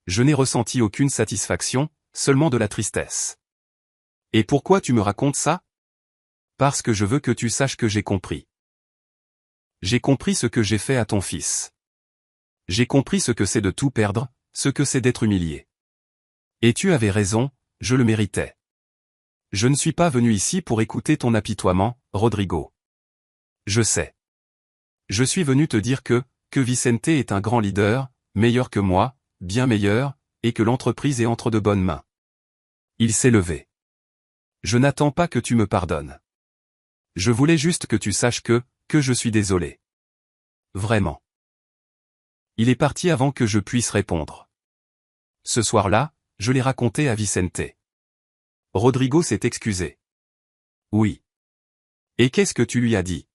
Je n'ai ressenti aucune satisfaction, seulement de la tristesse. Et pourquoi tu me racontes ça? Parce que je veux que tu saches que j'ai compris. J'ai compris ce que j'ai fait à ton fils. J'ai compris ce que c'est de tout perdre, ce que c'est d'être humilié. Et tu avais raison, je le méritais. Je ne suis pas venu ici pour écouter ton apitoiement, Rodrigo. Je sais. Je suis venu te dire que Vicente est un grand leader, meilleur que moi, bien meilleur, et que l'entreprise est entre de bonnes mains. Il s'est levé. Je n'attends pas que tu me pardonnes. Je voulais juste que tu saches que je suis désolé. Vraiment. Il est parti avant que je puisse répondre. Ce soir-là, je l'ai raconté à Vicente. Rodrigo s'est excusé. Oui. Et qu'est-ce que tu lui as dit?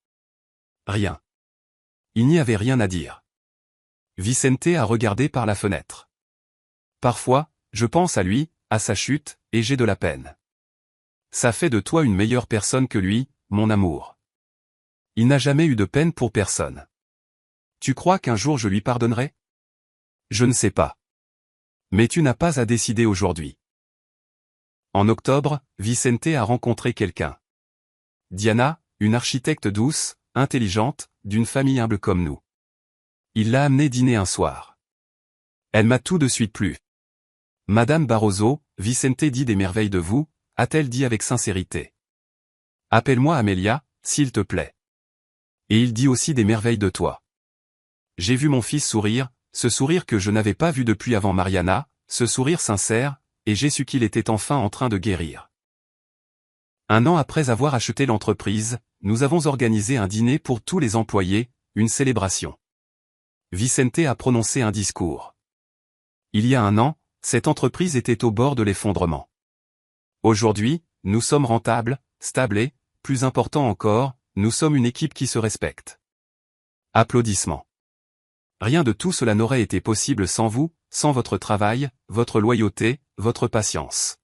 Rien. Il n'y avait rien à dire. Vicente a regardé par la fenêtre. Parfois, je pense à lui, à sa chute, et j'ai de la peine. Ça fait de toi une meilleure personne que lui, mon amour. Il n'a jamais eu de peine pour personne. Tu crois qu'un jour je lui pardonnerai? Je ne sais pas. Mais tu n'as pas à décider aujourd'hui. En octobre, Vicente a rencontré quelqu'un. Diana, une architecte douce, intelligente, d'une famille humble comme nous. Il l'a amenée dîner un soir. Elle m'a tout de suite plu. Madame Barroso, Vicente dit des merveilles de vous, a-t-elle dit avec sincérité. Appelle-moi Amelia, s'il te plaît. Et il dit aussi des merveilles de toi. J'ai vu mon fils sourire, ce sourire que je n'avais pas vu depuis avant Mariana, ce sourire sincère, et j'ai su qu'il était enfin en train de guérir. Un an après avoir acheté l'entreprise, nous avons organisé un dîner pour tous les employés, une célébration. Vicente a prononcé un discours. Il y a un an, cette entreprise était au bord de l'effondrement. Aujourd'hui, nous sommes rentables, stables et, plus important encore, nous sommes une équipe qui se respecte. Applaudissements. Rien de tout cela n'aurait été possible sans vous, sans votre travail, votre loyauté, votre patience.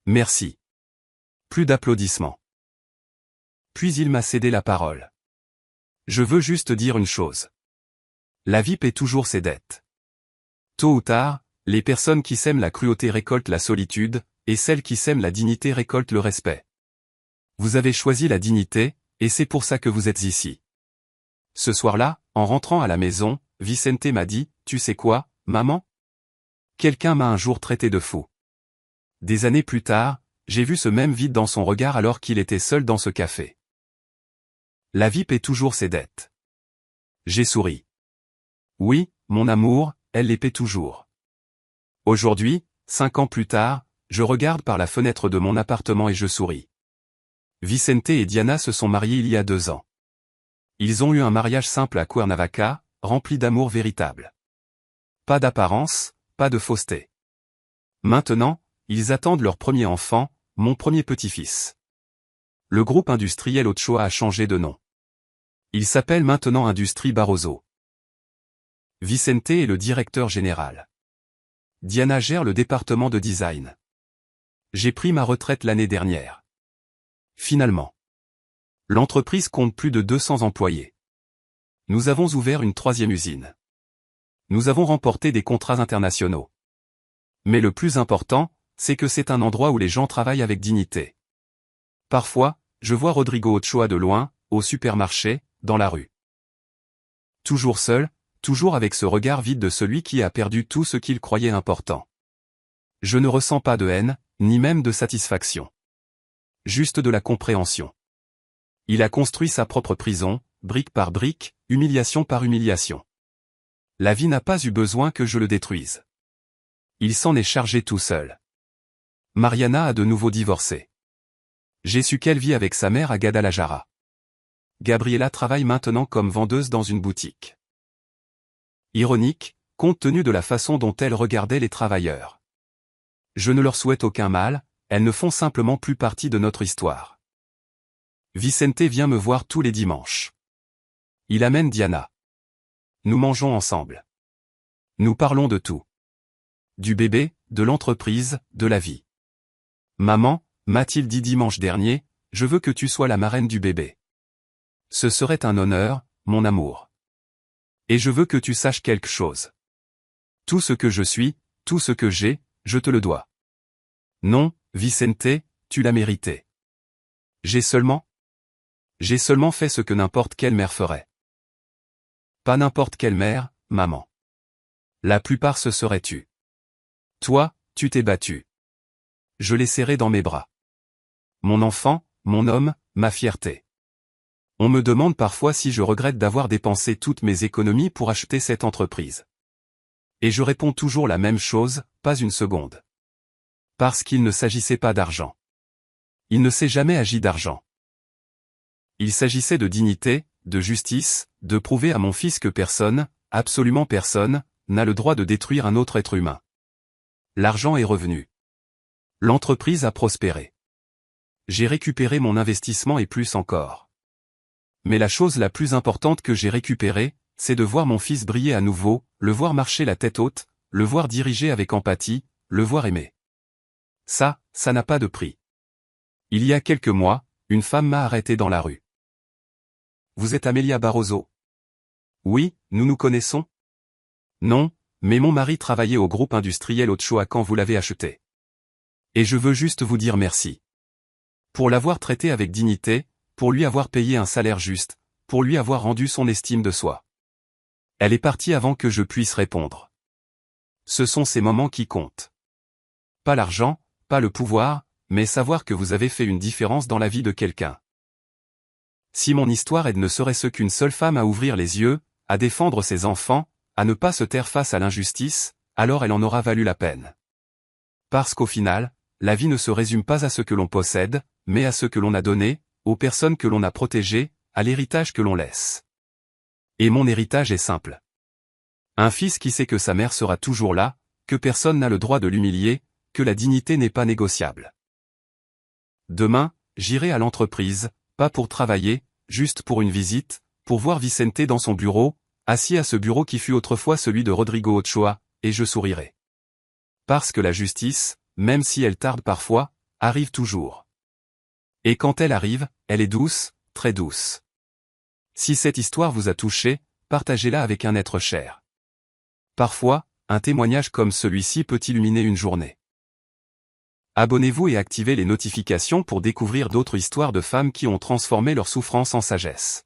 Merci. Plus d'applaudissements. Puis il m'a cédé la parole. Je veux juste dire une chose. La vie paie toujours ses dettes. Tôt ou tard, les personnes qui sèment la cruauté récoltent la solitude, et celles qui sèment la dignité récoltent le respect. Vous avez choisi la dignité, et c'est pour ça que vous êtes ici. Ce soir-là, en rentrant à la maison, Vicente m'a dit, tu sais quoi, maman? Quelqu'un m'a un jour traité de fou. Des années plus tard, j'ai vu ce même vide dans son regard alors qu'il était seul dans ce café. La vie paie toujours ses dettes. J'ai souri. Oui, mon amour, elle les paie toujours. Aujourd'hui, 5 ans plus tard, je regarde par la fenêtre de mon appartement et je souris. Vicente et Diana se sont mariés il y a 2 ans. Ils ont eu un mariage simple à Cuernavaca, rempli d'amour véritable. Pas d'apparence, pas de fausseté. Maintenant, ils attendent leur premier enfant, mon premier petit-fils. Le groupe industriel Ochoa a changé de nom. Il s'appelle maintenant Industrie Barroso. Vicente est le directeur général. Diana gère le département de design. J'ai pris ma retraite l'année dernière. Finalement. L'entreprise compte plus de 200 employés. Nous avons ouvert une 3e usine. Nous avons remporté des contrats internationaux. Mais le plus important, c'est que c'est un endroit où les gens travaillent avec dignité. Parfois, je vois Rodrigo Ochoa de loin, au supermarché, dans la rue. Toujours seul, toujours avec ce regard vide de celui qui a perdu tout ce qu'il croyait important. Je ne ressens pas de haine, ni même de satisfaction. Juste de la compréhension. Il a construit sa propre prison, brique par brique, humiliation par humiliation. La vie n'a pas eu besoin que je le détruise. Il s'en est chargé tout seul. Mariana a de nouveau divorcé. J'ai su qu'elle vit avec sa mère à Guadalajara. Gabriela travaille maintenant comme vendeuse dans une boutique. Ironique, compte tenu de la façon dont elle regardait les travailleurs. Je ne leur souhaite aucun mal, elles ne font simplement plus partie de notre histoire. Vicente vient me voir tous les dimanches. Il amène Diana. Nous mangeons ensemble. Nous parlons de tout. Du bébé, de l'entreprise, de la vie. Maman, m'a-t-il dit dimanche dernier, je veux que tu sois la marraine du bébé. Ce serait un honneur, mon amour. Et je veux que tu saches quelque chose. Tout ce que je suis, tout ce que j'ai, je te le dois. Non, Vicente, tu l'as mérité. J'ai seulement fait ce que n'importe quelle mère ferait. Pas n'importe quelle mère, maman. La plupart se seraient tues. Toi, tu t'es battu. Je l'ai serré dans mes bras. Mon enfant, mon homme, ma fierté. On me demande parfois si je regrette d'avoir dépensé toutes mes économies pour acheter cette entreprise. Et je réponds toujours la même chose, pas une seconde. Parce qu'il ne s'agissait pas d'argent. Il ne s'est jamais agi d'argent. Il s'agissait de dignité, de justice, de prouver à mon fils que personne, absolument personne, n'a le droit de détruire un autre être humain. L'argent est revenu. L'entreprise a prospéré. J'ai récupéré mon investissement et plus encore. Mais la chose la plus importante que j'ai récupérée, c'est de voir mon fils briller à nouveau, le voir marcher la tête haute, le voir diriger avec empathie, le voir aimer. Ça n'a pas de prix. Il y a quelques mois, une femme m'a arrêté dans la rue. Vous êtes Amélia Barroso? Oui, nous nous connaissons? Non, mais mon mari travaillait au groupe industriel Ochoa quand vous l'avez acheté. Et je veux juste vous dire merci. Pour l'avoir traité avec dignité, pour lui avoir payé un salaire juste, pour lui avoir rendu son estime de soi. Elle est partie avant que je puisse répondre. Ce sont ces moments qui comptent. Pas l'argent, pas le pouvoir, mais savoir que vous avez fait une différence dans la vie de quelqu'un. Si mon histoire aide ne serait-ce qu'une seule femme à ouvrir les yeux, à défendre ses enfants, à ne pas se taire face à l'injustice, alors elle en aura valu la peine. Parce qu'au final, la vie ne se résume pas à ce que l'on possède, mais à ce que l'on a donné, aux personnes que l'on a protégées, à l'héritage que l'on laisse. Et mon héritage est simple. Un fils qui sait que sa mère sera toujours là, que personne n'a le droit de l'humilier, que la dignité n'est pas négociable. Demain, j'irai à l'entreprise, pas pour travailler, juste pour une visite, pour voir Vicente dans son bureau, assis à ce bureau qui fut autrefois celui de Rodrigo Ochoa, et je sourirai. Parce que la justice, même si elle tarde parfois, arrive toujours. Et quand elle arrive, elle est douce, très douce. Si cette histoire vous a touché, partagez-la avec un être cher. Parfois, un témoignage comme celui-ci peut illuminer une journée. Abonnez-vous et activez les notifications pour découvrir d'autres histoires de femmes qui ont transformé leur souffrance en sagesse.